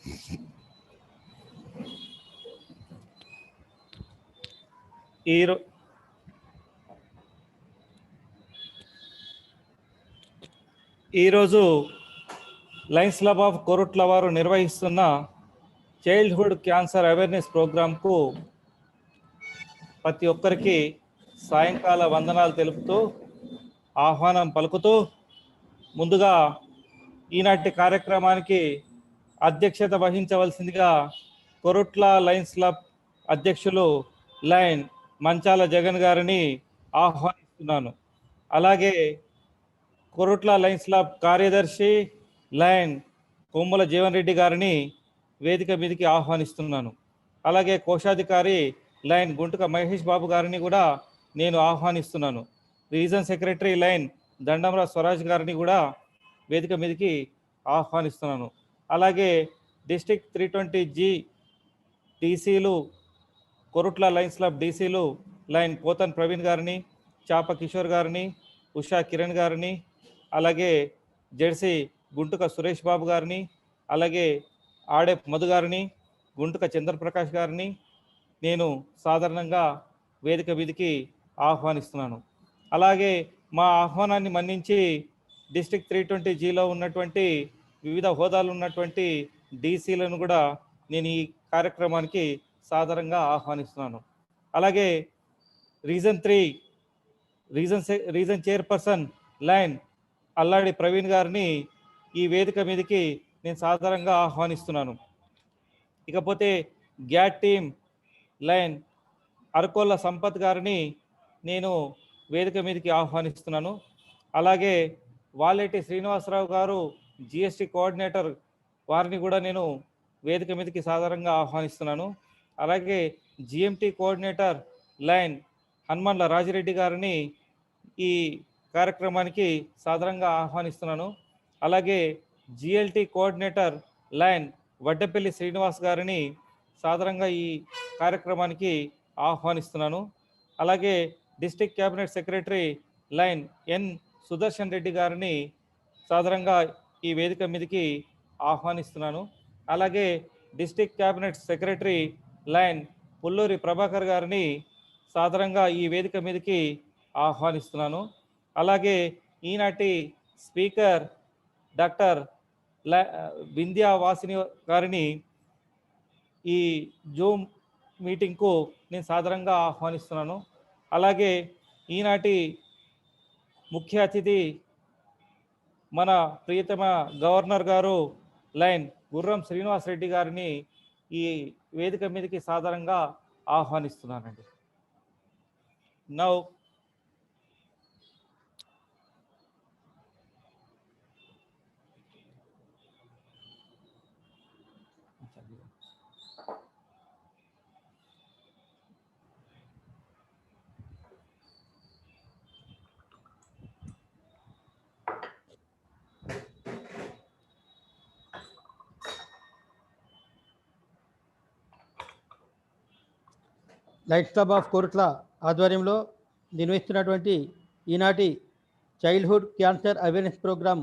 ఈరోజు Lions club of Korutla వారు నిర్వహిస్తున్న చైల్డ్హుడ్ క్యాన్సర్ అవేర్నెస్ ప్రోగ్రాంకు ప్రతి ఒక్కరికి సాయంకాల వందనాలు తెలుపుతూ ఆహ్వానం పలుకుతూ ముందుగా ఈనాటి కార్యక్రమానికి అధ్యక్షత వహించవలసిందిగా కోరుట్ల లయన్స్ క్లబ్ అధ్యక్షులు లయన్ మంచాల జగన్ గారిని ఆహ్వానిస్తున్నాను. అలాగే కోరుట్ల లయన్స్ క్లబ్ కార్యదర్శి లయన్ కొమ్ముల జీవన్ రెడ్డి గారిని వేదిక మీదకి ఆహ్వానిస్తున్నాను. అలాగే కోశాధికారి లయన్ గుంటుక మహేష్ బాబు గారిని కూడా నేను ఆహ్వానిస్తున్నాను. రీజన్ సెక్రటరీ లయన్ దండంరా స్వరాజ్ గారిని కూడా వేదిక మీదకి ఆహ్వానిస్తున్నాను. అలాగే డిస్ట్రిక్ట్ 320G డీసీలు కోరుట్ల లయన్స్ క్లబ్ డీసీలు లయన్ పోతన్ ప్రవీణ్ గారిని, చాప కిషోర్ గారిని, ఉషా కిరణ్ గారిని, అలాగే జెర్సీ గుంటుక సురేష్ బాబు గారిని, అలాగే ఆడే మధు గారిని, గుంటుక చంద్రప్రకాష్ గారిని నేను సాధారణంగా వేదిక మీదకి ఆహ్వానిస్తున్నాను. అలాగే మా ఆహ్వానాన్ని మన్నించి డిస్ట్రిక్ట్ 320Gలో ఉన్నటువంటి వివిధ హోదాలు ఉన్నటువంటి డీసీలను కూడా నేను ఈ కార్యక్రమానికి సాధారణంగా ఆహ్వానిస్తున్నాను. అలాగే రీజన్ చైర్పర్సన్ లయన్ అల్లాడి ప్రవీణ్ గారిని ఈ వేదిక మీదకి నేను సాధారణంగా ఆహ్వానిస్తున్నాను. ఇకపోతే గ్యాట్ టీమ్ లయన్ అరకోళ్ళ సంపత్ గారిని నేను వేదిక మీదకి ఆహ్వానిస్తున్నాను. అలాగే వాలేటి శ్రీనివాసరావు గారు జిఎస్టీ కోఆర్డినేటర్ వారిని కూడా నేను వేదిక మీదకి సాధారణంగా ఆహ్వానిస్తున్నాను. అలాగే GMT coordinator lion Hanumanla Rajireddy గారిని ఈ కార్యక్రమానికి సాధారణంగా ఆహ్వానిస్తున్నాను. అలాగే GLT coordinator lion Vaddapalli Srinivas గారిని సాధారణంగా ఈ కార్యక్రమానికి ఆహ్వానిస్తున్నాను. అలాగే డిస్ట్రిక్ట్ క్యాబినెట్ సెక్రటరీ లయన్ ఎన్ సుదర్శన్ రెడ్డి గారిని సాధారణంగా ఈ వేదిక మీదకి ఆహ్వానిస్తున్నాను. అలాగే district cabinet secretary lion Pulluri Prabhakar గారిని సాధారణంగా ఈ వేదిక మీదకి ఆహ్వానిస్తున్నాను. అలాగే ఈనాటి స్పీకర్ డాక్టర్ వింధ్యా వాసిని గారిని ఈ జూమ్ మీటింగ్కు నేను సాధారణంగా ఆహ్వానిస్తున్నాను. అలాగే ఈనాటి ముఖ్య అతిథి మన ప్రియతమ గవర్నర్ గారు లయన్ గుర్రం శ్రీనివాస్ రెడ్డి గారిని ఈ వేదిక మీదకి సాధారణంగా ఆహ్వానిస్తున్నానండి. Now lions club of Korutla ఆధ్వర్యంలో నిర్వహిస్తున్నటువంటి ఈనాటి childhood cancer awareness program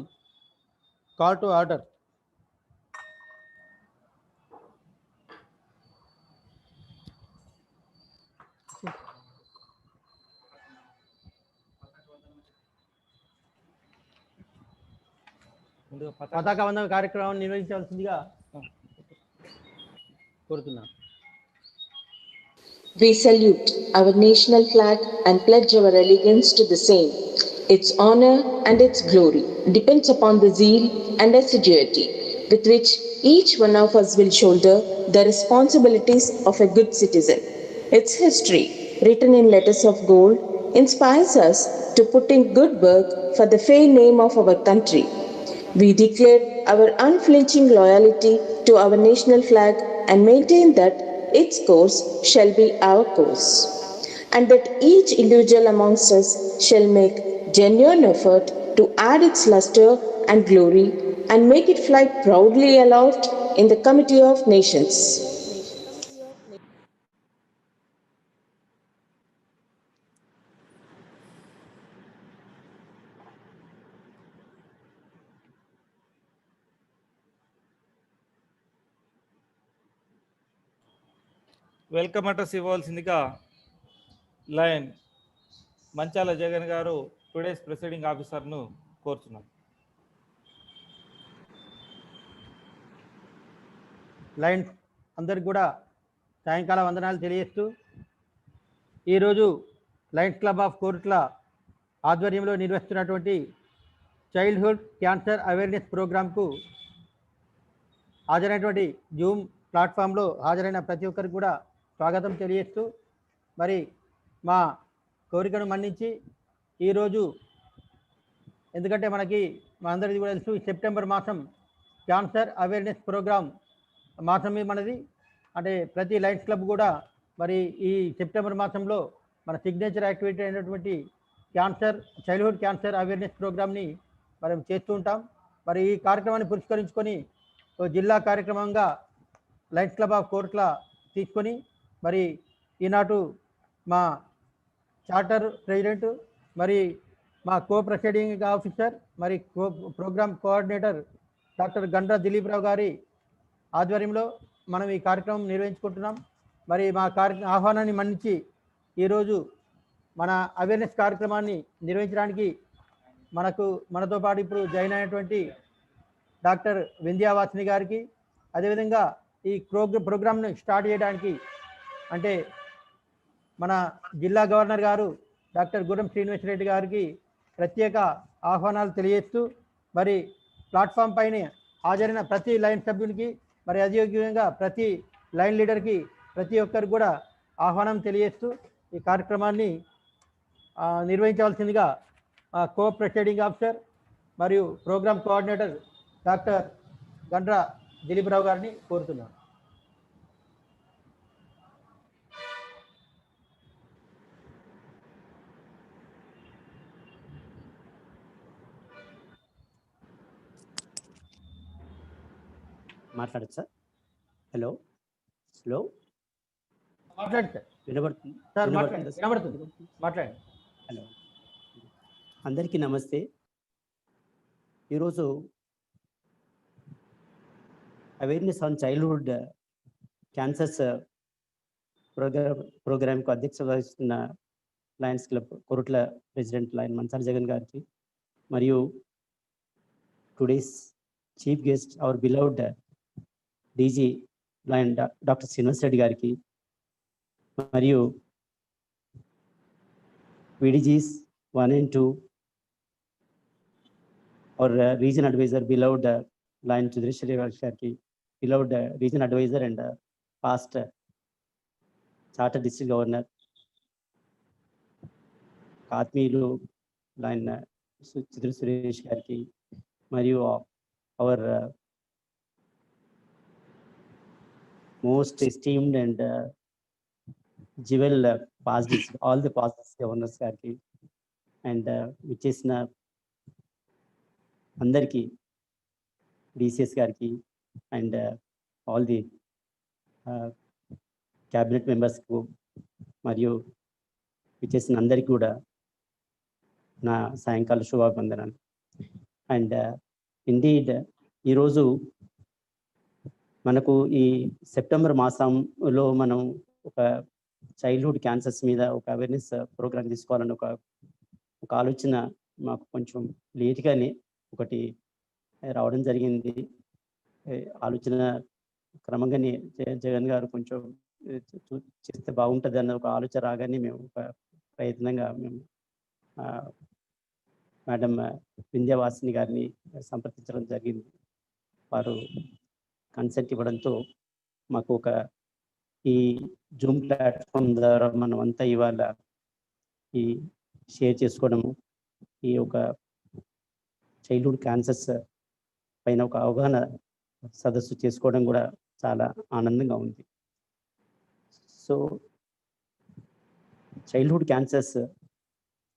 call to order. పతాక వందన కార్యక్రమాన్ని నిర్వహించవలసిందిగా కోరుతున్నాను. We salute our national flag and pledge our allegiance to the same. Its honor and its glory depends upon the zeal and assiduity with which each one of us will shoulder the responsibilities of a good citizen. Its history, written in letters of gold, inspires us to put in good work for the fair name of our country. We declare our unflinching loyalty to our national flag and maintain that its course shall be our course, and that each individual amongst us shall make genuine effort to add its luster and glory and make it fly proudly aloft in the comity of nations. Welcome address ఇవ్వాల్సిందిగా line మంచాల జగన్ గారు today's presiding ఆఫీసర్ను కోరుతున్నాం. Lions అందరికి కూడా సాయంకాల వందనాలు తెలియజేస్తూ ఈరోజు Lions club of Korutla ఆధ్వర్యంలో నిర్వహిస్తున్నటువంటి చైల్డ్హుడ్ క్యాన్సర్ అవేర్నెస్ ప్రోగ్రాంకు హాజరైనటువంటి జూమ్ ప్లాట్ఫామ్లో హాజరైన ప్రతి ఒక్కరికి కూడా స్వాగతం తెలియజేస్తూ మరి మా కోరికను మన్నించి ఈరోజు ఎందుకంటే మనకి మా అందరిది కూడా తెలుసు సెప్టెంబర్ మాసం క్యాన్సర్ అవేర్నెస్ ప్రోగ్రాం మాసమే మనది. అంటే ప్రతి లయన్స్ క్లబ్ కూడా మరి ఈ సెప్టెంబర్ మాసంలో మన సిగ్నేచర్ యాక్టివిటీ అయినటువంటి చైల్డ్హుడ్ క్యాన్సర్ అవేర్నెస్ ప్రోగ్రామ్ని మనం చేస్తూ ఉంటాం. మరి ఈ కార్యక్రమాన్ని పురస్కరించుకొని జిల్లా కార్యక్రమంగా లయన్స్ క్లబ్ ఆఫ్ కోరుట్ల తీసుకొని మరి ఈనాటు మా చార్టర్ ప్రెసిడెంట్ మరి మా ప్రిసైడింగ్ ఆఫీసర్ మరి program coordinator doctor Gandra Dileep Rao గారి ఆధ్వర్యంలో మనం ఈ కార్యక్రమం నిర్వహించుకుంటున్నాం. మరి మా ఆహ్వానాన్ని మన్నించి ఈరోజు మన అవేర్నెస్ కార్యక్రమాన్ని నిర్వహించడానికి మనతో పాటు ఇప్పుడు జాయిన్ అయినటువంటి డాక్టర్ వింధ్యావాసిని గారికి, అదేవిధంగా ఈ ప్రోగ్రామ్ను స్టార్ట్ చేయడానికి అంటే మన జిల్లా గవర్నర్ గారు డాక్టర్ గుర్రం శ్రీనివాసరెడ్డి గారికి ప్రత్యేక ఆహ్వానాలు తెలియజేస్తూ మరి ప్లాట్ఫామ్ పైన హాజరైన ప్రతి లైన్ సభ్యునికి మరి అదేవిధంగా ప్రతి లైన్ లీడర్కి ప్రతి ఒక్కరికి కూడా ఆహ్వానం తెలియజేస్తూ ఈ కార్యక్రమాన్ని నిర్వహించవలసిందిగా ప్రిసైడింగ్ ఆఫీసర్ మరియు program coordinator doctor Gandra Dileep Rao గారిని కోరుతున్నాను. మాట్లాడచ్చు సార్. హలో హలో మాట్లాడండి సార్. వినబడుతుంది సార్ వినబడుతుంది, మాట్లాడండి. హలో, అందరికీ నమస్తే. ఈరోజు అవేర్నెస్ ఆన్ చైల్డ్హుడ్ క్యాన్సర్స్ ప్రోగ్రామ్కు అధ్యక్షత వహిస్తున్న lions club Korutla president lion Manchala Jagan గారికి మరియు today's chief guest our beloved DG lion doctor Srinivasa Reddy గారికి మరియు VDGs 1 and 2 our region advisor beloved lion Chandrashekar గారికి, beloved region advisor and past charter district governor, ఆత్మీయులు lion Chitra Suresh గారికి మరియు our most esteemed and jewel past all the past governors garki and which is na andarki DCS garki and all the cabinet members ku mariyu which is andarki kuda na sayankala shubhavandanan and indeed ee roju మనకు ఈ September మాసంలో మనం ఒక childhood cancers మీద ఒక awareness programme తీసుకోవాలని ఒక ఆలోచన మాకు కొంచెం లేట్గానే ఒకటి రావడం జరిగింది. ఆలోచన క్రమంగానే జగన్ గారు కొంచెం చేస్తే బాగుంటుంది అన్న ఒక ఆలోచన రాగానే మేము ఒక ప్రయత్నంగా మేము మేడం వింధ్యావాసిని గారిని సంప్రదించడం జరిగింది. వారు కన్సెంట్ ఇవ్వడంతో మాకు ఒక ఈ జూమ్ ప్లాట్ఫామ్ ద్వారా మనం అంతా ఇవాళ ఈ షేర్ చేసుకోవడము, ఈ ఒక చైల్డ్హుడ్ క్యాన్సర్స్ పైన ఒక అవగాహన సదస్సు చేసుకోవడం కూడా చాలా ఆనందంగా ఉంది. సో చైల్డ్హుడ్ క్యాన్సర్స్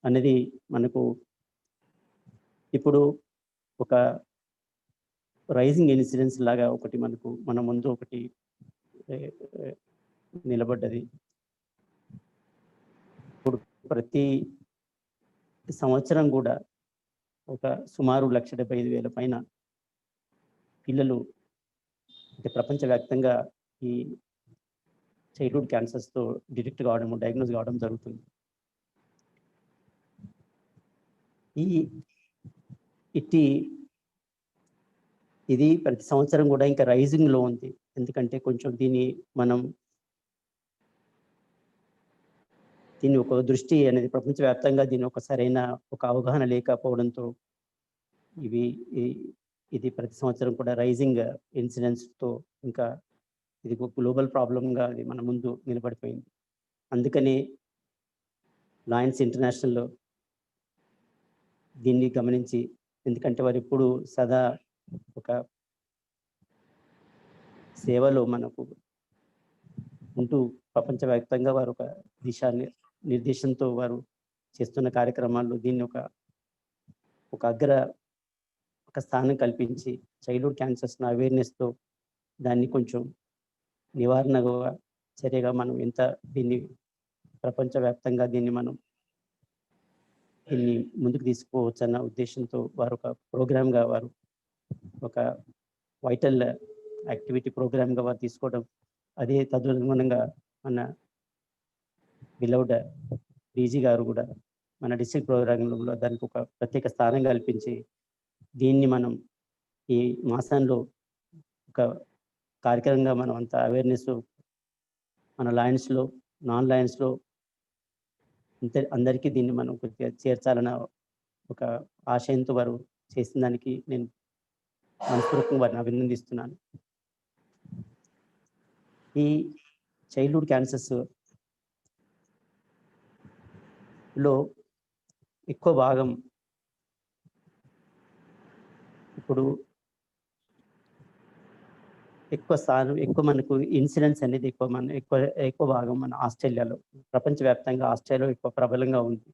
అనేది మనకు ఇప్పుడు ఒక రైజింగ్ ఇన్సిడెన్స్ లాగా ఒకటి మన ముందు ఒకటి నిలబడ్డది. ఇప్పుడు ప్రతి సంవత్సరం కూడా ఒక సుమారు 1,75,000 పైన పిల్లలు అంటే ప్రపంచవ్యాప్తంగా ఈ చైల్డ్హుడ్ క్యాన్సర్స్తో డిటెక్ట్ కావడం, డయాగ్నోస్ కావడం జరుగుతుంది. ఇది ప్రతి సంవత్సరం కూడా ఇంకా రైజింగ్లో ఉంది. ఎందుకంటే కొంచెం దీన్ని ఒక దృష్టి అనేది ప్రపంచవ్యాప్తంగా దీని ఒక సరైన ఒక అవగాహన లేకపోవడంతో ఇది ప్రతి సంవత్సరం కూడా రైజింగ్ ఇన్సిడెంట్స్తో ఇంకా ఇది ఒక గ్లోబల్ ప్రాబ్లంగా అది మన ముందు నిలబడిపోయింది. అందుకని లయన్స్ ఇంటర్నేషనల్లో దీన్ని గమనించి, ఎందుకంటే వారు ఎప్పుడు సదా ఒక సేవలో మనకు ఉంటూ ప్రపంచవ్యాప్తంగా వారు ఒక నిర్దేశంతో వారు చేస్తున్న కార్యక్రమాల్లో దీన్ని ఒక స్థానం కల్పించి చైల్డ్హుడ్ క్యాన్సర్స్ను అవేర్నెస్తో దాన్ని కొంచెం నివారణగా చర్యగా మనం దీన్ని ప్రపంచవ్యాప్తంగా దీన్ని ముందుకు తీసుకోవచ్చు అన్న ఉద్దేశంతో వారు ఒక ప్రోగ్రామ్గా వారు ఒక వైటల్ యాక్టివిటీ ప్రోగ్రామ్గా వారు తీసుకోవడం, అదే తదనుగుణంగా మన బిలౌడ్ డీజీ గారు కూడా మన డిస్ట్రిక్ట్ ప్రోగ్రాంలో దానికి ఒక ప్రత్యేక స్థానం కల్పించి దీన్ని మనం ఈ మాసంలో ఒక కార్యక్రమంగా మనం అంత అవేర్నెస్ మన లయన్స్లో, నాన్ లయన్స్లో అందరికీ దీన్ని మనం కొద్దిగా చేర్చాలన్న ఒక ఆశయంతో వారు చేసిన దానికి నేను మనస్ఫూర్తిగా వారిని అభినందిస్తున్నాను. ఈ చైల్డ్హుడ్ క్యాన్సర్స్ లో ఎక్కువ భాగం ఇప్పుడు ఎక్కువ మనకు ఇన్సిడెంట్స్ అనేది ఎక్కువ భాగం మన ఆస్ట్రేలియాలో, ప్రపంచవ్యాప్తంగా ఆస్ట్రేలియాలో ఎక్కువ ప్రబలంగా ఉంది.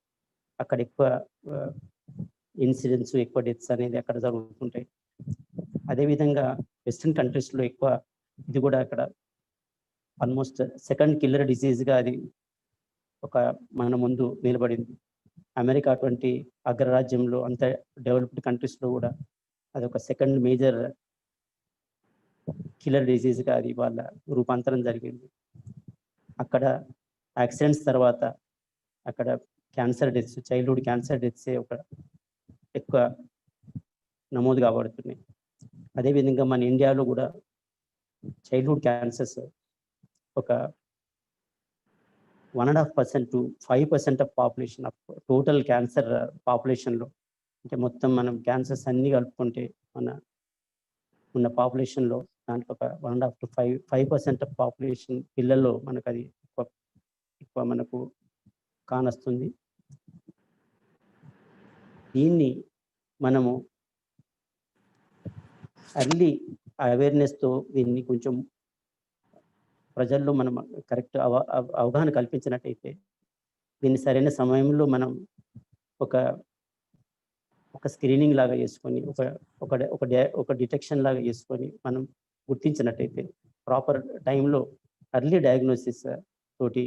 అక్కడ ఎక్కువ ఇన్సిడెంట్స్, ఎక్కువ డెత్స్ అనేది అక్కడ జరుగుతుంటాయి. అదేవిధంగా వెస్ట్రన్ కంట్రీస్లో ఎక్కువ ఇది కూడా అక్కడ ఆల్మోస్ట్ సెకండ్ కిల్లర్ డిసీజ్గా అది ఒక మన ముందు నిలబడింది. అమెరికా అటువంటి అగ్రరాజ్యంలో, అంత డెవలప్డ్ కంట్రీస్లో కూడా అది ఒక సెకండ్ మేజర్ కిల్లర్ డిసీజ్గా అది వాళ్ళ రూపాంతరం జరిగింది. అక్కడ యాక్సిడెంట్స్ తర్వాత అక్కడ క్యాన్సర్ డెత్స్, చైల్డ్హుడ్ క్యాన్సర్ డెత్సే ఎక్కువ నమోదు కాబడుతున్నాయి. అదేవిధంగా మన ఇండియాలో కూడా చైల్డ్హుడ్ క్యాన్సర్స్ ఒక 1.5% to 5% of population, of total cancer పాపులేషన్లో, అంటే మొత్తం మనం క్యాన్సర్స్ అన్నీ కలుపుకుంటే ఉన్న పాపులేషన్లో దాంట్లో ఒక 1.5 to 5% ఆఫ్ పాపులేషన్ పిల్లల్లో మనకు అది ఎక్కువ మనకు కానొస్తుంది. దీన్ని మనము ఎర్లీ అవేర్నెస్తో దీన్ని కొంచెం ప్రజల్లో మనం కరెక్ట్ అవగాహన కల్పించినట్టయితే దీన్ని సరైన సమయంలో మనం ఒక స్క్రీనింగ్ లాగా చేసుకొని ఒక డిటెక్షన్ లాగా చేసుకొని మనం గుర్తించినట్టయితే ప్రాపర్ టైంలో ఎర్లీ డయాగ్నోసిస్ తోటి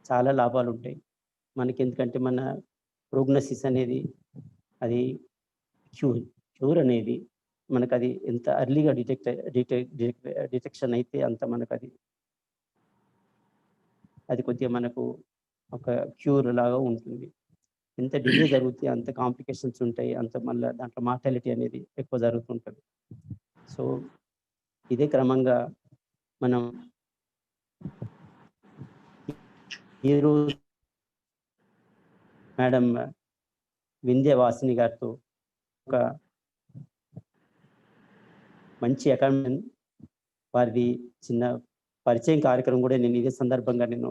చాలా లాభాలు ఉంటాయి మనకి. ఎందుకంటే మన ప్రోగ్నోసిస్ అనేది అది క్యూర్ అనేది మనకు అది ఎంత ఎర్లీగా డిటెక్షన్ అయితే అంత మనకు అది కొద్దిగా మనకు ఒక క్యూర్ లాగా ఉంటుంది. ఎంత డిలే జరిగితే అంత కాంప్లికేషన్స్ ఉంటాయి, అంత మళ్ళీ దాంట్లో మార్టాలిటీ అనేది ఎక్కువ జరుగుతుంటుంది. సో ఇదే క్రమంగా మనం ఈరోజు మేడం వింధ్యవాసిని గారితో ఒక మంచి అకాడమీ వారిది చిన్న పరిచయం కార్యక్రమం కూడా నేను ఇదే సందర్భంగా నేను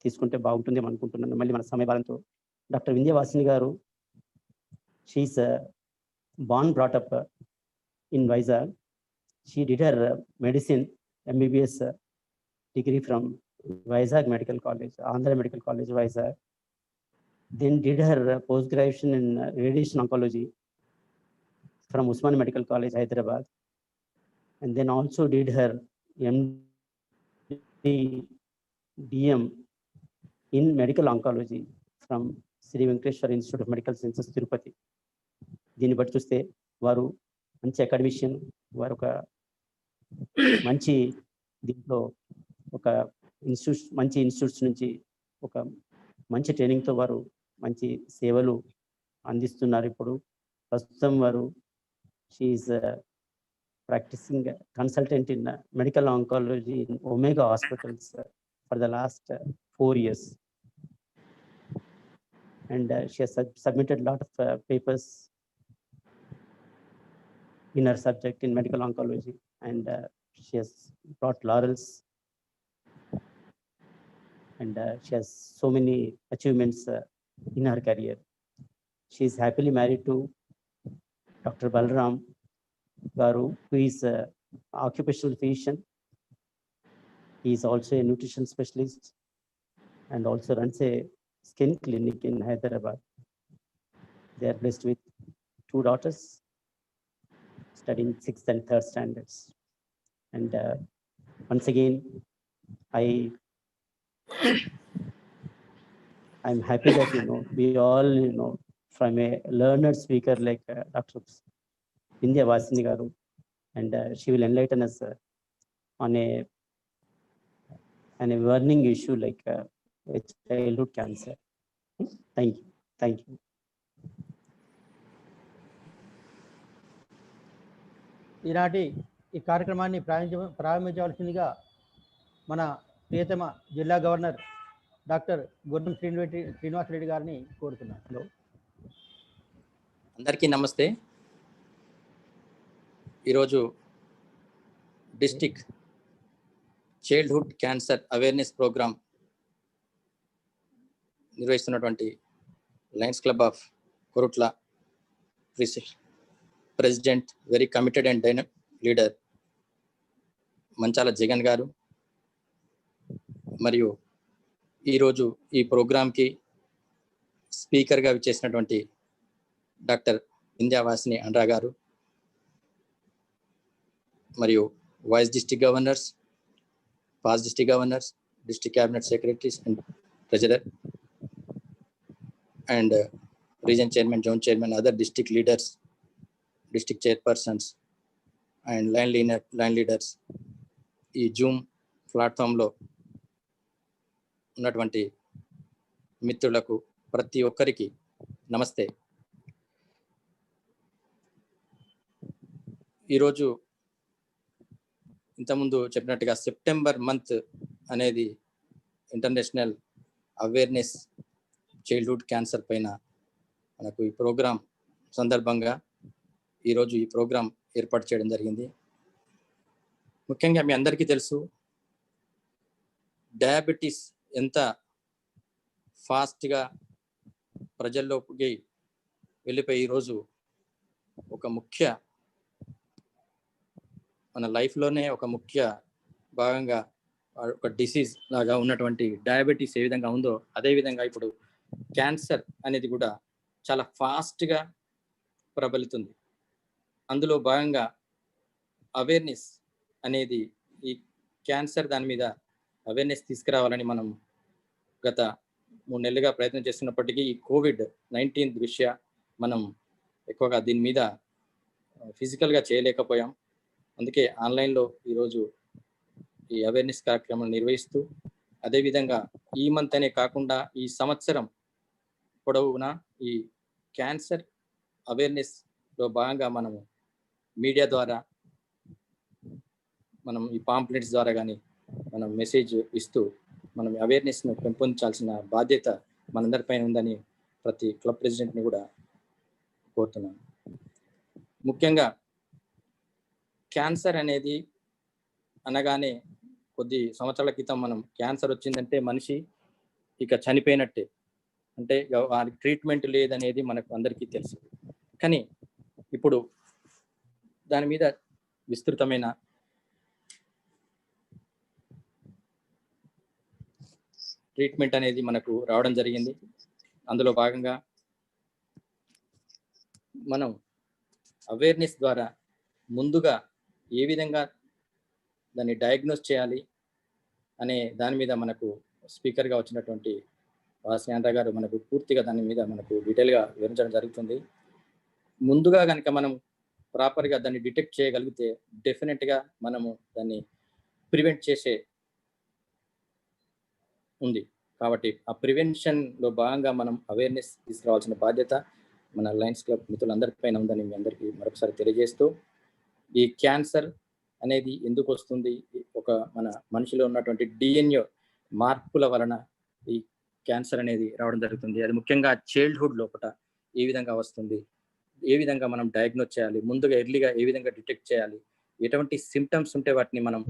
తీసుకుంటే బాగుంటుందేమో అనుకుంటున్నాను. మళ్ళీ మన సమయభారంతో డాక్టర్ వింధ్యవాసిని గారు, she is born brought up in Vizag. She did her medicine MBBS degree from Vizag Medical College, Andhra Medical College, Vizag. Then did her post graduation in radiation oncology from Usman Medical College, Hyderabad. And then also did her MD DM in medical oncology from Sri Venkateshwara Institute of Medical Sciences, Tirupati. దీన్ని బట్టి చూస్తే వారు మంచి academician, వారు ఒక మంచి దీంట్లో ఒక మంచి ఇన్స్టిట్యూట్స్ నుంచి ఒక మంచి ట్రైనింగ్తో వారు మంచి సేవలు అందిస్తున్నారు. ఇప్పుడు ప్రస్తుతం వారు she is practising consultant in medical oncology in Omega hospitals for the last 4 years. And she has submitted a lot of papers in her subject in medical oncology, and she has brought laurels, and she has so many achievements in her career. She is happily married to Dr. Balram Garu, who is an occupational physician. He is also a nutrition specialist and also runs a skin clinic in Hyderabad. They are blessed with 2 daughters studying 6th and 3rd standards. And once again, I'm happy that, we all, from a learned speaker like Dr. Vindhya Vasini Garu, and she will enlighten us on a burning issue like childhood cancer. Thank you. ఈనాటి ఈ కార్యక్రమాన్ని ప్రారంభించవలసిందిగా మన ప్రియతమ జిల్లా governor doctor గుర్రం శ్రీనివాసరెడ్డి గారిని కోరుతున్నాను. అందరికీ నమస్తే. ఈరోజు district childhood cancer awareness program నిర్వహిస్తున్నటువంటి lions club of Korutla president, very committed and dynamic leader Manchala Jagan garu, మరియు ఈరోజు ఈ ప్రోగ్రాంకి స్పీకర్గా విచ్చేసినటువంటి డాక్టర్ వింధ్యా వాసిని అండ్రా గారు, మరియు vice district governors, past district governors, district cabinet secretaries and treasurer, and region chairman, zone chairman, other district leaders, district chairpersons, and line leaders, ఈ జూమ్ ప్లాట్ఫామ్లో ఉన్నటువంటి మిత్రులకు ప్రతి ఒక్కరికి నమస్తే. ఈరోజు ఇంతకుముందు చెప్పినట్టుగా సెప్టెంబర్ మంత్ అనేది ఇంటర్నేషనల్ అవేర్నెస్ చైల్డ్హుడ్ క్యాన్సర్ పైన మనకు ఈ ప్రోగ్రాం సందర్భంగా ఈరోజు ఈ ప్రోగ్రాం ఏర్పాటు చేయడం జరిగింది. ముఖ్యంగా మీ అందరికీ తెలుసు, డయాబెటీస్ ఎంత ఫాస్ట్గా ప్రజల్లోకి వెళ్ళిపోయి ఈరోజు ఒక ముఖ్య మన లైఫ్లోనే ఒక ముఖ్య భాగంగా ఒక డిసీజ్ లాగా ఉన్నటువంటి డయాబెటీస్ ఏ విధంగా ఉందో అదేవిధంగా ఇప్పుడు క్యాన్సర్ అనేది కూడా చాలా ఫాస్ట్గా ప్రబలుతుంది. అందులో భాగంగా అవేర్నెస్ అనేది, ఈ క్యాన్సర్ దాని మీద అవేర్నెస్ తీసుకురావాలని మనం గత 3 నెలలుగా ప్రయత్నం చేస్తున్నప్పటికీ ఈ COVID-19 దృష్ట్యా మనం ఎక్కువగా దీని మీద ఫిజికల్గా చేయలేకపోయాం. అందుకే ఆన్లైన్లో ఈరోజు ఈ అవేర్నెస్ కార్యక్రమాలు నిర్వహిస్తూ, అదేవిధంగా ఈ మంత్ అనే కాకుండా ఈ సంవత్సరం పొడవునా ఈ క్యాన్సర్ అవేర్నెస్లో భాగంగా మనము మీడియా ద్వారా, మనం ఈ పాంప్లెట్స్ ద్వారా కానీ మనం మెసేజ్ ఇస్తూ మనం అవేర్నెస్ను పెంపొందించాల్సిన బాధ్యత మనందరిపైన ఉందని ప్రతి క్లబ్ ప్రెసిడెంట్ని కూడా కోరుతున్నాను. ముఖ్యంగా క్యాన్సర్ అనేది అనగానే కొద్ది సంవత్సరాల క్రితం మనం క్యాన్సర్ వచ్చిందంటే మనిషి ఇక చనిపోయినట్టే, అంటే వారికి ట్రీట్మెంట్ లేదనేది మనకు అందరికీ తెలుసు. కానీ ఇప్పుడు దాని మీద విస్తృతమైన ట్రీట్మెంట్ అనేది మనకు రావడం జరిగింది. అందులో భాగంగా మనం అవేర్నెస్ ద్వారా ముందుగా ఏ విధంగా దాన్ని డయాగ్నోస్ చేయాలి అనే దాని మీద మనకు స్పీకర్గా వచ్చినటువంటి వాసిని అండ్రా గారు మనకు పూర్తిగా దాని మీద మనకు డీటెయిల్గా వివరించడం జరుగుతుంది. ముందుగా కనుక మనం ప్రాపర్గా దాన్ని డిటెక్ట్ చేయగలిగితే డెఫినెట్గా మనము దాన్ని ప్రివెంట్ చేసే ఉంది. కాబట్టి ఆ ప్రివెన్షన్లో భాగంగా మనం అవేర్నెస్ తీసుకురావాల్సిన బాధ్యత మన లయన్స్ క్లబ్ మిత్రులందరిపైన ఉందని మీ అందరికీ మరొకసారి తెలియజేస్తూ, ఈ క్యాన్సర్ అనేది ఎందుకు వస్తుంది, ఒక మన మనిషిలో ఉన్నటువంటి డిఎన్ఏ మార్పుల వలన ఈ క్యాన్సర్ అనేది రావడం జరుగుతుంది. అది ముఖ్యంగా చైల్డ్హుడ్ లోపల ఏ విధంగా వస్తుంది, ఏ విధంగా మనం డయాగ్నోస్ చేయాలి, ముందుగా ఎర్లీగా ఏ విధంగా డిటెక్ట్ చేయాలి, ఎటువంటి సిమ్టమ్స్ ఉంటే వాటిని మనం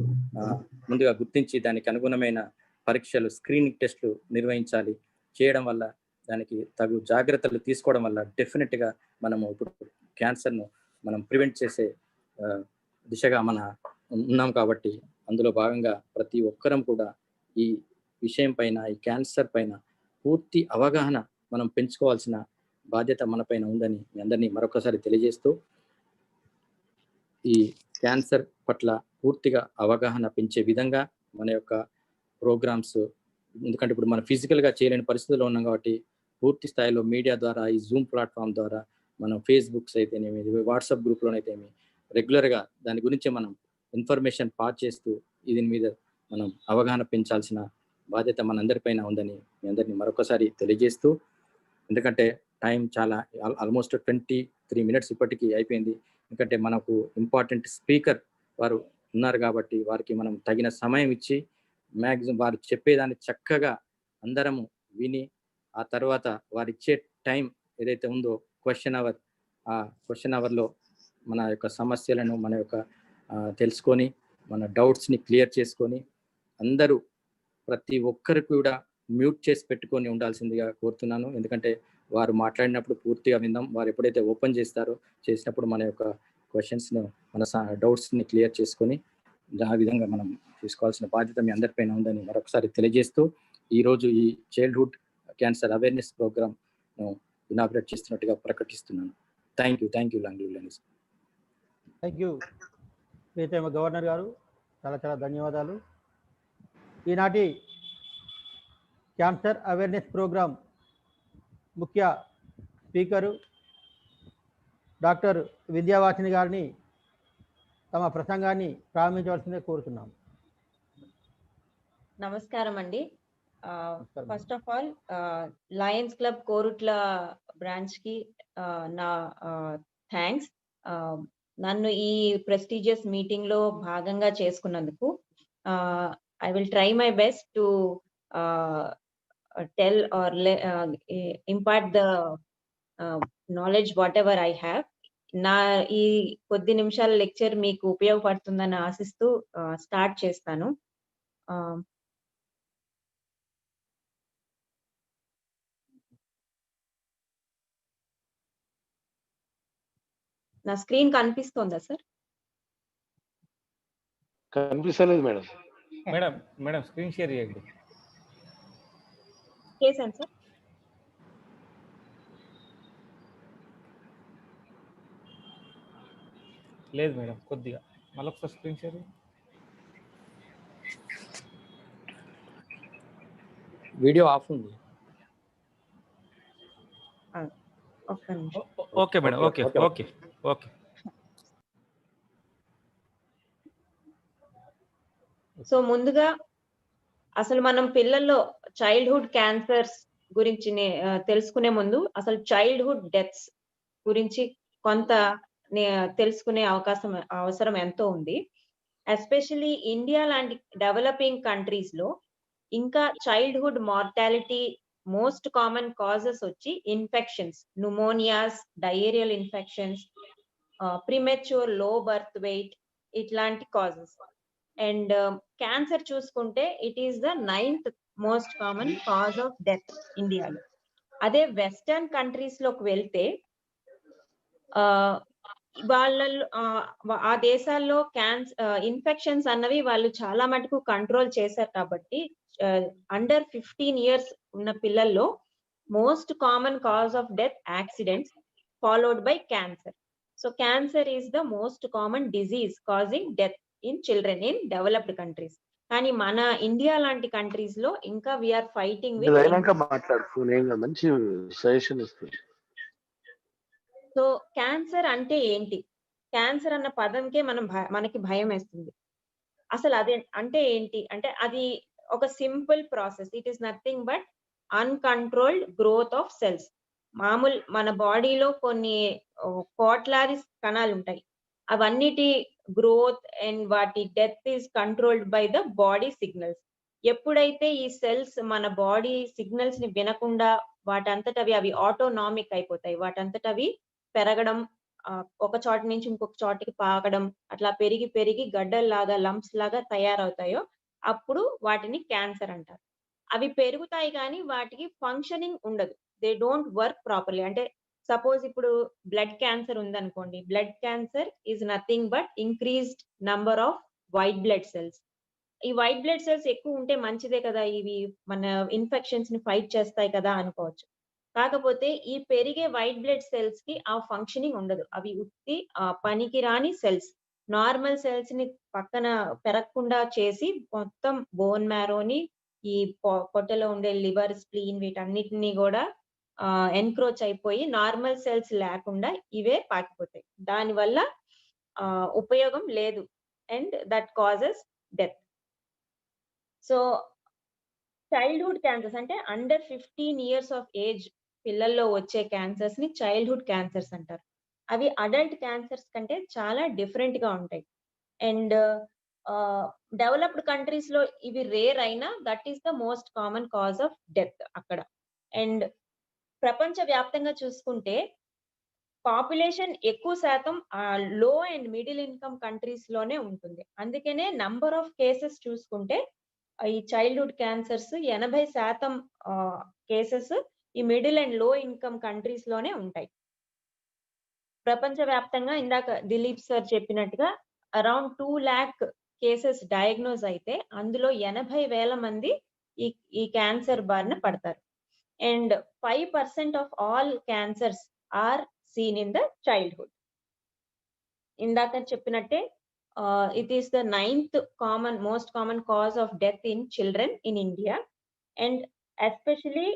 ముందుగా గుర్తించి దానికి అనుగుణమైన పరీక్షలు, స్క్రీనింగ్ టెస్టులు నిర్వహించాలి. చేయడం వల్ల, దానికి తగు జాగ్రత్తలు తీసుకోవడం వల్ల డెఫినెట్గా మనము ఇప్పుడు క్యాన్సర్ను మనం ప్రివెంట్ చేసే దిశగా మన ఉన్నాం. కాబట్టి అందులో భాగంగా ప్రతి ఒక్కరం కూడా ఈ విషయం పైన, ఈ క్యాన్సర్ పైన పూర్తి అవగాహన మనం పెంచుకోవాల్సిన బాధ్యత మన పైన ఉందని మీ అందరినీ మరొకసారి తెలియజేస్తూ, ఈ క్యాన్సర్ పట్ల పూర్తిగా అవగాహన పెంచే విధంగా మన యొక్క ప్రోగ్రామ్స్, ఎందుకంటే ఇప్పుడు మనం ఫిజికల్గా చేయలేని పరిస్థితుల్లో ఉన్నాం కాబట్టి పూర్తి స్థాయిలో మీడియా ద్వారా, ఈ జూమ్ ప్లాట్ఫామ్ ద్వారా, మనం ఫేస్బుక్స్ అయితేనేమి, వాట్సాప్ గ్రూప్లోనైతేమి రెగ్యులర్గా దాని గురించి మనం ఇన్ఫర్మేషన్ పాస్ చేస్తూ దీని మీద మనం అవగాహన పెంచాల్సిన బాధ్యత మనందరిపైన ఉందని మీ అందరినీ మరొకసారి తెలియజేస్తూ, ఎందుకంటే టైం చాలా ఆల్మోస్ట్ 23 minutes ఇప్పటికీ అయిపోయింది. ఎందుకంటే మనకు ఇంపార్టెంట్ స్పీకర్ వారు ఉన్నారు కాబట్టి వారికి మనం తగిన సమయం ఇచ్చి మ్యాక్సిమం వారు చెప్పేదాన్ని చక్కగా అందరము విని, ఆ తర్వాత వారు ఇచ్చే టైం ఏదైతే ఉందో క్వశ్చన్ అవర్, ఆ క్వశ్చన్ అవర్లో మన యొక్క సమస్యలను మన యొక్క తెలుసుకొని, మన డౌట్స్ని క్లియర్ చేసుకొని, అందరూ ప్రతి ఒక్కరు కూడా మ్యూట్ చేసి పెట్టుకొని ఉండాల్సిందిగా కోరుతున్నాను. ఎందుకంటే వారు మాట్లాడినప్పుడు పూర్తిగా విందాం. వారు ఎప్పుడైతే ఓపెన్ చేసినప్పుడు మన యొక్క క్వశ్చన్స్ను, మన డౌట్స్ని క్లియర్ చేసుకొని ఆ విధంగా మనం తీసుకోవాల్సిన బాధ్యత మీ అందరిపైన ఉందని మరొకసారి తెలియజేస్తూ, ఈరోజు ఈ చైల్డ్హుడ్ క్యాన్సర్ అవేర్నెస్ ప్రోగ్రామ్ను ఇనాగ్రేట్ చేస్తున్నట్టుగా ప్రకటిస్తున్నాను. థ్యాంక్ యూ లాంగ్లీ. థ్యాంక్ యూ ప్రియతమ గవర్నర్ గారు, చాలా చాలా ధన్యవాదాలు. ఈనాటి క్యాన్సర్ అవేర్నెస్ ప్రోగ్రాం ముఖ్య స్పీకరు డాక్టర్ విద్యావాసిని గారిని తమ ప్రసంగాన్ని ప్రారంభించవలసిందే కోరుతున్నాం. నమస్కారం అండి. First of all lions club Korutla branch కి నా థ్యాంక్స్. నన్ను ఈ ప్రెస్టీజియస్ మీటింగ్ లో భాగంగా చేసుకున్నందుకు. I will try my best to tell or impart the knowledge whatever I have. నా ఈ కొద్ది నిమిషాల లెక్చర్ మీకు ఉపయోగపడుతుందని ఆశిస్తూ స్టార్ట్ చేస్తాను. నా స్క్రీన్ కనిపిస్తోందా సార్? కనిపిస్తలేదు మేడం. మేడం స్క్రీన్ షేర్ చేయండి. చేశాను సార్. లేదు మేడం, కొద్దిగా మళ్ళొకసారి స్క్రీన్ షేర్. వీడియో ఆఫ్ ఉంది. Okay madam, okay. సో ముందుగా అసలు మనం పిల్లల్లో చైల్డ్హుడ్ క్యాన్సర్స్ గురించి తెలుసుకునే ముందు అసలు చైల్డ్హుడ్ డెత్స్ గురించి కొంత తెలుసుకునే అవసరం ఎంతో ఉంది. ఎస్పెషల్లీ ఇండియా లాంటి డెవలపింగ్ కంట్రీస్ లో ఇంకా childhood mortality most common causes వచ్చి infections, pneumonias, diarrhoeal infections, premature low birth weight, ఇట్లాంటి కాజెస్. అండ్ క్యాన్సర్ చూసుకుంటే it is the 9th most common cause of death ఇండియాలో. అదే వెస్టర్న్ కంట్రీస్ లోకి వెళ్తే వాళ్ళల్లో ఆ దేశాల్లో ఇన్ఫెక్షన్స్ అన్నవి వాళ్ళు చాలా మటుకు కంట్రోల్ చేశారు. కాబట్టి అండర్ 15 years ఉన్న పిల్లల్లో most common cause of death accidents followed by cancer. So cancer is the most common disease causing death in children in developed countries. కానీ మన ఇండియా లాంటి కంట్రీస్ లో ఇంకా వీఆర్ ఫైటింగ్ విత్. మంచి సజెషన్ ఇస్తుంది. So cancer అంటే ఏంటి? Cancer అన్న పదంకే మనకి భయం వేస్తుంది. అసలు అదే అంటే ఏంటి అంటే అది ఒక simple process. It is nothing but uncontrolled growth of cells. మన బాడీలో కొన్ని కోట్లాది కణాలుంటాయి. అవన్నిటి గ్రోత్ అండ్ వాటి death is controlled by the body signals. ఎప్పుడైతే ఈ సెల్స్ మన బాడీ సిగ్నల్స్ ని వినకుండా వాటంతట అవి ఆటోనామిక్ అయిపోతాయి. వాటంతట అవి పెరగడం, ఒక చోట నుంచి ఇంకొక చోటికి పాకడం, అట్లా పెరిగి పెరిగి గడ్డల్లాగా లంప్స్ లాగా తయారవుతాయో అప్పుడు వాటిని క్యాన్సర్ అంటారు. అవి పెరుగుతాయి కానీ వాటికి ఫంక్షనింగ్ ఉండదు. They don't work properly. అంటే సపోజ్ ఇప్పుడు బ్లడ్ క్యాన్సర్ ఉందనుకోండి. Blood cancer is nothing but increased number off white blood cells. ఈ వైట్ బ్లడ్ సెల్స్ ఎక్కువ ఉంటే మంచిదే కదా, ఇవి మన ఇన్ఫెక్షన్స్ ని ఫైట్ చేస్తాయి కదా అనుకోవచ్చు. కాకపోతే ఈ పెరిగే వైట్ బ్లడ్ సెల్స్ కి ఆ ఫంక్షనింగ్ ఉండదు. అవి ఉత్తి పనికి రాని సెల్స్. నార్మల్ సెల్స్ ని పక్కన పెరగకుండా చేసి మొత్తం బోన్ మ్యారోని, ఈ పొట్టలో ఉండే లివర్, స్ప్లీన్ వీటన్నిటిని కూడా ఎన్క్రోచ్ అయిపోయి నార్మల్ సెల్స్ లేకుండా ఇవే పాకిపోతాయి. దానివల్ల ఉపయోగం లేదు and that causes death. So childhood cancers అంటే అండర్ 15 years ఆఫ్ ఏజ్ పిల్లల్లో వచ్చే క్యాన్సర్స్ ని చైల్డ్హుడ్ క్యాన్సర్స్ అంటారు. అవి అడల్ట్ క్యాన్సర్స్ కంటే చాలా డిఫరెంట్ గా ఉంటాయి. అండ్ డెవలప్డ్ కంట్రీస్ లో ఇవి రేర్ అయినా that is the most common cause of death అక్కడ. అండ్ ప్రపంచ వ్యాప్తంగా చూసుకుంటే పాపులేషన్ ఎక్కువ శాతం లో అండ్ మిడిల్ ఇన్కమ్ కంట్రీస్ లోనే ఉంటుంది. అందుకనే నంబర్ ఆఫ్ కేసెస్ చూసుకుంటే ఈ చైల్డ్హుడ్ క్యాన్సర్స్ 80% కేసెస్ ఈ middle and low income countries లోనే ఉంటాయి. ప్రపంచ వ్యాప్తంగా ఇందాక దిలీప్ సార్ చెప్పినట్టుగా అరౌండ్ 2 lakh కేసెస్ డయాగ్నోజ్ అయితే అందులో 80,000 మంది ఈ క్యాన్సర్ బారిన పడతారు. And 5% of all cancers are seen in the childhood. ఇందాక చెప్పినట్టే it is the 9th most common cause of death in children in India. And especially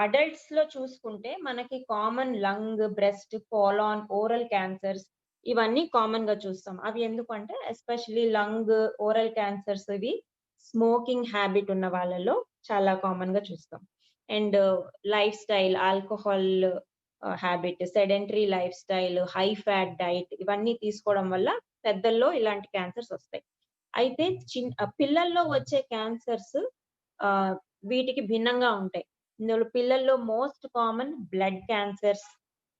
adults లో చూసుకుంటే మనకి common lung, breast, colon, oral cancers ఇవన్నీ common గా చూస్తాం. అవి ఎందుకంటే ఎస్పెషల్లీ లంగ్, ఓరల్ క్యాన్సర్స్ ఇవి స్మోకింగ్ హ్యాబిట్ ఉన్న వాళ్ళలో చాలా కామన్ గా చూస్తాం. And life style, alcohol habit, sedentary life style, high fat diet ఇవన్నీ తీసుకోవడం వల్ల పెద్దల్లో ఇలాంటి క్యాన్సర్స్ వస్తాయి. అయితే పిల్లల్లో వచ్చే క్యాన్సర్స్ వీటికి భిన్నంగా ఉంటాయి. ఇందులో పిల్లల్లో most common blood cancers,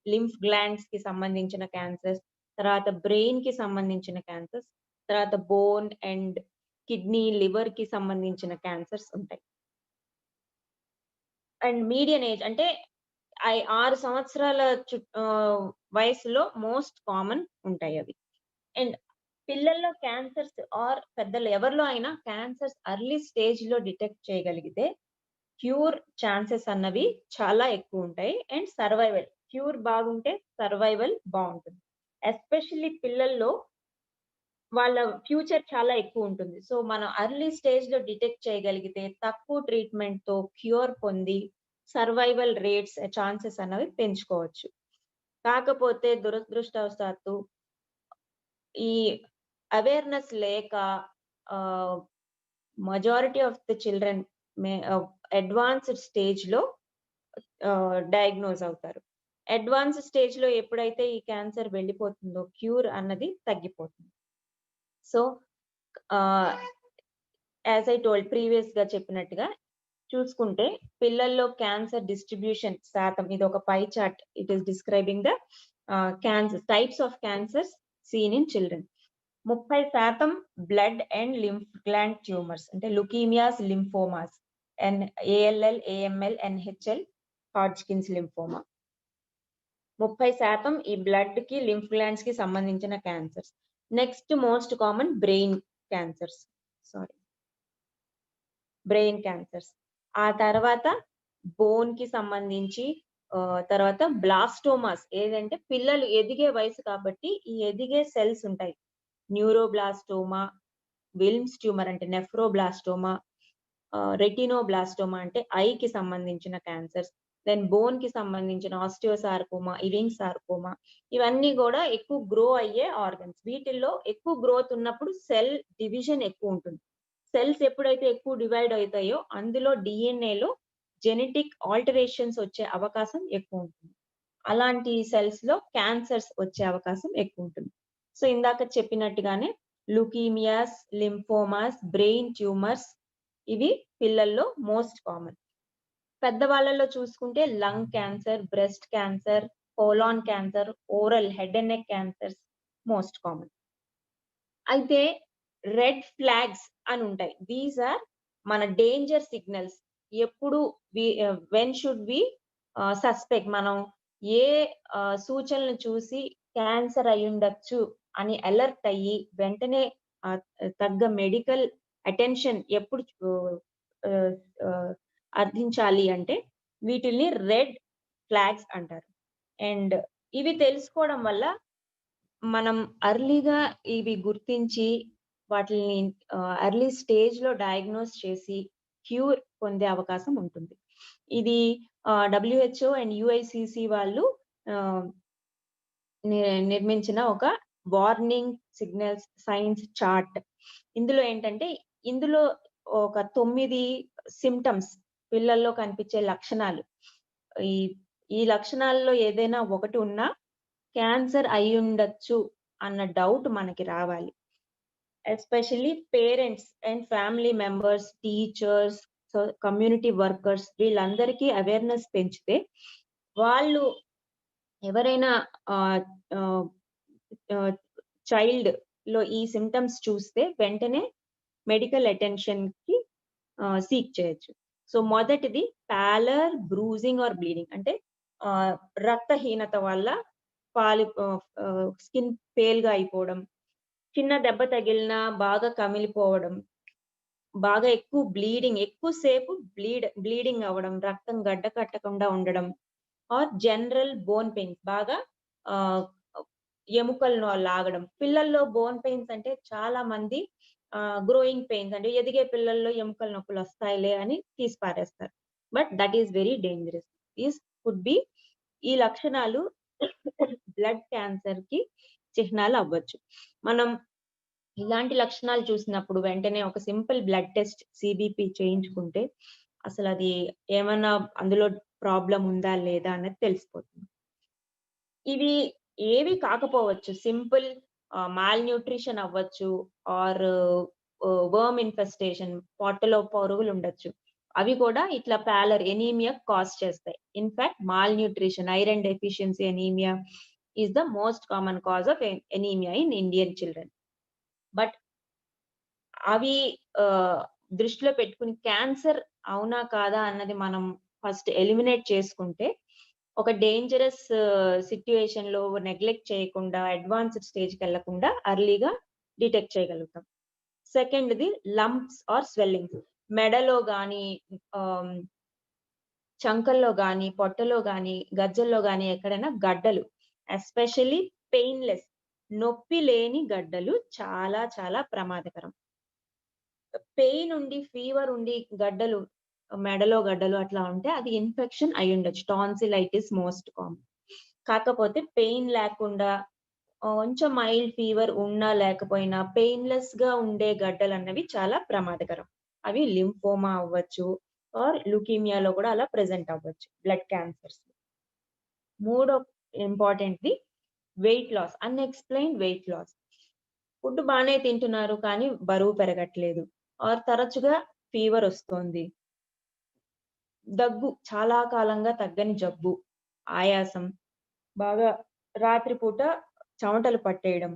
lymph glands కి సంబంధించిన క్యాన్సర్స్, తర్వాత బ్రెయిన్ కి సంబంధించిన క్యాన్సర్స్, తర్వాత బోన్ అండ్ కిడ్నీ, లివర్ కి సంబంధించిన క్యాన్సర్స్ ఉంటాయి. అండ్ మీడియన్ ఏజ్ అంటే 6 సంవత్సరాల వయసులో మోస్ట్ కామన్ ఉంటాయి అవి. అండ్ పిల్లల్లో క్యాన్సర్స్ ఆర్ పెద్దలు ఎవరిలో అయినా క్యాన్సర్స్ ఎర్లీ స్టేజ్ లో డిటెక్ట్ చేయగలిగితే క్యూర్ ఛాన్సెస్ అన్నవి చాలా ఎక్కువ ఉంటాయి. అండ్ సర్వైవల్, క్యూర్ బాగుంటే సర్వైవల్ బాగుంటుంది. ఎస్పెషల్లీ పిల్లల్లో వాళ్ళ ఫ్యూచర్ చాలా ఎక్కువ ఉంటుంది. సో మనం ఎర్లీ స్టేజ్ లో డిటెక్ట్ చేయగలిగితే తక్కువ ట్రీట్మెంట్ తో క్యూర్ పొంది సర్వైవల్ రేట్స్, ఛాన్సెస్ అన్నవి పెంచుకోవచ్చు. కాకపోతే దురదృష్టవశాత్తు ఈ అవేర్నెస్ లేక majority of the children advanced stage లో డయాగ్నోజ్ అవుతారు. అడ్వాన్స్ స్టేజ్ లో ఎప్పుడైతే ఈ క్యాన్సర్ వెళ్ళిపోతుందో క్యూర్ అన్నది తగ్గిపోతుంది. So as I told previous గా చెప్పినట్టుగా చూసుకుంటే పిల్లల్లో క్యాన్సర్ డిస్ట్రిబ్యూషన్ శాతం, ఇది ఒక pie chart. It is describing the cancer types of cancers seen in children. 30% blood and lymph gland tumours అంటే leukaemias, lymphomas, ALL, AML, NHL, Hodgkin's lymphoma. 30% ఈ blood కి, లింఫ్ గ్లాండ్స్ కి సంబంధించిన cancers. Next most common brain cancers, brain cancers. ఆ తర్వాత bone కి సంబంధించి, తర్వాత బ్లాస్టోమాస్, ఏదంటే పిల్లలు ఎదిగే వయసు కాబట్టి ఈ ఎదిగే సెల్స్ ఉంటాయి. న్యూరోబ్లాస్టోమా, విల్మ్స్ ట్యూమర్ అంటే నెఫ్రోబ్లాస్టోమా, రెటినోబ్లాస్టోమా అంటే ఐ కి సంబంధించిన క్యాన్సర్స్. దెన్ బోన్ కి సంబంధించిన ఆస్టియోసార్కోమా, ఇవింగ్ సార్కోమా, ఇవన్నీ కూడా ఎక్కువ గ్రో అయ్యే ఆర్గన్స్. వీటిల్లో ఎక్కువ గ్రోత్ ఉన్నప్పుడు సెల్ డివిజన్ ఎక్కువ ఉంటుంది. సెల్స్ ఎప్పుడైతే ఎక్కువ డివైడ్ అవుతాయో అందులో డిఎన్ఏలో జెనెటిక్ ఆల్టరేషన్స్ వచ్చే అవకాశం ఎక్కువ ఉంటుంది. అలాంటి సెల్స్ లో క్యాన్సర్స్ వచ్చే అవకాశం ఎక్కువ ఉంటుంది. సో ఇందాక చెప్పినట్టుగానే లుకీమియాస్, లింఫోమాస్, బ్రెయిన్ ట్యూమర్స్ ఇవి పిల్లల్లో మోస్ట్ కామన్. పెద్దవాళ్ళలో చూసుకుంటే lung cancer, breast cancer, colon cancer, oral head and neck cancers most common. అయితే రెడ్ ఫ్లాగ్స్ అని ఉంటాయి. దీస్ ఆర్ మన డేంజర్ సిగ్నల్స్. ఎప్పుడు వెన్ షుడ్ వి సస్పెక్ట్, మనం ఏ సూచనలు చూసి క్యాన్సర్ అయి ఉండొచ్చు అని అలర్ట్ అయ్యి వెంటనే తగ్గ మెడికల్ అటెన్షన్ ఎప్పుడు అర్థించాలి అంటే వీటిల్ని రెడ్ ఫ్లాగ్స్ అంటారు. అండ్ ఇవి తెలుసుకోవడం వల్ల మనం అర్లీగా ఇవి గుర్తించి వాటిని ఎర్లీ స్టేజ్ లో డయాగ్నోస్ చేసి క్యూర్ పొందే అవకాశం ఉంటుంది. ఇది WHO అండ్ UICC వాళ్ళు నిర్మించిన ఒక వార్నింగ్ సిగ్నల్స్ సైన్స్ చార్ట్. ఇందులో ఏంటంటే ఇందులో ఒక 9 సిమ్టమ్స్ పిల్లల్లో కనిపించే లక్షణాలు. ఈ లక్షణాల్లో ఏదైనా ఒకటి ఉన్నా క్యాన్సర్ అయి ఉండొచ్చు అన్న డౌట్ మనకి రావాలి. Especially parents and family members, teachers, community workers వీళ్ళందరికీ అవేర్నెస్ పెంచితే వాళ్ళు ఎవరైనా చైల్డ్ లో ఈ సిమ్టమ్స్ చూస్తే వెంటనే మెడికల్ అటెన్షన్ కి సీక్ చేయొచ్చు. సో మొదటిది ప్యాలర్, బ్రూజింగ్ ఆర్ బ్లీడింగ్, అంటే రక్తహీనత వల్ల స్కిన్ పేల్ గా అయిపోవడం, చిన్న దెబ్బ తగిలినా బాగా కమిలిపోవడం, బాగా ఎక్కువ బ్లీడింగ్, ఎక్కువసేపు బ్లీడింగ్ అవ్వడం, రక్తం గడ్డ కట్టకుండా ఉండడం, ఆర్ జనరల్ బోన్ పెయిన్స్, బాగా ఎముకలను లాగడం. పిల్లల్లో బోన్ పెయిన్స్ అంటే చాలా మంది గ్రోయింగ్ పెయిన్స్, అంటే ఎదిగే పిల్లల్లో ఎముకల నొప్పులు వస్తాయిలే అని తీసి పారేస్తారు. But that is very dangerous. These could be, ఈ లక్షణాలు బ్లడ్ క్యాన్సర్ కి చిహ్నాలు అవ్వచ్చు. మనం ఇలాంటి లక్షణాలు చూసినప్పుడు వెంటనే ఒక సింపుల్ బ్లడ్ టెస్ట్ CBP చేయించుకుంటే అసలు అది ఏమన్నా అందులో ప్రాబ్లం ఉందా లేదా అన్నది తెలిసిపోతుంది. ఇవి ఏవి కాకపోవచ్చు, సింపుల్ మాల్ న్యూట్రిషన్ అవ్వచ్చు, ఆర్ వర్మ్ ఇన్ఫెస్టేషన్, పొట్టలో పురుగులు ఉండొచ్చు. అవి కూడా ఇట్లా ప్యాలర్ ఎనీమియా కాజ్ చేస్తాయి. In fact mall nutrition, iron deficiency anaemia is the most common cause of anaemia in Indian children. But అవి దృష్టిలో పెట్టుకుని క్యాన్సర్ అవునా కాదా అన్నది మనం ఫస్ట్ ఎలిమినేట్ చేసుకుంటే ఒక డేంజరస్ సిట్యుయేషన్ లో నెగ్లెక్ట్ చేయకుండా, అడ్వాన్స్డ్ స్టేజ్కి వెళ్లకుండా అర్లీగా డిటెక్ట్ చేయగలుగుతాం. సెకండ్ది లంప్స్ ఆర్ స్వెల్లింగ్స్. మెడలో గాని, చంకల్లో గాని, పొట్టలో గాని, గజ్జల్లో గాని ఎక్కడైనా గడ్డలు, ఎస్పెషల్లీ పెయిన్లెస్, నొప్పి లేని గడ్డలు చాలా చాలా ప్రమాదకరం. పెయిన్ ఉండి, ఫీవర్ ఉండి గడ్డలు, మెడలో గడ్డలు అట్లా ఉంటే అది ఇన్ఫెక్షన్ అయి ఉండొచ్చు. Tonsillitis most common. కాకపోతే పెయిన్ లేకుండా, కొంచెం మైల్డ్ ఫీవర్ ఉన్నా లేకపోయినా పెయిన్లెస్ గా ఉండే గడ్డలు అన్నవి చాలా ప్రమాదకరం. అవి లింఫోమా అవ్వచ్చు, ఆర్ లుకీమియాలో కూడా అలా ప్రెసెంట్ అవ్వచ్చు, బ్లడ్ క్యాన్సర్స్. మూడో ఇంపార్టెంట్ది weight loss, unexplained weight loss. Food బాగానే తింటున్నారు కానీ బరువు పెరగట్లేదు, ఆర్ తరచుగా ఫీవర్ వస్తుంది, దగ్గు, చాలా కాలంగా తగ్గని జబ్బు, ఆయాసం, బాగా రాత్రిపూట చెమటలు పట్టేయడం,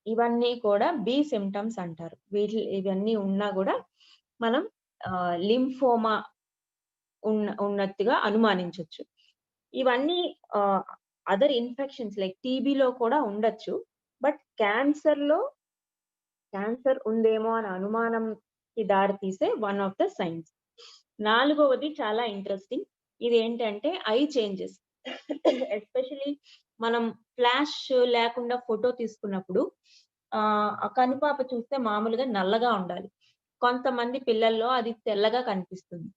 ఇవన్నీ కూడా బి సిమ్టమ్స్ అంటారు. ఇవన్నీ ఉన్నా కూడా మనం లింఫోమా ఉన్నట్టుగా అనుమానించవచ్చు. ఇవన్నీ అదర్ ఇన్ఫెక్షన్స్ లైక్ టీబీలో కూడా ఉండొచ్చు. బట్ క్యాన్సర్ ఉందేమో అనే అనుమానంకి దారి తీసే వన్ ఆఫ్ ద సైన్స్. నాలుగవది చాలా ఇంట్రెస్టింగ్. ఇది ఏంటంటే ఐ చేంజెస్. ఎస్పెషలీ మనం ఫ్లాష్ లేకుండా ఫోటో తీసుకున్నప్పుడు కనుపాప చూస్తే మామూలుగా నల్లగా ఉండాలి. కొంతమంది పిల్లల్లో అది తెల్లగా కనిపిస్తుంది.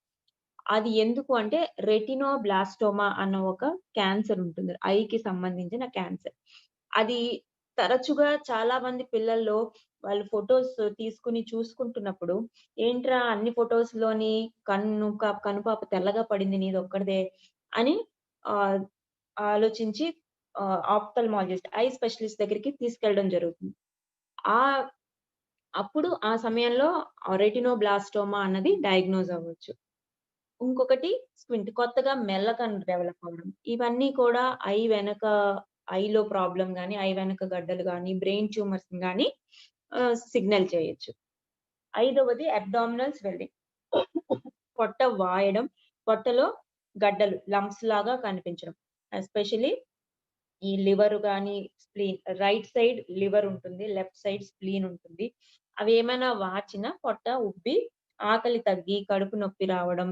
అది ఎందుకు అంటే రెటినోబ్లాస్టోమా అన్న ఒక క్యాన్సర్ ఉంటుంది, ఐకి సంబంధించిన క్యాన్సర్. అది తరచుగా చాలా మంది పిల్లల్లో వాళ్ళు ఫొటోస్ తీసుకుని చూసుకుంటున్నప్పుడు ఏంట్రా అన్ని ఫొటోస్ లోని కనుపాప తెల్లగా పడింది నీది ఒక్కడిదే అని ఆలోచించి ఆప్థల్మాలజిస్ట్ ఐ స్పెషలిస్ట్ దగ్గరికి తీసుకెళ్ళడం జరుగుతుంది. అప్పుడు ఆ సమయంలో రెటినోబ్లాస్టోమా అన్నది డయాగ్నోజ్ అవ్వచ్చు. ఇంకొకటి స్క్వింట్, కొత్తగా మెల్లకన్ను డెవలప్ అవ్వడం. ఇవన్నీ కూడా ఐలో ప్రాబ్లమ్ గాని, ఐ వెనక గడ్డలు గాని, బ్రెయిన్ ట్యూమర్స్ గాని సిగ్నల్ చేయొచ్చు. 5వది అబ్డామినల్ స్వెల్లింగ్, పొట్ట వాయడం, పొట్టలో గడ్డలు లంప్స్ లాగా కనిపించడం. ఎస్పెషల్లీ ఈ లివర్ గాని, స్ప్లీన్, రైట్ సైడ్ లివర్ ఉంటుంది, లెఫ్ట్ సైడ్ స్ప్లీన్ ఉంటుంది. అవి ఏమైనా వాచినా పొట్ట ఉబ్బి, ఆకలి తగ్గి, కడుపు నొప్పి రావడం,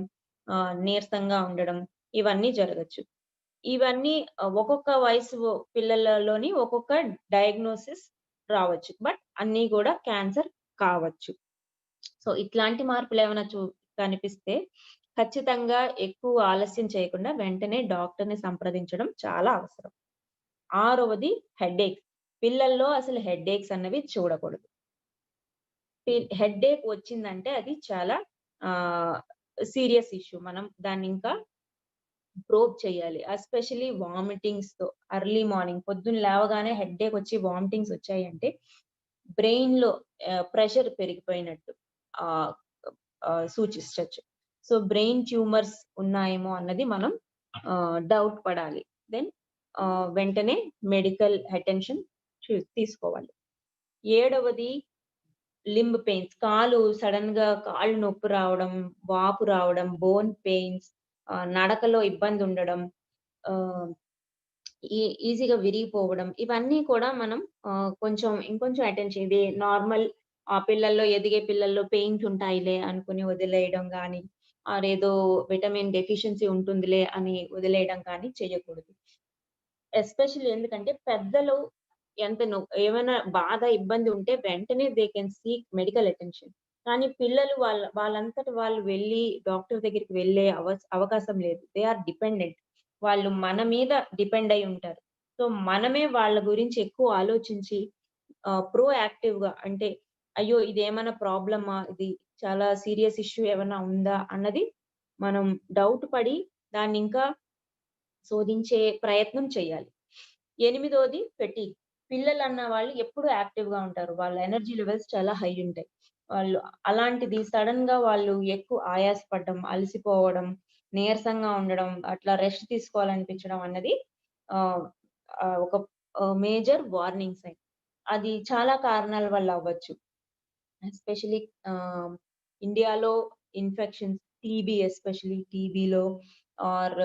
నీరసంగా ఉండడం, ఇవన్నీ జరగచ్చు. ఇవన్నీ ఒక్కొక్క వయసు పిల్లలలోని ఒక్కొక్క డయాగ్నోసిస్ రావచ్చు. బట్ అన్నీ కూడా క్యాన్సర్ కావచ్చు. సో ఇట్లాంటి మార్పులు ఏమైనా కనిపిస్తే ఖచ్చితంగా ఎక్కువ ఆలస్యం చేయకుండా వెంటనే డాక్టర్ని సంప్రదించడం చాలా అవసరం. 6వది హెడ్ఏక్. పిల్లల్లో అసలు హెడ్ఏక్స్ అన్నవి చూడకూడదు. హెడ్ఏక్ వచ్చిందంటే అది చాలా సీరియస్ ఇష్యూ. మనం దాన్ని ఇంకా ప్రోబ్ చేయాలి. ఎస్పెషల్లీ వామిటింగ్స్ తో ఎర్లీ మార్నింగ్ పొద్దున్న లేవగానే హెడ్ఏక్ వచ్చి వామిటింగ్స్ వచ్చాయంటే బ్రెయిన్ లో ప్రెషర్ పెరిగిపోయినట్టు సూచించవచ్చు. సో బ్రెయిన్ ట్యూమర్స్ ఉన్నాయేమో అన్నది మనం డౌట్ పడాలి. దెన్ వెంటనే మెడికల్ అటెన్షన్ తీసుకోవాలి. 7వది లింబ్ పెయిన్స్, సడన్ గా కాళ్ళు నొప్పి రావడం, వాపు రావడం, బోన్ పెయిన్స్, నడకలో ఇబ్బంది ఉండడం, ఈజీగా విరిగిపోవడం, ఇవన్నీ కూడా మనం ఇంకొంచెం అటెన్షన్, ఇది నార్మల్ ఎదిగే పిల్లల్లో పెయిన్స్ ఉంటాయిలే అనుకుని వదిలేయడం గాని, ఏదో విటమిన్ డెఫిషియన్సీ ఉంటుందిలే అని వదిలేయడం కానీ చేయకూడదు. ఎస్పెషల్లీ ఎందుకంటే పెద్దలు ఏమైనా బాధ ఇబ్బంది ఉంటే వెంటనే they can seek medical attention. కానీ పిల్లలు వాళ్ళంతట వాళ్ళు వెళ్ళి డాక్టర్ దగ్గరికి వెళ్ళే అవకాశం లేదు. They are dependent. వాళ్ళు మన మీద డిపెండ్ అయి ఉంటారు. సో మనమే వాళ్ళ గురించి ఎక్కువ ఆలోచించి ప్రోయాక్టివ్ గా, అంటే అయ్యో ఇది ఏమైనా ప్రాబ్లమా, ఇది చాలా సీరియస్ ఇష్యూ ఏమైనా ఉందా అన్నది మనం డౌట్ పడి దాన్ని ఇంకా శోధించే ప్రయత్నం చేయాలి. 8వది ఫెటీగ్. పిల్లలు అన్న వాళ్ళు ఎప్పుడు యాక్టివ్ గా ఉంటారు. వాళ్ళ ఎనర్జీ లెవెల్స్ చాలా హై ఉంటాయి. వాళ్ళు అలాంటిది సడన్ గా వాళ్ళు ఎక్కువ ఆయాసపడడం, అలసిపోవడం, నీరసంగా ఉండడం, అట్లా రెస్ట్ తీసుకోవాలనిపించడం అన్నది ఒక మేజర్ వార్నింగ్ సైన్. అది చాలా కారణాల వల్ల అవ్వచ్చు. ఎస్పెషల్లీ ఇండియాలో ఇన్ఫెక్షన్స్, టీబీ, ఎస్పెషల్లీ టీబీలో or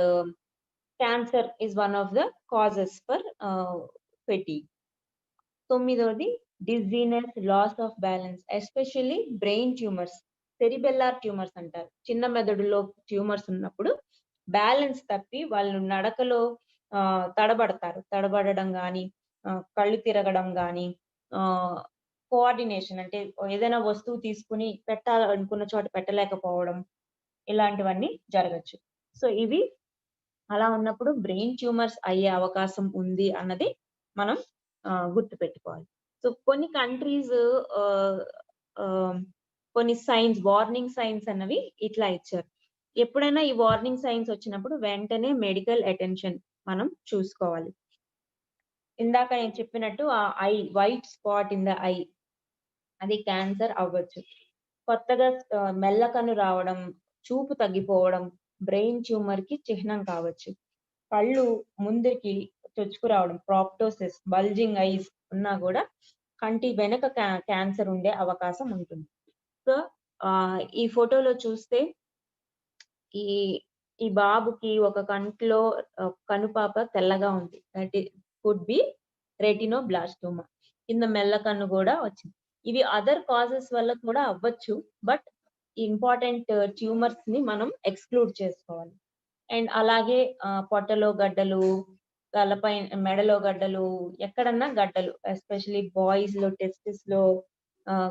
cancer is one of the causes for fatigue. 9వది dizziness, loss of balance, especially brain tumours, cerebellar tumours అంటారు. చిన్న మెదడులో ట్యూమర్స్ ఉన్నప్పుడు బ్యాలెన్స్ తప్పి వాళ్ళు నడకలో తడబడడం గాని, కళ్ళు తిరగడం గాని, కోఆర్డినేషన్, అంటే ఏదైనా వస్తువు తీసుకుని పెట్టాలనుకున్న చోట పెట్టలేకపోవడం, ఇలాంటివన్నీ జరగచ్చు. సో ఇవి అలా ఉన్నప్పుడు బ్రెయిన్ ట్యూమర్స్ అయ్యే అవకాశం ఉంది అన్నది మనం గుర్తుపెట్టుకోవాలి. సో కొన్ని కంట్రీస్ కొన్ని వార్నింగ్ సైన్స్ అన్నవి ఇట్లా ఇచ్చారు. ఎప్పుడైనా ఈ వార్నింగ్ సైన్స్ వచ్చినప్పుడు వెంటనే మెడికల్ అటెన్షన్ మనం చూసుకోవాలి. ఇందాక నేను చెప్పినట్టు ఆ white spot in the I, అది క్యాన్సర్ అవ్వచ్చు. కొత్తగా మెల్లకన్ను రావడం, చూపు తగ్గిపోవడం బ్రెయిన్ ట్యూమర్ కి చిహ్నం కావచ్చు. కళ్ళు ముందుకి చొచ్చుకురావడం, ప్రాప్టోసిస్, బల్జింగ్ ఐస్ ఉన్నా కూడా కంటి వెనక క్యాన్సర్ ఉండే అవకాశం ఉంటుంది. సో ఈ ఫోటోలో చూస్తే ఈ బాబుకి ఒక కంట్లో కనుపాప తెల్లగా ఉంది. That could be retinoblastoma. కింద మెల్ల కన్ను కూడా వచ్చింది. ఇవి అదర్ కాజెస్ వల్ల కూడా అవ్వచ్చు. బట్ ఇంపార్టెంట్ ట్యూమర్స్ ని మనం ఎక్స్క్లూడ్ చేసుకోవాలి. అండ్ అలాగే పొట్టలో గడ్డలు, తలపై మెడలో గడ్డలు, ఎక్కడన్నా గడ్డలు, ఎస్పెషల్లీ బాయ్స్ లో టెస్టిస్ లో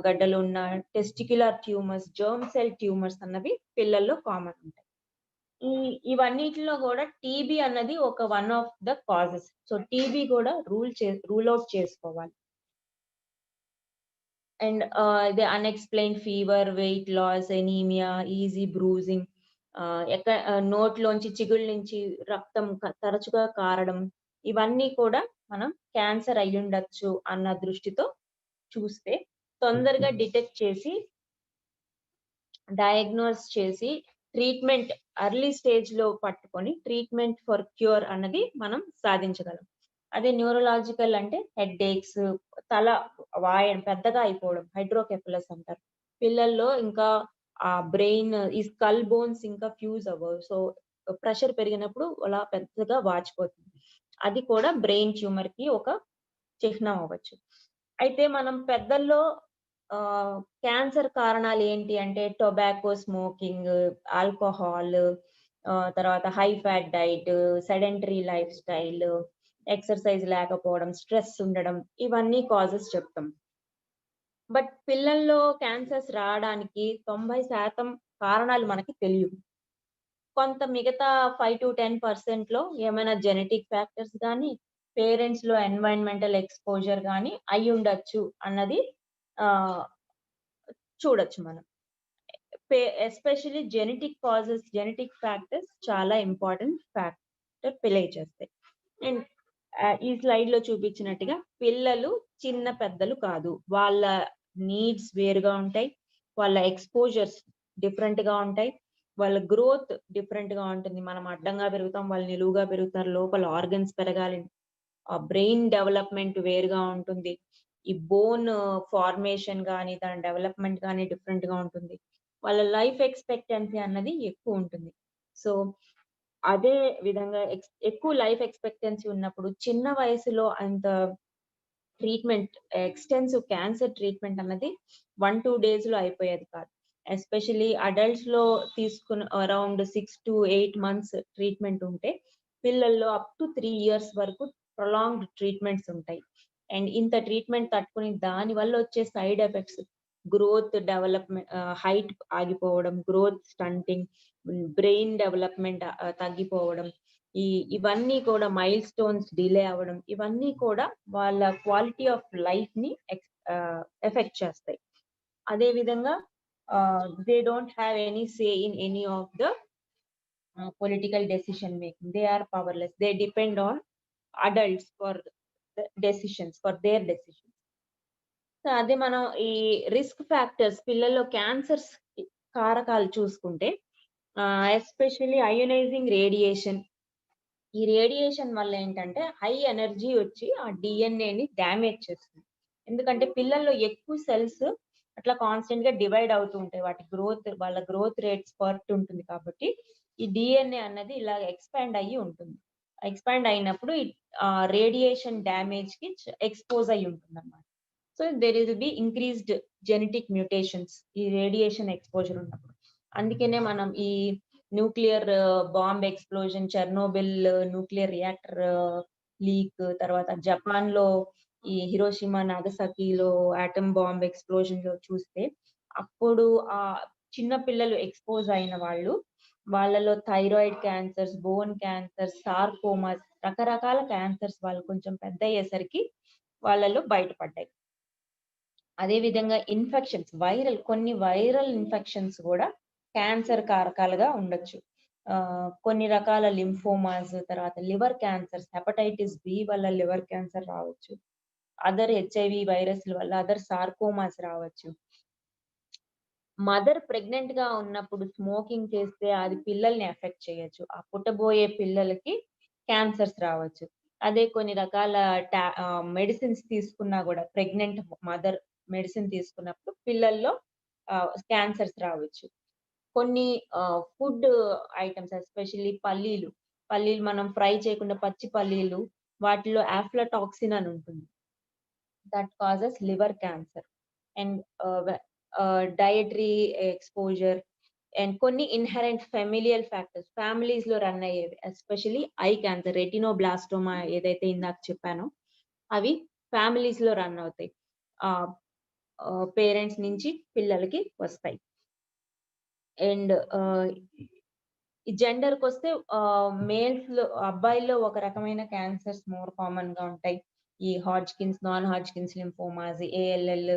గడ్డలు ఉన్న testicular tumours, germ cell tumours అన్నవి పిల్లల్లో కామన్ ఉంటాయి. ఇవన్నిటిలో కూడా టీబీ అన్నది ఒక one of the causes. So TB కూడా రూల్ అవుట్ చేసుకోవాలి. అండ్ ఇది unexplain fever, weight loss, anaemia, easy bruising, నోట్లోంచి చిగుళ్ళ నుంచి రక్తం తరచుగా కారడం, ఇవన్నీ కూడా మనం క్యాన్సర్ అయ్యుండొచ్చు అన్న దృష్టితో చూస్తే తొందరగా డిటెక్ట్ చేసి డయాగ్నోస్ చేసి ట్రీట్మెంట్ ఎర్లీ స్టేజ్ లో పట్టుకొని ట్రీట్మెంట్ ఫర్ క్యూర్ అన్నది మనం సాధించగలం. అదే న్యూరలాజికల్ అంటే హెడ్ ఏక్స్, తల వాయడం, పెద్దగా అయిపోవడం, హైడ్రోకెఫలస్ అంటారు. పిల్లల్లో ఇంకా ఆ బ్రెయిన్ ఈ స్కల్ బోన్స్ ఇంకా ఫ్యూజ్ అవ్వవు. సో ప్రెషర్ పెరిగినప్పుడు అలా పెద్దగా వాచిపోతుంది. అది కూడా బ్రెయిన్ ట్యూమర్ కి ఒక చిహ్నం అవ్వచ్చు. అయితే మనం పెద్దల్లో క్యాన్సర్ కారణాలు ఏంటి అంటే టొబాకో స్మోకింగ్, ఆల్కహాల్, తర్వాత high fat diet, sedentary life style, exercise లేకపోవడం, స్ట్రెస్ ఉండడం, ఇవన్నీ కాజెస్ చెప్తాం. బట్ పిల్లల్లో క్యాన్సర్స్ రావడానికి 90% కారణాలు మనకి తెలియదు. కొంత మిగతా 5 to 10% లో ఏమైనా జెనెటిక్ ఫ్యాక్టర్స్ కానీ, పేరెంట్స్ లో ఎన్వైరన్మెంటల్ ఎక్స్పోజర్ కానీ అయి ఉండొచ్చు అన్నది చూడొచ్చు మనం. Especially genetic causes, genetic factors చాలా ఇంపార్టెంట్ ఫ్యాక్టర్ ప్లే చేస్తాయి. అండ్ ఈ స్లైడ్ లో చూపించినట్టుగా పిల్లలు చిన్న పెద్దలు కాదు, వాళ్ళ నీడ్స్ వేరుగా ఉంటాయి, వాళ్ళ ఎక్స్పోజర్స్ డిఫరెంట్ గా ఉంటాయి, వాళ్ళ గ్రోత్ డిఫరెంట్ గా ఉంటుంది. మనం అడ్డంగా పెరుగుతాం, వాళ్ళు నిలువుగా పెరుగుతారు, లోపల ఆర్గన్స్ పెరగాలి, ఆ బ్రెయిన్ డెవలప్మెంట్ వేరుగా ఉంటుంది, ఈ బోన్ ఫార్మేషన్ కానీ దాని డెవలప్మెంట్ కానీ డిఫరెంట్ గా ఉంటుంది, వాళ్ళ లైఫ్ ఎక్స్పెక్టెన్సీ అన్నది ఎక్కువ ఉంటుంది. సో అదే విధంగా ఎక్కువ లైఫ్ ఎక్స్పెక్టెన్సీ ఉన్నప్పుడు చిన్న వయసులో అంత ట్రీట్మెంట్, ఎక్స్టెన్సివ్ క్యాన్సర్ ట్రీట్మెంట్ అన్నది 1-2 days లో అయిపోయేది కాదు. ఎస్పెషల్లీ అడల్ట్స్ లో తీసుకున్న అరౌండ్ 6 to 8 months ట్రీట్మెంట్ ఉంటే పిల్లల్లో అప్ టు 3 years వరకు ప్రొలాంగ్డ్ ట్రీట్మెంట్స్ ఉంటాయి. అండ్ ఇంత ట్రీట్మెంట్ తట్టుకుని దాని వల్ల వచ్చే side effects, growth development, height ఆగిపోవడం, గ్రోత్ స్టంటింగ్, బ్రెయిన్ డెవలప్మెంట్ తగ్గిపోవడం, ఇవన్నీ కూడా మైల్ స్టోన్స్ డిలే అవ్వడం, ఇవన్నీ కూడా వాళ్ళ క్వాలిటీ ఆఫ్ లైఫ్ ని ఎఫెక్ట్ చేస్తాయి. అదే విధంగా they don't have any say in any of the political decision making. They are powerless. They depend on adults for decisions, for their decisions. So అదే మనం ఈ రిస్క్ ఫ్యాక్టర్స్ పిల్లల్లో cancers కారకాలు చూసుకుంటే ఎస్పెషల్లీ అయోనైజింగ్ రేడియేషన్. ఈ radiation వల్ల ఏంటంటే high energy వచ్చి ఆ డిఎన్ఏని డ్యామేజ్ చేస్తుంది. ఎందుకంటే పిల్లల్లో ఎక్కువ సెల్స్ అట్లా కాన్స్టెంట్ గా డివైడ్ అవుతూ ఉంటాయి, వాటి గ్రోత్, వాళ్ళ గ్రోత్ రేట్ స్పర్ట్ ఉంటుంది కాబట్టి ఈ డిఎన్ఏ అన్నది ఇలా ఎక్స్పాండ్ అయ్యి ఉంటుంది. ఎక్స్పాండ్ అయినప్పుడు రేడియేషన్ డ్యామేజ్ కి ఎక్స్పోజ్ అయ్యి ఉంటుంది అన్నమాట. So there is be increased genetic mutations ఈ రేడియేషన్ ఎక్స్పోజర్ ఉన్నప్పుడు. అందుకనే మనం ఈ nuclear bomb explosion, Chernobyl nuclear reactor leak, తర్వాత జపాన్ లో ఈ హిరోషిమా నాగసాకిలో ఆటమ్ బాంబ్ ఎక్స్ప్లోజన్ లో చూస్తే అప్పుడు ఆ చిన్న పిల్లలు ఎక్స్పోజ్ అయిన వాళ్ళలో thyroid cancers, bone cancers, sarcomas, రకరకాల క్యాన్సర్స్ వాళ్ళు కొంచెం పెద్ద అయ్యేసరికి వాళ్ళలో బయటపడ్డాయి. అదే విధంగా ఇన్ఫెక్షన్స్, కొన్ని వైరల్ ఇన్ఫెక్షన్స్ కూడా క్యాన్సర్ కారకాలుగా ఉండొచ్చు. కొన్ని రకాల లింఫోమాస్, తర్వాత లివర్ క్యాన్సర్స్, హెపటైటిస్ బి వల్ల లివర్ క్యాన్సర్ రావచ్చు, అదర్ హెచ్ఐవి వైరస్ల వల్ల అదర్ సార్కోమాస్ రావచ్చు. మదర్ ప్రెగ్నెంట్ గా ఉన్నప్పుడు స్మోకింగ్ చేస్తే అది పిల్లల్ని ఎఫెక్ట్ చేయొచ్చు, ఆ పుట్టబోయే పిల్లలకి క్యాన్సర్స్ రావచ్చు. అదే కొన్ని రకాల మెడిసిన్స్ తీసుకున్నా కూడా ప్రెగ్నెంట్ మదర్ మెడిసిన్ తీసుకున్నప్పుడు పిల్లల్లో క్యాన్సర్స్ రావచ్చు. కొన్ని ఫుడ్ ఐటమ్స్, ఎస్పెషల్లీ పల్లీలు మనం ఫ్రై చేయకుండా పచ్చి పల్లీలు, వాటిలో ఆఫ్లాటాక్సిన్ అని ఉంటుంది, that causes liver cancer. And dietary exposure and కొన్ని ఇన్హెరెంట్ ఫెమిలియల్ ఫ్యాక్టర్స్, ఫ్యామిలీస్ లో రన్ అయ్యేవి, ఎస్పెషల్లీ ఐ క్యాన్సర్, రెటినోబ్లాస్టోమా ఏదైతే ఇందాక చెప్పానో అవి ఫ్యామిలీస్ లో రన్ అవుతాయి, పేరెంట్స్ నుంచి పిల్లలకి వస్తాయి. అండ్ ఈ జెండర్ కి వస్తే మేల్స్ లో, అబ్బాయిల్లో ఒక రకమైన క్యాన్సర్స్ మోర్ కామన్ గా ఉంటాయి, ఈ Hodgkin's, non Hodgkin's lymphomas, ALL,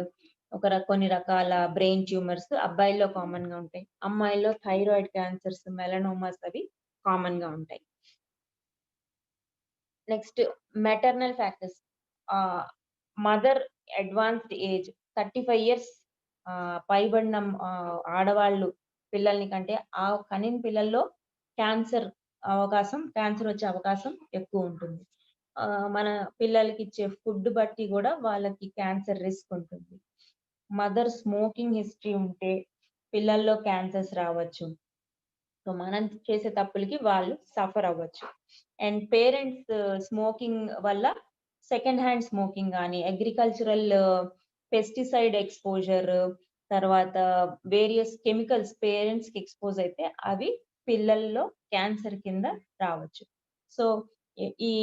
కొన్ని రకాల బ్రెయిన్ ట్యూమర్స్ అబ్బాయిల్లో కామన్ గా ఉంటాయి. అమ్మాయిల్లో థైరాయిడ్ క్యాన్సర్స్, మెలనోమాస్ అవి కామన్ గా ఉంటాయి. Next maternal factors. Mother advanced age 35 years పైబడిన ఆడవాళ్ళు పిల్లల్ని కంటే ఆ కనిన పిల్లల్లో క్యాన్సర్ వచ్చే అవకాశం ఎక్కువ ఉంటుంది. మన పిల్లలకి ఇచ్చే ఫుడ్ బట్టి కూడా వాళ్ళకి క్యాన్సర్ రిస్క్ ఉంటుంది. మదర్ స్మోకింగ్ హిస్టరీ ఉంటే పిల్లల్లో క్యాన్సర్స్ రావచ్చు. సో మనం చేసే తప్పులకి వాళ్ళు సఫర్ అవ్వచ్చు. అండ్ పేరెంట్స్ స్మోకింగ్ వల్ల సెకండ్ హ్యాండ్ స్మోకింగ్ కానీ, అగ్రికల్చరల్ పెస్టిసైడ్ ఎక్స్పోజర్, తర్వాత వేరియస్ కెమికల్స్ పేరెంట్స్ కి ఎక్స్పోజ్ అయితే అవి పిల్లల్లో క్యాన్సర్ కింద రావచ్చు. సో ఈ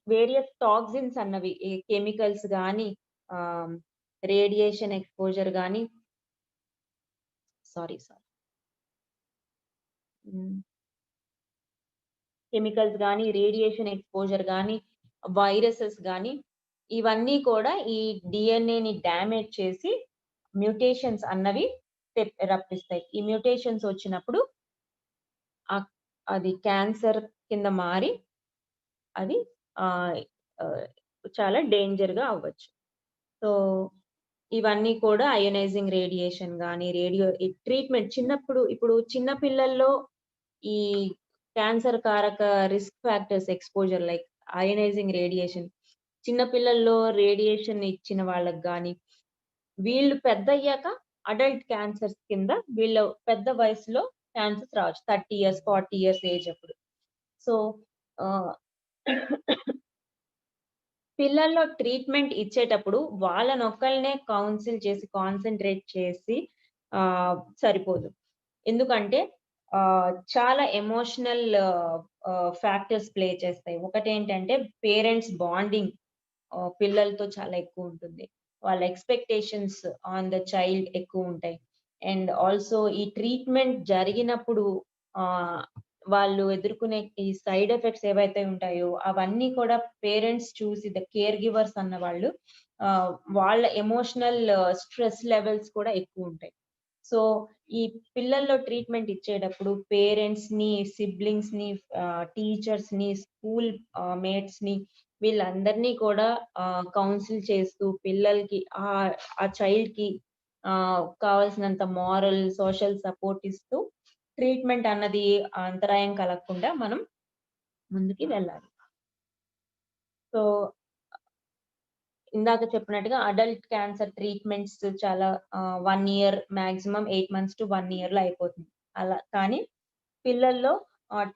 వేరియస్ టాక్సిన్స్ అన్నవి కెమికల్స్ కానీ, రేడియేషన్ ఎక్స్పోజర్ కానీ, కెమికల్స్ కానీ, రేడియేషన్ ఎక్స్పోజర్ కానీ, వైరసెస్ కానీ, ఇవన్నీ కూడా ఈ డిఎన్ఏని డ్యామేజ్ చేసి మ్యూటేషన్స్ అన్నవి రప్పిస్తాయి. ఈ మ్యూటేషన్స్ వచ్చినప్పుడు అది క్యాన్సర్ కింద మారి అది చాలా డేంజర్ గా అవ్వచ్చు. సో ఇవన్నీ కూడా అయోనైజింగ్ రేడియేషన్ కానీ, ట్రీట్మెంట్ ఇప్పుడు చిన్న పిల్లల్లో ఈ క్యాన్సర్ కారక risk factors exposure like ionising radiation, చిన్న పిల్లల్లో రేడియేషన్ ఇచ్చిన వాళ్ళకి కానీ, వీళ్ళు పెద్ద అయ్యాక అడల్ట్ క్యాన్సర్స్ కింద వీళ్ళ పెద్ద వయసులో క్యాన్సర్స్ రావచ్చు, 30 ఇయర్స్ 40 ఇయర్స్ ఏజ్ అప్పుడు. సో పిల్లల్లో ట్రీట్మెంట్ ఇచ్చేటప్పుడు వాళ్ళనొక్కళ్ళనే కౌన్సిల్ చేసి కాన్సన్ట్రేట్ చేసి సరిపోదు. ఎందుకంటే చాలా ఎమోషనల్ ఫ్యాక్టర్స్ ప్లే చేస్తాయి. ఒకటేంటంటే పేరెంట్స్ బాండింగ్ పిల్లలతో చాలా ఎక్కువ ఉంటుంది. వాళ్ళ ఎక్స్పెక్టేషన్స్ ఆన్ ద చైల్డ్ ఎక్కువ ఉంటాయి. అండ్ ఆల్సో ఈ ట్రీట్మెంట్ జరిగినప్పుడు వాళ్ళు ఎదుర్కొనే ఈ సైడ్ ఎఫెక్ట్స్ ఏవైతే ఉంటాయో అవన్నీ కూడా పేరెంట్స్ చూసి, ద కేర్ గివర్స్ అన్న వాళ్ళు వాళ్ళ ఎమోషనల్ స్ట్రెస్ లెవెల్స్ కూడా ఎక్కువ ఉంటాయి. సో ఈ పిల్లల్లో ట్రీట్మెంట్ ఇచ్చేటప్పుడు పేరెంట్స్ ని, సిబ్లింగ్స్ ని, టీచర్స్ ని, స్కూల్ మేట్స్ ని, వీళ్ళందరినీ కూడా కౌన్సిల్ చేస్తూ పిల్లలకి ఆ చైల్డ్ కి కావాల్సినంత మారల్, సోషల్ సపోర్ట్ ఇస్తూ ట్రీట్మెంట్ అన్నది అంతరాయం కలగకుండా మనం ముందుకి వెళ్ళాలి. సో ఇందాక చెప్పినట్టుగా అడల్ట్ క్యాన్సర్ ట్రీట్మెంట్స్ చాలా 1 year, maximum 8 months to 1 year లో అయిపోతుంది. అలా కానీ పిల్లల్లో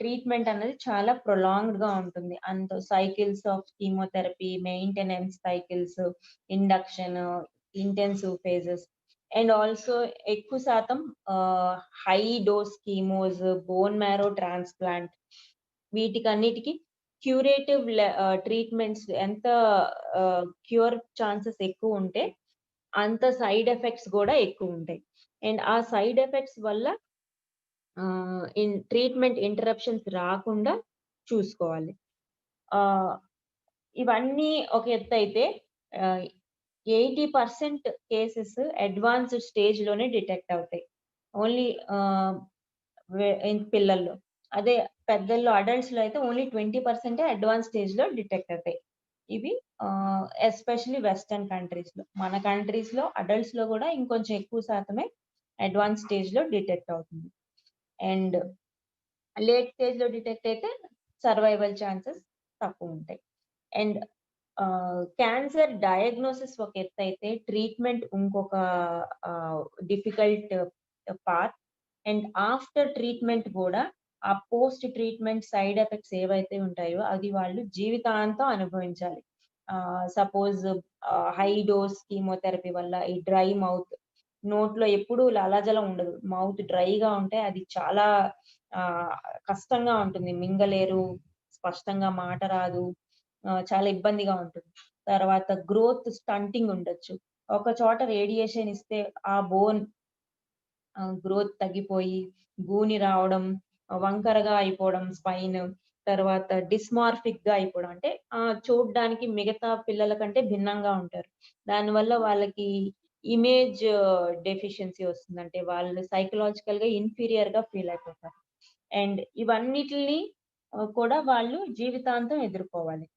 ట్రీట్మెంట్ అనేది చాలా ప్రొలాంగ్డ్ గా ఉంటుంది. అంత cycles of chemotherapy, maintenance cycles, induction, intensive phases, and also ఎక్కువ శాతం high dose chemos, bone marrow transplant, వీటికన్నిటికీ క్యూరేటివ్ ట్రీట్మెంట్స్ ఎంత క్యూర్ ఛాన్సెస్ ఎక్కువ ఉంటే అంత సైడ్ ఎఫెక్ట్స్ కూడా ఎక్కువ ఉంటాయి. అండ్ ఆ సైడ్ ఎఫెక్ట్స్ వల్ల ట్రీట్మెంట్ ఇంటరప్షన్స్ రాకుండా చూసుకోవాలి. ఇవన్నీ ఒక ఎత్తు అయితే 80% కేసెస్ అడ్వాన్స్డ్ స్టేజ్ లోనే డిటెక్ట్ అవుతాయి ఓన్లీ పిల్లల్లో. అదే పెద్దల్లో, అడల్ట్స్ లో అయితే ఓన్లీ 20% అడ్వాన్స్ స్టేజ్ లో డిటెక్ట్ అవుతాయి. ఇవి ఎస్పెషల్లీ వెస్టర్న్ కంట్రీస్ లో. మన కంట్రీస్ లో అడల్ట్స్ లో కూడా ఇంకొంచెం ఎక్కువ శాతమే అడ్వాన్స్ స్టేజ్ లో డిటెక్ట్ అవుతుంది. అండ్ లేట్ స్టేజ్ లో డిటెక్ట్ అయితే సర్వైవల్ ఛాన్సెస్ తక్కువ ఉంటాయి. అండ్ క్యాన్సర్ డయాగ్నోసిస్ ఒక ఎత్తు అయితే ట్రీట్మెంట్ ఇంకొక difficult part. And after treatment కూడా ఆ పోస్ట్ ట్రీట్మెంట్ సైడ్ ఎఫెక్ట్స్ ఏవైతే ఉంటాయో అది వాళ్ళు జీవితాంతం అనుభవించాలి. సపోజ్ హై డోస్ కీమోథెరపీ వల్ల ఈ డ్రై మౌత్, నోట్లో ఎప్పుడు లాలాజలం ఉండదు, మౌత్ డ్రైగా ఉంటే అది చాలా కష్టంగా ఉంటుంది, మింగలేరు, స్పష్టంగా మాట రాదు, చాలా ఇబ్బందిగా ఉంటుంది. తర్వాత గ్రోత్ స్టంటింగ్ ఉండొచ్చు. ఒక చోట రేడియేషన్ ఇస్తే ఆ బోన్ గ్రోత్ తగ్గిపోయి గూని రావడం, వంకరగా అయిపోవడం స్పైన్, తర్వాత డిస్మార్ఫిక్ గా అయిపోవడం, అంటే చూడడానికి మిగతా పిల్లల కంటే భిన్నంగా ఉంటారు. దానివల్ల వాళ్ళకి ఇమేజ్ డెఫిషియన్సీ వస్తుంది. అంటే వాళ్ళు సైకలాజికల్ గా ఇన్ఫీరియర్ గా ఫీల్ అయిపోతారు. అండ్ ఇవన్నిటిని కూడా వాళ్ళు జీవితాంతం ఎదుర్కోవాలి.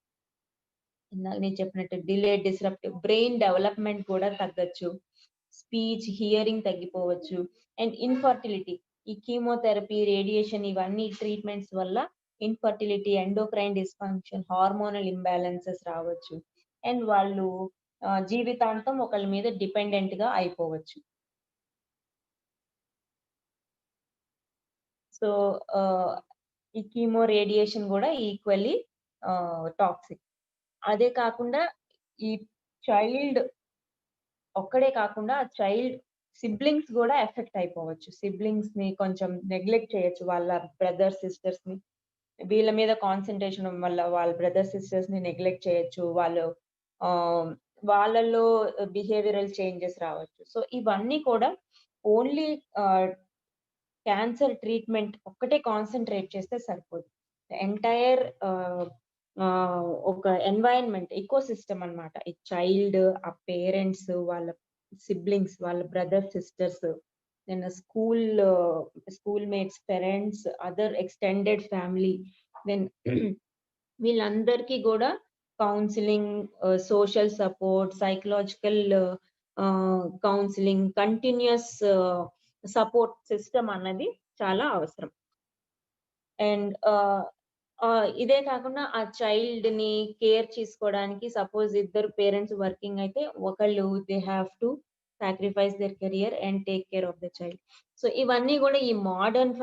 ఇందాక నేను చెప్పినట్టు డిలేడ్ డిస్రప్టివ్ బ్రెయిన్ డెవలప్మెంట్ కూడా తగ్గొచ్చు. స్పీచ్, హియరింగ్ తగ్గిపోవచ్చు. అండ్ ఇన్ఫర్టిలిటీ, ఈ కీమోథెరపీ, రేడియేషన్ ఇవన్నీ ట్రీట్మెంట్స్ వల్ల infertility, endocrine dysfunction, hormonal imbalances రావచ్చు. అండ్ వాళ్ళు జీవితాంతం ఒకళ్ళ మీద డిపెండెంట్ గా అయిపోవచ్చు. సో ఈ కీమో, రేడియేషన్ కూడా ఈక్వల్లీ టాక్సిక్. అదే కాకుండా ఈ చైల్డ్ ఒక్కడే కాకుండా ఆ చైల్డ్ సిబ్లింగ్స్ కూడా ఎఫెక్ట్ అయిపోవచ్చు. సిబ్లింగ్స్ ని కొంచెం నెగ్లెక్ట్ చేయొచ్చు. వాళ్ళ బ్రదర్ సిస్టర్స్ ని వీళ్ళ మీద కాన్సన్ట్రేషన్ వల్ల వాళ్ళ బ్రదర్ సిస్టర్స్ ని నెగ్లెక్ట్ చేయొచ్చు. వాళ్ళు వాళ్ళలో బిహేవియరల్ చేంజెస్ రావచ్చు. సో ఇవన్నీ కూడా ఓన్లీ క్యాన్సర్ ట్రీట్మెంట్ ఒక్కటే కాన్సన్ట్రేట్ చేస్తే సరిపోదు. ఎంటైర్ ఒక ఎన్వైరన్మెంట్, ఎకో సిస్టమ్ అన్నమాట. ఈ చైల్డ్, ఆ పేరెంట్స్, వాళ్ళ సిబ్లింగ్స్, వాళ్ళ brother sisters, then school mates, parents, other extended family, then వీళ్ళందరికీ కూడా counselling, social support, psychological counselling, continuous support system అన్నది చాలా అవసరం. అండ్ ఇదే కాకుండా ఆ చైల్డ్ ని కేర్ చేసుకోవడానికి సపోజ్ ఇద్దరు పేరెంట్స్ వర్కింగ్ అయితే ఒకళ్ళు they have to sacrifice their career and take care of the child. So ఇవన్నీ కూడా ఈ మోడర్న్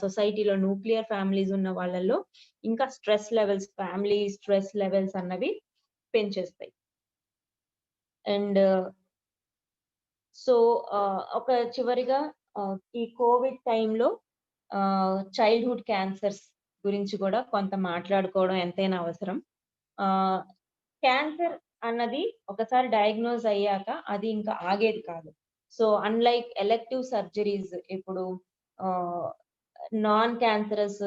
సొసైటీలో న్యూక్లియర్ ఫ్యామిలీస్ ఉన్న వాళ్ళల్లో ఇంకా stress levels, family stress levels అన్నవి పెంచేస్తాయి. అండ్ సో ఒక చివరిగా ఈ కోవిడ్ టైంలో చైల్డ్హుడ్ క్యాన్సర్స్ గురించి కూడా కొంత మాట్లాడుకోవడం ఎంతైనా అవసరం. క్యాన్సర్ అన్నది ఒకసారి డయాగ్నోజ్ అయ్యాక అది ఇంకా ఆగేది కాదు. సో అన్లైక్ ఎలెక్టివ్ సర్జరీస్, ఇప్పుడు నాన్ క్యాన్సరస్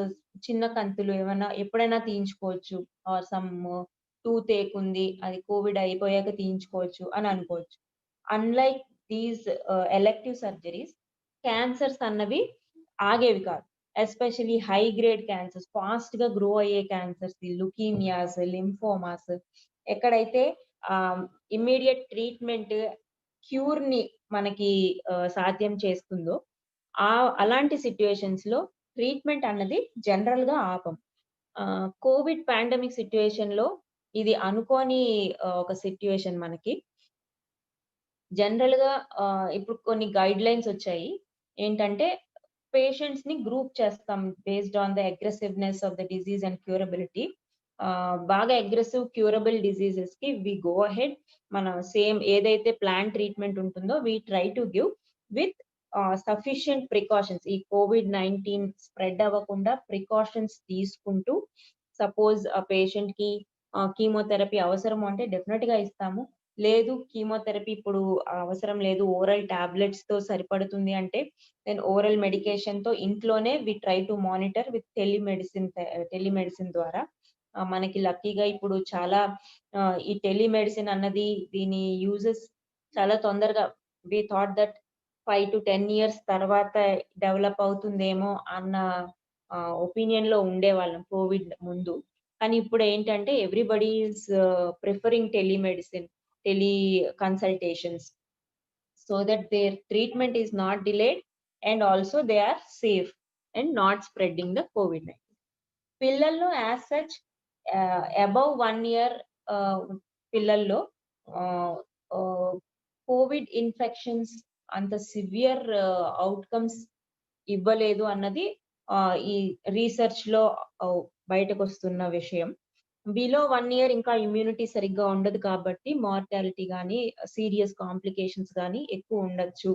చిన్న కంతులు ఏమైనా ఎప్పుడైనా తీయించుకోవచ్చు. ఆర్ సమ్ టూత్ ఏక్ ఉంది, అది కోవిడ్ అయిపోయాక తీయించుకోవచ్చు అని అనుకోవచ్చు. Unlike these elective surgeries, cancers అన్నవి ఆగేవి కాదు. Especially high grade cancers, fast గా గ్రో అయ్యే క్యాన్సర్స్, లుకీమియాస్, లింఫోమాస్, ఎక్కడైతే ఇమ్మీడియట్ ట్రీట్మెంట్ క్యూర్ ని మనకి సాధ్యం చేస్తుందో అలాంటి సిచ్యువేషన్స్ లో ట్రీట్మెంట్ అన్నది జనరల్ గా ఆపం. కోవిడ్ పాండమిక్ సిచ్యువేషన్ లో ఇది అనుకోని ఒక సిచ్యువేషన్ మనకి. జనరల్ గా ఇప్పుడు కొన్ని గైడ్ లైన్స్ వచ్చాయి. ఏంటంటే పేషెంట్స్ ని గ్రూప్ చేస్తాం based on the aggressiveness of the disease and curability. బాగా అగ్రెసివ్ క్యూరబుల్ డిజీజెస్ కి వి గో అహెడ్, మన సేమ్ ఏదైతే ప్లాన్ ట్రీట్మెంట్ ఉంటుందో we try to give with sufficient precautions. ఈ COVID-19 స్ప్రెడ్ అవ్వకుండా ప్రికాషన్స్ తీసుకుంటూ, సపోజ్ ఆ పేషెంట్ కి కీమోథెరపీ అవసరం అంటే డెఫినెట్ గా ఇస్తాము. లేదు కీమోథెరపీ ఇప్పుడు అవసరం లేదు, ఓరల్ టాబ్లెట్స్ తో సరిపడుతుంది అంటే దెన్ ఓరల్ మెడికేషన్ తో ఇంట్లోనే we try to monitor with telemedicine ద్వారా. మనకి లక్కీగా ఇప్పుడు చాలా ఈ టెలిమెడిసిన్ అన్నది దీని యూజెస్ చాలా తొందరగా, we thought that 5 to 10 years తర్వాత డెవలప్ అవుతుందేమో అన్న ఒపీనియన్ లో ఉండేవాళ్ళం కోవిడ్ ముందు. కానీ ఇప్పుడు ఏంటంటే everybody is preferring telemedicine, tele consultations, so that their treatment is not delayed and also they are safe and not spreading the COVID-19. పిల్లల్లో యాజ్ సచ్ అబౌవ్ 1 year పిల్లల్లో కోవిడ్ ఇన్ఫెక్షన్స్ అంత severe outcomes ఇవ్వలేదు అన్నది ఈ research లో బయటకు వస్తున్న విషయం. బిలో 1 year ఇంకా ఇమ్యూనిటీ సరిగ్గా ఉండదు కాబట్టి మార్టాలిటీ కానీ సీరియస్ కాంప్లికేషన్స్ కానీ ఎక్కువ ఉండొచ్చు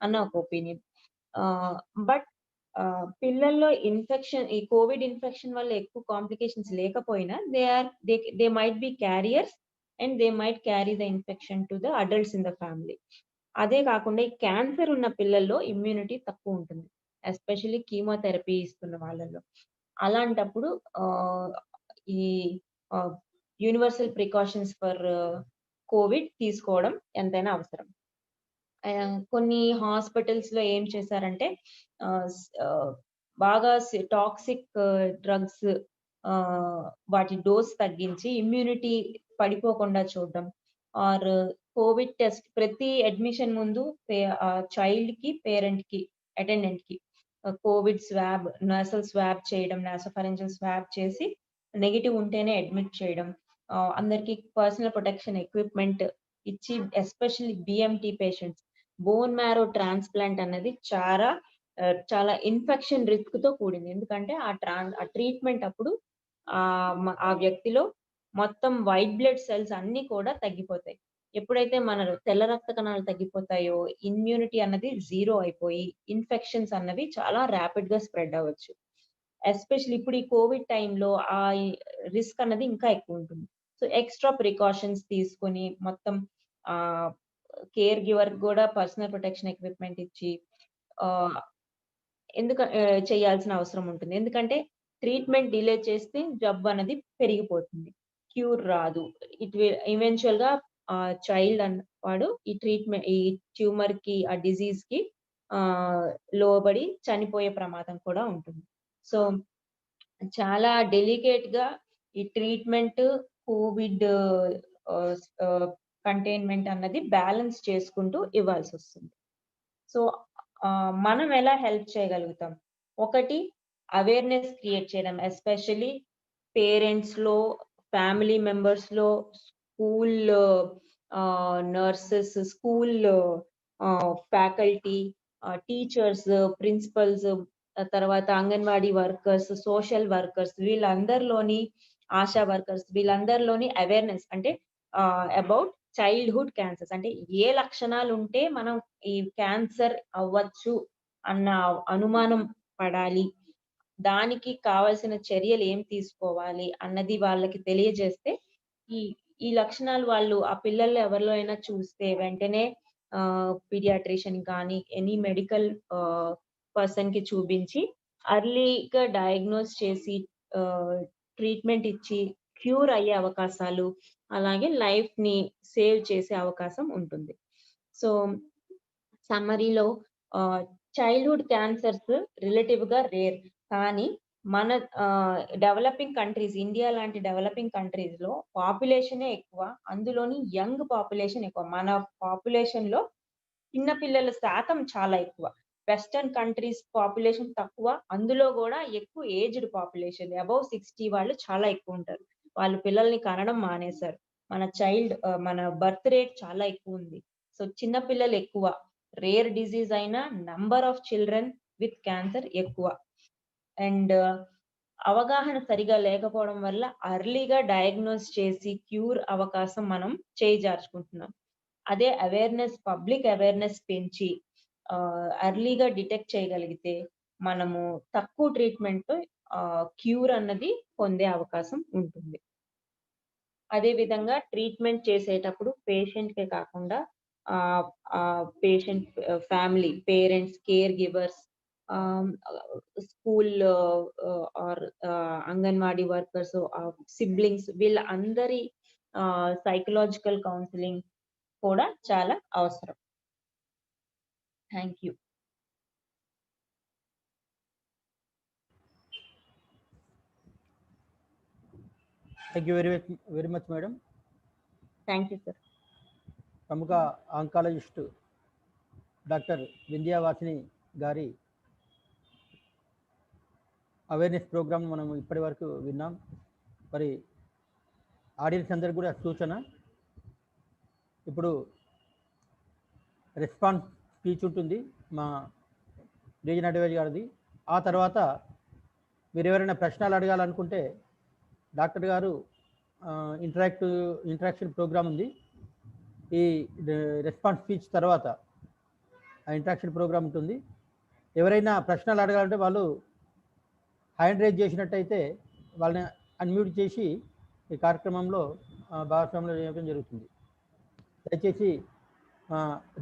అన్న ఒక ఒపీనియన్. బట్ పిల్లల్లో ఇన్ఫెక్షన్, ఈ కోవిడ్ ఇన్ఫెక్షన్ వల్ల ఎక్కువ కాంప్లికేషన్స్ లేకపోయినా they might be carriers and they might carry the infection to the adults in the family. అదే కాకుండా ఈ క్యాన్సర్ ఉన్న పిల్లల్లో ఇమ్యూనిటీ తక్కువ ఉంటుంది, ఎస్పెషల్లీ కీమోథెరపీ ఇస్తున్న వాళ్ళల్లో. అలాంటప్పుడు ఈ యూనివర్సల్ ప్రికాషన్స్ ఫర్ కోవిడ్ తీసుకోవడం ఎంతైనా అవసరం. కొన్ని హాస్పిటల్స్ లో ఏం చేశారంటే బాగా టాక్సిక్ డ్రగ్స్ వాటి డోస్ తగ్గించి ఇమ్యూనిటీ పడిపోకుండా చూడడం. ఆర్ కోవిడ్ టెస్ట్ ప్రతి అడ్మిషన్ ముందు చైల్డ్ కి పేరెంట్ కి అటెండెంట్ కి కోవిడ్ స్వాబ్ నాసల్ స్వాబ్ చేయడం, నాసోఫారింజియల్ స్వాబ్ చేసి నెగటివ్ ఉంటేనే అడ్మిట్ చేయడం. అందరికి పర్సనల్ ప్రొటెక్షన్ ఎక్విప్మెంట్ ఇచ్చి, especially BMT patients bone marrow transplant అన్నది చాలా ఇన్ఫెక్షన్ రిస్క్ తో కూడింది. ఎందుకంటే ఆ ట్రీట్మెంట్ అప్పుడు ఆ వ్యక్తిలో మొత్తం వైట్ బ్లడ్ సెల్స్ అన్ని కూడా తగ్గిపోతాయి. ఎప్పుడైతే మన తెల్ల రక్త కణాలు తగ్గిపోతాయో ఇమ్యూనిటీ అన్నది జీరో అయిపోయి ఇన్ఫెక్షన్స్ అన్నవి చాలా ర్యాపిడ్ గా స్ప్రెడ్ అవ్వచ్చు. ఎస్పెషల్లీ ఇప్పుడు ఈ కోవిడ్ టైంలో ఆ రిస్క్ అన్నది ఇంకా ఎక్కువ ఉంటుంది. సో ఎక్స్ట్రా ప్రికాషన్స్ తీసుకొని మొత్తం కేర్ గివర్ కూడా పర్సనల్ ప్రొటెక్షన్ ఎక్విప్మెంట్ ఇచ్చి చేయాల్సిన అవసరం ఉంటుంది. ఎందుకంటే ట్రీట్మెంట్ డిలే చేస్తే జబ్బు అనేది పెరిగిపోతుంది, క్యూర్ రాదు. ఈవెన్చువల్ గా చైల్డ్ అన్నవాడు ఈ ట్యూమర్ కి ఆ డిజీజ్ కి లోబడి చనిపోయే ప్రమాదం కూడా ఉంటుంది. సో చాలా డెలికేట్ గా ఈ ట్రీట్మెంట్ కోవిడ్ కంటైన్మెంట్ అన్నది బ్యాలెన్స్ చేసుకుంటూ ఇవ్వాల్సి వస్తుంది. సో మనం ఎలా హెల్ప్ చేయగలుగుతాం? ఒకటి, అవేర్నెస్ క్రియేట్ చేయడం, ఎస్పెషల్లీ పేరెంట్స్ లో, ఫ్యామిలీ మెంబర్స్ లో, school nurses, school faculty, teachers, principals, తర్వాత అంగన్వాడీ వర్కర్స్, సోషల్ వర్కర్స్, వీళ్ళందరిలోని ఆశా వర్కర్స్, వీళ్ళందరిలోని అవేర్నెస్ అంటే అబౌట్ చైల్డ్హుడ్ క్యాన్సర్స్, అంటే ఏ లక్షణాలు ఉంటే మనం ఈ క్యాన్సర్ అవ్వచ్చు అన్న అనుమానం పడాలి, దానికి కావాల్సిన చర్యలు ఏం తీసుకోవాలి అన్నది వాళ్ళకి తెలియజేస్తే ఈ లక్షణాలు వాళ్ళు ఆ పిల్లల్లో ఎవరిలో అయినా చూస్తే వెంటనే పీడియాట్రిషియన్ కానీ ఎనీ మెడికల్ పర్సన్ కి చూపించి అర్లీగా డయాగ్నోస్ చేసి ట్రీట్మెంట్ ఇచ్చి క్యూర్ అయ్యే అవకాశాలు, అలాగే లైఫ్ ని సేవ్ చేసే అవకాశం ఉంటుంది. సో సమ్మరీలో చైల్డ్హుడ్ క్యాన్సర్స్ రిలేటివ్ గా రేర్, కానీ మన డెవలపింగ్ కంట్రీస్, ఇండియా లాంటి డెవలపింగ్ కంట్రీస్ లో పాపులేషనే ఎక్కువ, అందులోని యంగ్ పాపులేషన్ ఎక్కువ. మన పాపులేషన్ లో చిన్న పిల్లల శాతం చాలా ఎక్కువ. వెస్టర్న్ కంట్రీస్ పాపులేషన్ తక్కువ, అందులో కూడా ఎక్కువ ఏజ్డ్ పాపులేషన్, అబౌవ్ 60 వాళ్ళు చాలా ఎక్కువ ఉంటారు. వాళ్ళు పిల్లల్ని కనడం మానేశారు. మన బర్త్ రేట్ చాలా ఎక్కువ ఉంది. సో చిన్న పిల్లలు ఎక్కువ, రేర్ డిజీజ్ అయిన number of children with cancer ఎక్కువ. అండ్ అవగాహన సరిగా లేకపోవడం వల్ల అర్లీగా డయాగ్నోస్ చేసి క్యూర్ అవకాశం మనం చేజార్చుకుంటున్నాం. అదే అవేర్నెస్, పబ్లిక్ అవేర్నెస్ పెంచి అర్లీగా డిటెక్ట్ చేయగలిగితే మనము తక్కువ ట్రీట్మెంట్ తో క్యూర్ అన్నది పొందే అవకాశం ఉంటుంది. అదే విధంగా ట్రీట్మెంట్ చేసేటప్పుడు పేషెంట్ కే కాకుండా patient family, parents, care givers, school or anganwadi workers, siblings, వీళ్ళందరి సైకలాజికల్ కౌన్సిలింగ్ కూడా చాలా అవసరం. Thank you. Thank you very much madam. Thank you sir. ప్రముఖ ఆంకాలజిస్టు డాక్టర్ వింధ్యావాసిని గారి అవేర్నెస్ ప్రోగ్రామ్ మనం ఇప్పటి వరకు విన్నాం. మరి ఆడియన్స్ అందరికి కూడా సూచన, ఇప్పుడు రెస్పాన్స్ స్పీచ్ ఉంటుంది మా రీజన్ అడ్వైజ్ గారిది. ఆ తర్వాత మీరు ఎవరైనా ప్రశ్నలు అడగాలనుకుంటే డాక్టర్ గారు ఇంటరాక్షన్ ప్రోగ్రామ్ ఉంది. ఈ రెస్పాన్స్ స్పీచ్ తర్వాత ఆ ఇంటరాక్షన్ ప్రోగ్రామ్ ఉంటుంది. ఎవరైనా ప్రశ్నలు అడగాలంటే వాళ్ళు హ్యాండ్ రైజ్ చేసినట్టయితే వాళ్ళని అన్మ్యూట్ చేసి ఈ కార్యక్రమంలో భాగస్వామ్యం చేయడం జరుగుతుంది. దయచేసి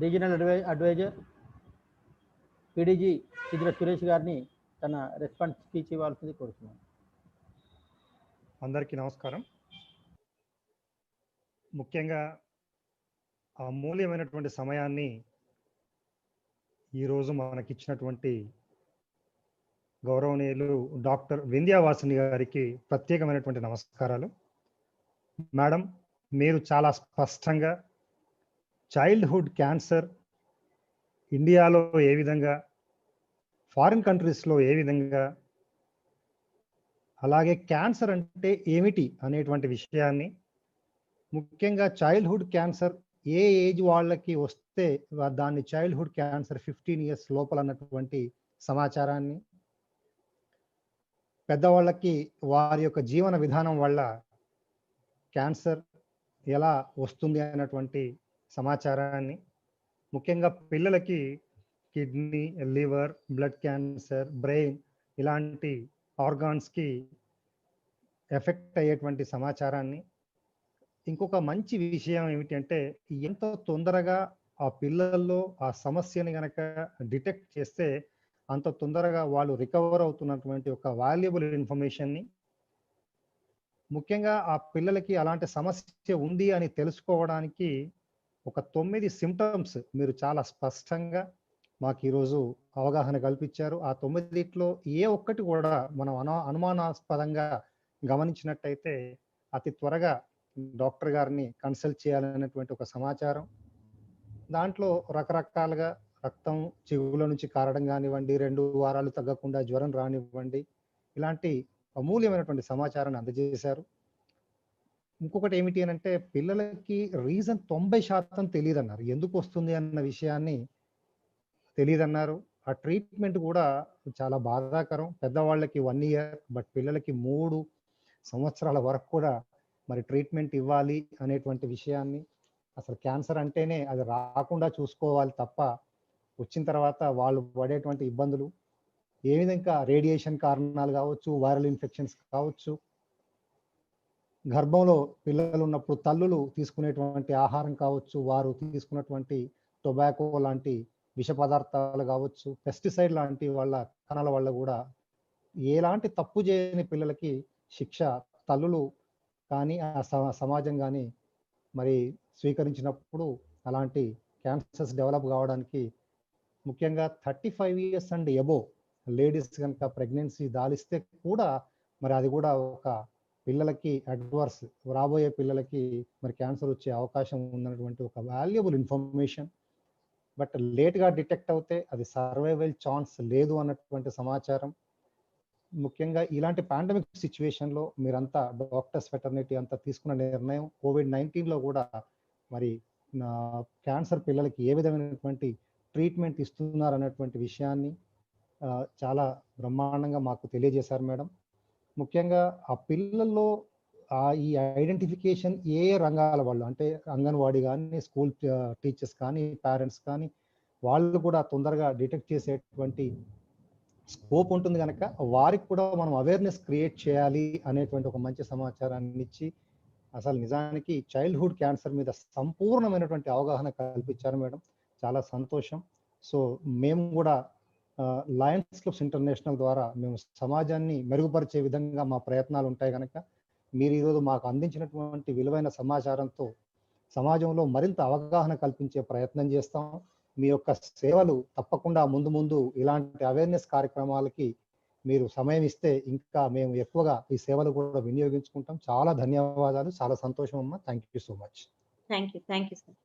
రీజనల్ అడ్వైజర్ పిడిజి సిద్ర సురేష్ గారిని తన రెస్పాన్స్ స్పీచ్ ఇవ్వాల్సింది కోరుతున్నాను. అందరికీ నమస్కారం. ముఖ్యంగా అమూల్యమైనటువంటి సమయాన్ని ఈరోజు మనకిచ్చినటువంటి గౌరవనీయులు డాక్టర్ వింధ్యావాసిని గారికి ప్రత్యేకమైనటువంటి నమస్కారాలు. మేడం, మీరు చాలా స్పష్టంగా చైల్డ్హుడ్ క్యాన్సర్ ఇండియాలో ఏ విధంగా, ఫారిన్ కంట్రీస్లో ఏ విధంగా, అలాగే క్యాన్సర్ అంటే ఏమిటి అనేటువంటి విషయాన్ని, ముఖ్యంగా చైల్డ్హుడ్ క్యాన్సర్ ఏ ఏజ్ వాళ్ళకి వస్తే దాన్ని చైల్డ్హుడ్ క్యాన్సర్ 15 years లోపల అన్నటువంటి సమాచారాన్ని, పెద్దవాళ్ళకి వారి యొక్క జీవన విధానం వల్ల క్యాన్సర్ ఎలా వస్తుంది అన్నటువంటి సమాచారాన్ని, ముఖ్యంగా పిల్లలకి kidney, liver, blood cancer, brain ఇలాంటి ఆర్గాన్స్కి ఎఫెక్ట్ అయ్యేటువంటి సమాచారాన్ని, ఇంకొక మంచి విషయం ఏమిటంటే ఎంతో తొందరగా ఆ పిల్లల్లో ఆ సమస్యని గనక డిటెక్ట్ చేస్తే అంత తొందరగా వాళ్ళు రికవర్ అవుతున్నటువంటి ఒక వాల్యుబుల్ ఇన్ఫర్మేషన్ని, ముఖ్యంగా ఆ పిల్లలకి అలాంటి సమస్య ఉంది అని తెలుసుకోవడానికి ఒక 9 symptoms మీరు చాలా స్పష్టంగా మాకు ఈరోజు అవగాహన కల్పించారు. ఆ 9 ఏ ఒక్కటి కూడా మనం అనుమానాస్పదంగా గమనించినట్టయితే అతి త్వరగా డాక్టర్ గారిని కన్సల్ట్ చేయాలనేటువంటి ఒక సమాచారం. దాంట్లో రకరకాలుగా రక్తం చెవుల నుంచి కారడం కానివ్వండి, 2 వారాలు తగ్గకుండా జ్వరం రానివ్వండి, ఇలాంటి అమూల్యమైనటువంటి సమాచారాన్ని అందజేశారు. ఇంకొకటి ఏమిటి అని అంటే పిల్లలకి రీజన్ 90% తెలియదన్నారు. ఎందుకు వస్తుంది అన్న విషయాన్ని తెలియదన్నారు. ఆ ట్రీట్మెంట్ కూడా చాలా బాధాకరం. పెద్దవాళ్ళకి 1 year, బట్ పిల్లలకి 3 సంవత్సరాల వరకు కూడా మరి ట్రీట్మెంట్ ఇవ్వాలి అనేటువంటి విషయాన్ని, అసలు క్యాన్సర్ అంటేనే అది రాకుండా చూసుకోవాలి తప్ప వచ్చిన తర్వాత వాళ్ళు పడేటువంటి ఇబ్బందులు, ఏ విధంగా రేడియేషన్ కారణాలు కావచ్చు, వైరల్ ఇన్ఫెక్షన్స్ కావచ్చు, గర్భంలో పిల్లలు ఉన్నప్పుడు తల్లులు తీసుకునేటువంటి ఆహారం కావచ్చు, వారు తీసుకున్నటువంటి టొబాకో లాంటి విష పదార్థాలు కావచ్చు, పెస్టిసైడ్ లాంటి వాళ్ళ కణాల వల్ల కూడా ఎలాంటి తప్పు చేయని పిల్లలకి శిక్ష తల్లులు కానీ ఆ సమాజం కానీ మరి స్వీకరించినప్పుడు అలాంటి క్యాన్సర్స్ డెవలప్ కావడానికి, ముఖ్యంగా 35 years అండ్ అబోవ్ లేడీస్ కనుక ప్రెగ్నెన్సీ దాలిస్తే కూడా మరి అది కూడా ఒక పిల్లలకి అడ్వర్స్, రాబోయే పిల్లలకి మరి క్యాన్సర్ వచ్చే అవకాశం ఉన్నటువంటి ఒక వాల్యుబుల్ ఇన్ఫర్మేషన్. బట్ లేట్గా డిటెక్ట్ అవుతే అది సర్వైవల్ ఛాన్స్ లేదు అన్నటువంటి సమాచారం. ముఖ్యంగా ఇలాంటి పాండమిక్ సిచ్యువేషన్లో మీరంతా డాక్టర్స్ ఫెటర్నిటీ అంతా తీసుకున్న నిర్ణయం, COVID-19లో కూడా మరి క్యాన్సర్ పిల్లలకి ఏ విధమైనటువంటి ట్రీట్మెంట్ ఇస్తున్నారు అన్నటువంటి విషయాన్ని చాలా బ్రహ్మాండంగా మాకు తెలియజేశారు మేడం. ముఖ్యంగా ఆ పిల్లల్లో ఈ ఐడెంటిఫికేషన్ ఏ రంగాల వాళ్ళు అంటే అంగన్వాడీ కానీ, స్కూల్ టీచర్స్ కానీ, పేరెంట్స్ కానీ వాళ్ళు కూడా తొందరగా డిటెక్ట్ చేసేటువంటి స్కోప్ ఉంటుంది కనుక వారికి కూడా మనం అవేర్నెస్ క్రియేట్ చేయాలి అనేటువంటి ఒక మంచి సమాచారాన్ని ఇచ్చి అసలు నిజానికి చైల్డ్హుడ్ క్యాన్సర్ మీద సంపూర్ణమైనటువంటి అవగాహన కల్పించారు మేడం. చాలా సంతోషం. సో మేము కూడా లయన్స్ క్లబ్స్ ఇంటర్నేషనల్ ద్వారా మేము సమాజాన్ని మెరుగుపరిచే విధంగా మా ప్రయత్నాలు ఉంటాయి కనుక మీరు ఈరోజు మాకు అందించినటువంటి విలువైన సమాచారంతో సమాజంలో మరింత అవగాహన కల్పించే ప్రయత్నం చేస్తాం. మీ యొక్క సేవలు తప్పకుండా ముందు ముందు ఇలాంటి అవేర్నెస్ కార్యక్రమాలకి మీరు సమయం ఇస్తే ఇంకా మేము ఎక్కువగా ఈ సేవలు కూడా వినియోగించుకుంటాం. చాలా ధన్యవాదాలు. చాలా సంతోషం అమ్మా. Thank you so much. Thank you sir.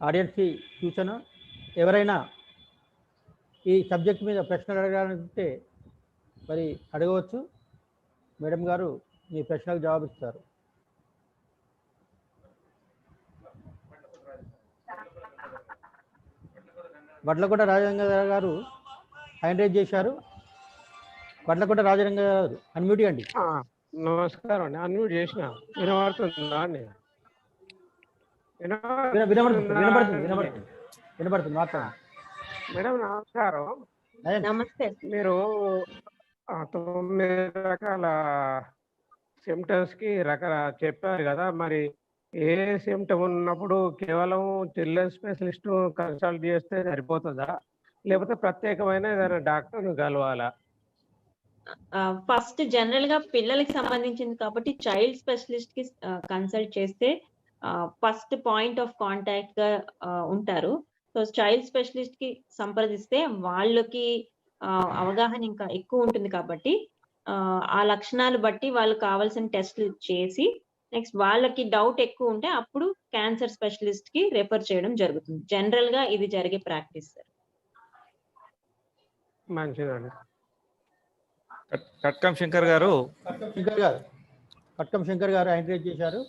ఆడియన్స్కి సూచన, ఎవరైనా ఈ సబ్జెక్ట్ మీద ప్రశ్నలు అడగాలంటే మరి అడగవచ్చు. మేడం గారు మీ ప్రశ్నలకు జవాబు ఇస్తారు. వడ్లకొండ రాజరంగ గారు హ్యాండ్ రైజ్ చేశారు. వడ్లకొండ రాజరంగ గారు అన్మ్యూట్ అండి. నమస్కారం అండి. అన్మ్యూట్ చేసిన వినబడుతుందా అండి? వినబడుతుంది మాట్లాడండి. మేడం నమస్కారం. నమస్తే. మీరు 9 రకాల సిమ్టమ్స్ కి చెప్పారు కదా, మరి ఏ సిమ్టమ్ ఉన్నప్పుడు కేవలం చిల్డ్రన్ స్పెషలిస్ట్ కన్సల్ట్ చేస్తే సరిపోతుందా, లేకపోతే ప్రత్యేకమైన ఏదైనా డాక్టర్ని కలవాలా? ఫస్ట్ జనరల్ గా పిల్లలకి సంబంధించింది కాబట్టి చైల్డ్ స్పెషలిస్ట్ కి కన్సల్ట్ చేస్తే ఫస్ట్ పాయింట్ ఆఫ్ కాంటాక్ట్ గా ఉంటారు. సో చైల్డ్ స్పెషలిస్ట్ కి సంప్రదిస్తే వాళ్ళకి అవగాహన ఇంకా ఎక్కువ ఉంటుంది కాబట్టి ఆ లక్షణాలు బట్టి వాళ్ళకి కావాల్సిన టెస్ట్లు చేసి నెక్స్ట్ వాళ్ళకి డౌట్ ఎక్కువ ఉంటే అప్పుడు క్యాన్సర్ స్పెషలిస్ట్ కి రెఫర్ చేయడం జరుగుతుంది. జనరల్ గా ఇది జరిగే ప్రాక్టీస్ సార్. మంచిదండి. కట్కం శంకర్ గారు కట్కం శంకర్ గారు హ్యాండ్ రైజ్ చేశారు.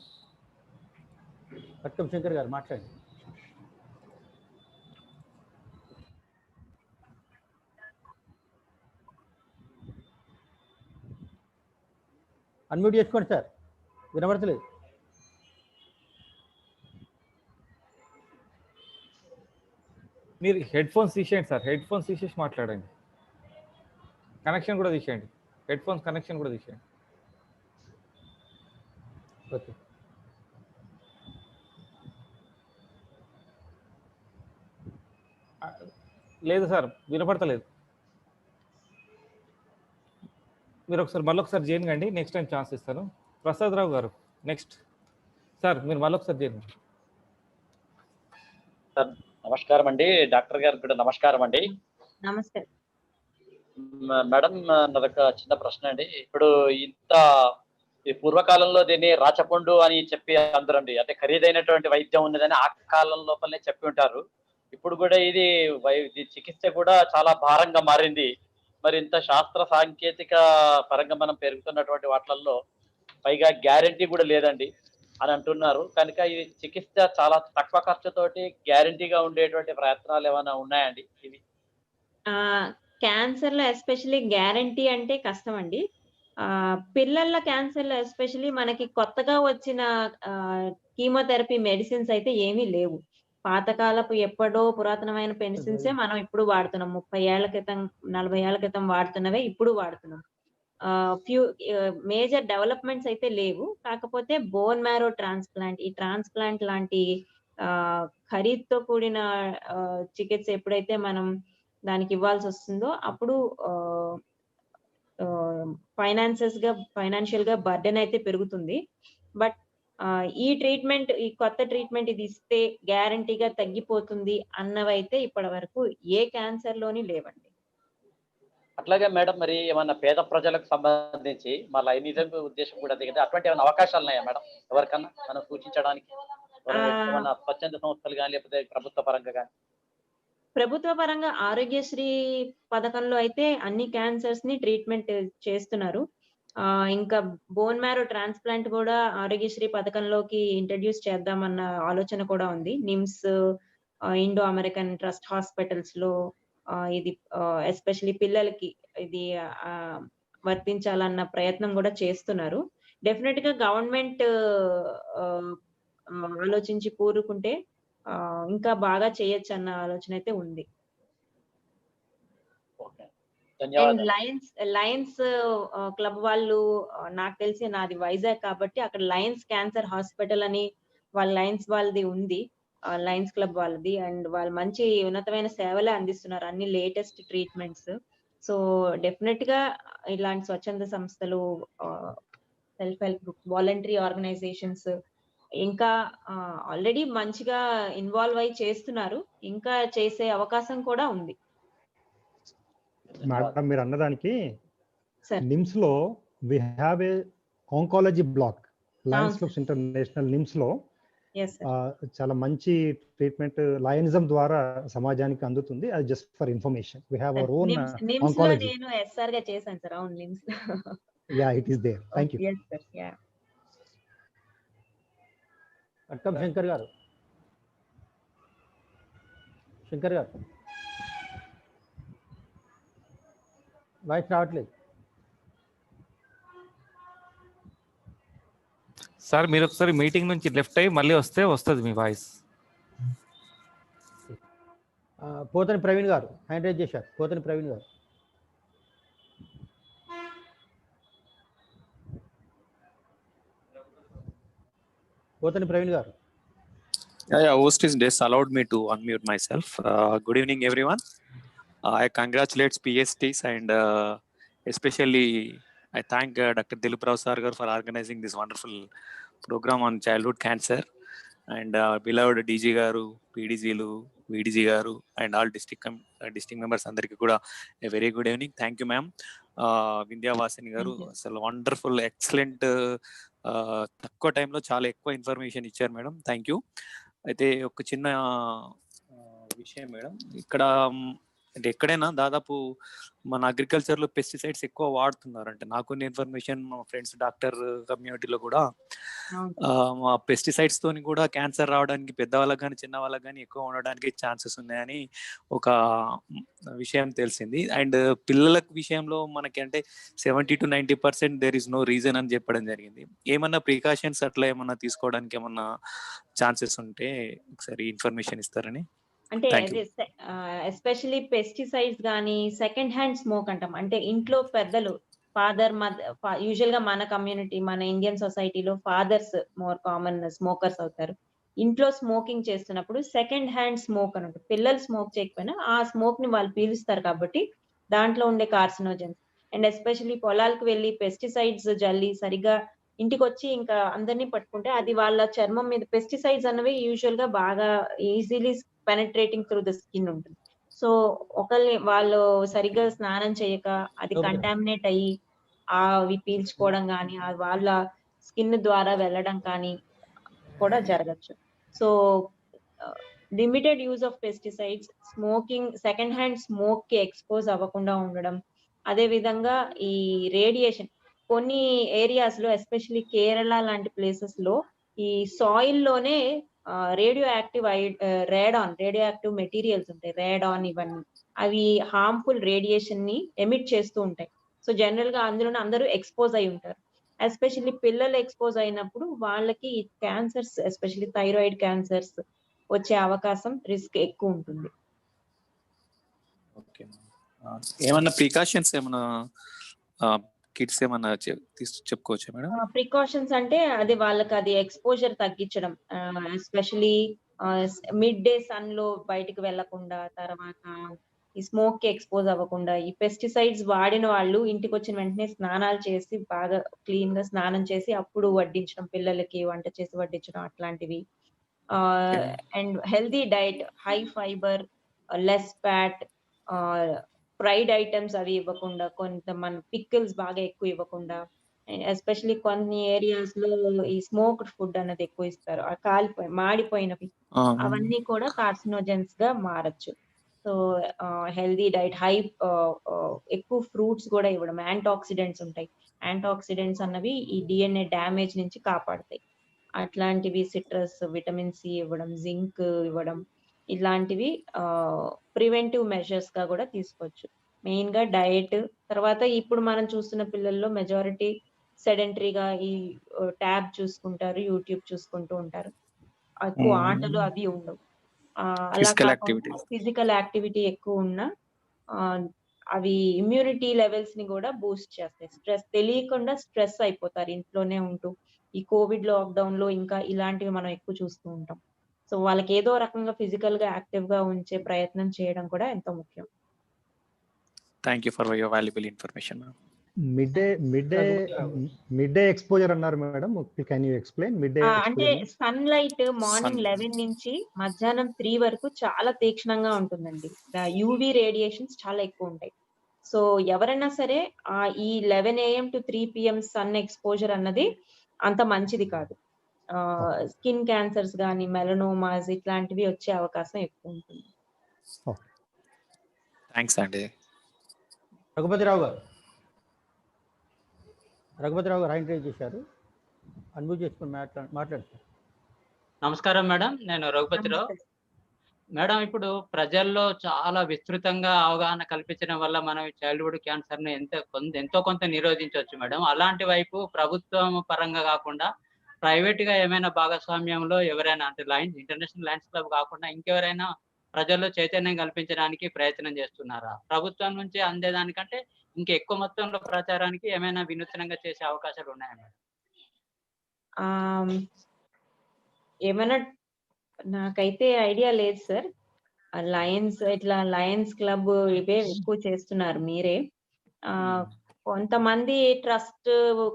కట్కం శంకర్ గారు మాట్లాడండి. అన్మ్యూట్ చేసుకోండి సార్, వినబడతలేదు. మీరు హెడ్ ఫోన్స్ తీసేయండి సార్, హెడ్ ఫోన్స్ తీసేసి మాట్లాడండి. కనెక్షన్ కూడా తీసేయండి, హెడ్ ఫోన్స్ కనెక్షన్ కూడా తీసేయండి. ఓకే. లేదు సార్, వినపడతలేదు. మీరు ఒకసారి మళ్ళీ ఒకసారి చేయండి, నెక్స్ట్ టైం ఛాన్స్ ఇస్తాను. ప్రసాద్ రావు గారు నెక్స్ట్. సార్ మీరు మళ్ళీ ఒకసారి చేయండి. సార్ నమస్కారం అండి. డాక్టర్ గారికి కూడా నమస్కారం అండి. నమస్తే మేడం, నాదొక చిన్న ప్రశ్న అండి. ఇప్పుడు ఇంత ఈ పూర్వకాలంలో దీన్ని రాచపండు అని చెప్పి అందరండి, అంటే ఖరీదైనటువంటి వైద్యం ఉన్నదని ఆ కాలం లోపలనే చెప్పి ఉంటారు. ఇప్పుడు కూడా ఇది చికిత్స కూడా చాలా భారంగా మారింది. మరి ఇంత శాస్త్ర సాంకేతిక పరంగా మనం పెరుగుతున్నటువంటి వాటిల్లో పైగా గ్యారంటీ కూడా లేదండి అని అంటున్నారు. కనుక ఈ చికిత్స చాలా తక్కువ ఖర్చుతోటి గ్యారంటీగా ఉండేటువంటి ప్రయత్నాలు ఏమైనా ఉన్నాయండి? ఇవి క్యాన్సర్ లో ఎస్పెషల్లీ గ్యారంటీ అంటే కష్టం అండి. పిల్లల క్యాన్సర్ లో ఎస్పెషల్లీ మనకి కొత్తగా వచ్చిన కీమోథెరపీ మెడిసిన్స్ అయితే ఏమీ లేవు. పాతకాలపు ఎప్పుడో పురాతనమైన మెడిసిన్సే మనం ఇప్పుడు వాడుతున్నాం. 30 ఏళ్ల క్రితం 40 ఏళ్ల క్రితం వాడుతున్నవే ఇప్పుడు వాడుతున్నాం. ఫ్యూ మేజర్ డెవలప్మెంట్స్ అయితే లేవు. కాకపోతే బోన్ మ్యారో ట్రాన్స్ప్లాంట్, ఈ ట్రాన్స్ప్లాంట్ లాంటి ఖరీదుతో కూడిన చికిత్స ఎప్పుడైతే మనం దానికి ఇవ్వాల్సి వస్తుందో అప్పుడు ఫైనాన్షియల్ గా బర్డెన్ అయితే పెరుగుతుంది. బట్ ఈ ట్రీట్మెంట్, ఈ కొత్త ట్రీట్మెంట్ ఇది ఇస్తే గ్యారంటీగా తగ్గిపోతుంది అన్నవైతే ఇప్పటి వరకు ఏ క్యాన్సర్ లోని లేవండి. అట్లాగే మేడం, మరి ఏమన్నా పేద ప్రజలకు సంబంధించి మా లైనిజం ఉద్దేశం కూడా దిగదు, అటువంటి ఏమైనా అవకాశాలు ఉన్నాయా మేడం ఎవరికన్నా మనం సూచించడానికి? ఏమన్నా స్వచ్ఛంద సంస్థలు కానీ లేకపోతే ప్రభుత్వ పరంగా కానీ? ప్రభుత్వ పరంగా ఆరోగ్యశ్రీ పథకంలో అయితే అన్ని క్యాన్సర్స్ ని ట్రీట్మెంట్ చేస్తున్నారు. ఇంకా బోన్ మ్యారో ట్రాన్స్ప్లాంట్ కూడా ఆరోగ్యశ్రీ పథకంలోకి ఇంట్రడ్యూస్ చేద్దామన్న ఆలోచన కూడా ఉంది. NIMS, Indo American trust hospitals లో ఇది ఎస్పెషల్లీ పిల్లలకి ఇది వర్తించాలన్న ప్రయత్నం కూడా చేస్తున్నారు. డెఫినెట్ గా గవర్నమెంట్ ఆలోచించి కూరుకుంటే ఇంకా బాగా చేయొచ్చు అన్న ఆలోచన అయితే ఉంది. లయన్స్ క్లబ్ వాళ్ళు, నాకు తెలిసి నాది వైజాగ్ కాబట్టి అక్కడ లయన్స్ క్యాన్సర్ హాస్పిటల్ అని వాళ్ళ లయన్స్ వాళ్ళది ఉంది, లయన్స్ క్లబ్ వాళ్ళది. అండ్ వాళ్ళు మంచి ఉన్నతమైన సేవలే అందిస్తున్నారు, అన్ని లేటెస్ట్ ట్రీట్మెంట్స్. సో డెఫినెట్ గా ఇలాంటి స్వచ్ఛంద సంస్థలు, self help groups, voluntary organisations ఇంకా ఆల్రెడీ మంచిగా ఇన్వాల్వ్ అయి చేస్తున్నారు. ఇంకా చేసే అవకాశం కూడా ఉంది. మేడం మీరు అన్నదానికి నిమ్స్ లో we have a oncology block, lions clubs international NIMS లో చాలా మంచి ట్రీట్మెంట్ లయనిజం ద్వారా సమాజానికి అందుతుంది. అది just for information. We have our own oncology. నేను ఎస్ఆర్ గా చేశాను సార్. అవును, NIMS. Yeah, it is there. Thank you. yes sir. yeah. Katkam Shankar garu, Shankar గారు వాయిస్ రావట్లేదు సార్. మీరు ఒకసారి మీటింగ్ నుంచి లెఫ్ట్ అయ్యి మళ్ళీ వస్తే వస్తుంది మీ వాయిస్. పోతని ప్రవీణ్ గారు హ్యాండ్ రైజ్ చేశారు. పోతని ప్రవీణ్ గారు. పోతని ప్రవీణ్ గారు. Yeah, host is disallowed me to unmute myself. Good evening, everyone. I congratulate PSTs and especially I thank Dr. Dilip Rao Sargar for organizing this wonderful program on childhood cancer. And beloved DG garu, PDGs, VDG garu and all district members అందరికీ కూడా very good evening. Thank you ma'am. Vindhyavasini garu అసలు wonderful excellent, తక్కువ టైంలో చాలా ఎక్కువ information ఇచ్చారు madam. Thank you. అయితే ఒక చిన్న విషయం మేడం, ఇక్కడ అంటే ఎక్కడైనా దాదాపు మన అగ్రికల్చర్లో పెస్టిసైడ్స్ ఎక్కువ వాడుతున్నారు. అంటే నాకున్న ఇన్ఫర్మేషన్, మా ఫ్రెండ్స్ డాక్టర్ కమ్యూనిటీలో కూడా మా పెస్టిసైడ్స్ తోని కూడా క్యాన్సర్ రావడానికి పెద్దవాళ్ళకి కానీ చిన్న వాళ్ళకి కానీ ఎక్కువ ఉండడానికి ఛాన్సెస్ ఉన్నాయని ఒక విషయం తెలిసింది. అండ్ పిల్లల విషయంలో మనకి అంటే 70 to 90% there is no reason అని చెప్పడం జరిగింది. ఏమన్నా ప్రికాషన్స్ అట్లా ఏమన్నా తీసుకోవడానికి ఏమన్నా ఛాన్సెస్ ఉంటే ఒకసారి ఇన్ఫర్మేషన్ ఇస్తారని. అంటే ఎస్పెషల్లీ పెస్టిసైడ్స్ కానీ సెకండ్ హ్యాండ్ స్మోక్ అంటాం. అంటే ఇంట్లో పెద్దలు ఫాదర్ మదర్, యూజువల్ గా మన కమ్యూనిటీ, మన ఇండియన్ సొసైటీలో ఫాదర్స్ మోర్ కామన్ స్మోకర్స్ అవుతారు. ఇంట్లో స్మోకింగ్ చేస్తున్నప్పుడు సెకండ్ హ్యాండ్ స్మోక్ అని ఉంటుంది. పిల్లలు స్మోక్ చేయకపోయినా ఆ స్మోక్ ని వాళ్ళు పీలుస్తారు కాబట్టి దాంట్లో ఉండే కార్సినోజన్స్. అండ్ ఎస్పెషల్లీ పొలాలకు వెళ్ళి పెస్టిసైడ్స్ జల్లి సరిగ్గా ఇంటికి వచ్చి ఇంకా అందరినీ పట్టుకుంటే అది వాళ్ళ చర్మం మీద, పెస్టిసైడ్స్ అన్నవి యూజువల్ గా బాగా easily penetrating through the skin ఉంటుంది. సో వాళ్ళు సరిగ్గా స్నానం చేయక అది కంటామినేట్ అయ్యి అవి పీల్చుకోవడం కానీ వాళ్ళ స్కిన్ ద్వారా వెళ్ళడం కానీ కూడా జరగచ్చు. So limited use of pesticides, smoking, second hand smoke కి ఎక్స్పోజ్ అవ్వకుండా ఉండడం, అదే విధంగా ఈ రేడియేషన్ కొన్ని ఏరియాస్ లో ఎస్పెషల్లీ కేరళ లాంటి ప్లేసెస్ లో ఈ సాయిల్ లోనే రేడియో యాక్టివ్ మెటీరియల్స్ ఉంటాయి. రేడాన్ ఇవన్నీ అవి హార్మ్ఫుల్ రేడియేషన్ ని ఎమిట్ చేస్తూ ఉంటాయి. సో జనరల్ గా అందులోనే అందరూ ఎక్స్పోజ్ అయి ఉంటారు. ఎస్పెషల్లీ పిల్లలు ఎక్స్పోజ్ అయినప్పుడు వాళ్ళకి క్యాన్సర్స్, ఎస్పెషల్లీ థైరాయిడ్ క్యాన్సర్స్ వచ్చే అవకాశం, రిస్క్ ఎక్కువ ఉంటుంది. ఓకే, ఏమన్నా ప్రికాషన్స్ ఏమన్నా కిడ్స్ ఏమన్నా చెప్పుకోవచ్చా మేడం? ప్రికాషన్స్ అంటే అది వాళ్ళకి అది ఎక్స్పోజర్ తగ్గించడం, ఎస్పెషలీ మిడ్ డే సన్ లో బయటకు వెళ్లకుండా, తర్వాత ఈ స్మోక్ కి ఎక్స్పోజ్ అవ్వకుండా, ఈ పెస్టిసైడ్స్ వాడిన వాళ్ళు ఇంటికి వచ్చిన వెంటనే స్నానాలు చేసి బాగా క్లీన్ గా స్నానం చేసి అప్పుడు వడ్డించడం, పిల్లలకి వంట చేసి వడ్డించడం అట్లాంటివి. And healthy diet, high fibre, less fat, fried items అవి ఇవ్వకుండా, మన పికిల్స్ బాగా ఎక్కువ ఇవ్వకుండా, ఎస్పెషల్లీ కొన్ని ఏరియాస్ లో ఈ స్మోక్డ్ ఫుడ్ అన్నది ఎక్కువ ఇస్తారు, మాడిపోయినవి, అవన్నీ కూడా కార్సినోజెన్స్ గా మారచ్చు. సో హెల్దీ డైట్, ఎక్కువ ఫ్రూట్స్ కూడా ఇవ్వడం, యాంటాక్సిడెంట్స్ ఉంటాయి. యాంటాక్సిడెంట్స్ అన్నవి ఈ డిఎన్ఏ డ్యామేజ్ నుంచి కాపాడతాయి. అట్లాంటివి సిట్రస్, విటమిన్ సి ఇవ్వడం, జింక్ ఇవ్వడం, ఇలాంటివి ప్రివెంటివ్ మెజర్స్ గా కూడా తీసుకోవచ్చు. మెయిన్ గా డయట్. తర్వాత ఇప్పుడు మనం చూస్తున్న పిల్లల్లో మెజారిటీ సెడెంటరీగా ఈ ట్యాబ్ చూసుకుంటారు, యూట్యూబ్ చూసుకుంటూ ఉంటారు, ఎక్కువ ఆటలు అవి ఉండవు. అలా ఫిజికల్ యాక్టివిటీ ఎక్కువ ఉన్నా అవి ఇమ్యూనిటీ లెవెల్స్ ని కూడా బూస్ట్ చేస్తాయి. స్ట్రెస్ తెలియకుండా స్ట్రెస్ అయిపోతారు ఇంట్లోనే ఉంటూ. ఈ కోవిడ్ లాక్డౌన్ లో ఇంకా ఇలాంటివి మనం ఎక్కువ చూస్తూ ఉంటాం. సో వాళ్ళకి ఏదో రకంగా ఫిజికల్ గా యాక్టివ్ గా ఉంచే ప్రయత్నం చేయడం కూడా ఎంతో ముఖ్యం. Thank you for your valuable information. Mid day exposure అన్నారు madam, can you explain mid day? అంటే సన్ లైట్ మార్నింగ్ 11 నుంచి మధ్యాహ్నం 3 వరకు చాలా తీక్షణంగా ఉంటుందండి. యూవి రేడియేషన్స్ చాలా ఎక్కువ ఉంటాయి. సో ఎవరైనా సరే ఈ 11 AM to 3 PM sun exposure అన్నది అంత మంచిది కాదు. స్కిన్ క్యాన్సర్స్ కానీ, మెలనోమాస్ ఇట్లాంటివి వచ్చే అవకాశం ఎక్కువ ఉంటుంది. థ్యాంక్స్ అండి. రఘుపతిరావు గారు ఇంట్రడ్యూస్ చేశారు, అన్మ్యూట్ చేసుకుని మాట్లాడతారు. నమస్కారం మేడం, నేను రఘుపతిరావు. మేడం, ఇప్పుడు ప్రజల్లో చాలా విస్తృతంగా అవగాహన కల్పించడం వల్ల మనం చైల్డ్హుడ్ క్యాన్సర్ ను ఎంతో కొంత నిరోధించవచ్చు మేడం. అలాంటి వైపు ప్రభుత్వం పరంగా కాకుండా ప్రైవేట్ గా ఏమైనా భాగస్వామ్యంలో ఎవరైనా, అంటే ఇంటర్నేషనల్ లయన్స్ క్లబ్ కాకుండా ఇంకెవరైనా ప్రజల్లో చైతన్యం కల్పించడానికి ప్రయత్నం చేస్తున్నారా? ప్రభుత్వం నుంచి అందేదానికంటే ఇంకా ఎక్కువ మొత్తంలో ప్రచారానికి ఏమైనా వినూత్నంగా చేసే అవకాశాలు ఉన్నాయా మేడం? ఏమైనా నాకైతే ఐడియా లేదు సార్. లయన్స్ క్లబ్ ఇవే ఎక్కువ చేస్తున్నారు మీరే. కొంతమంది ట్రస్ట్,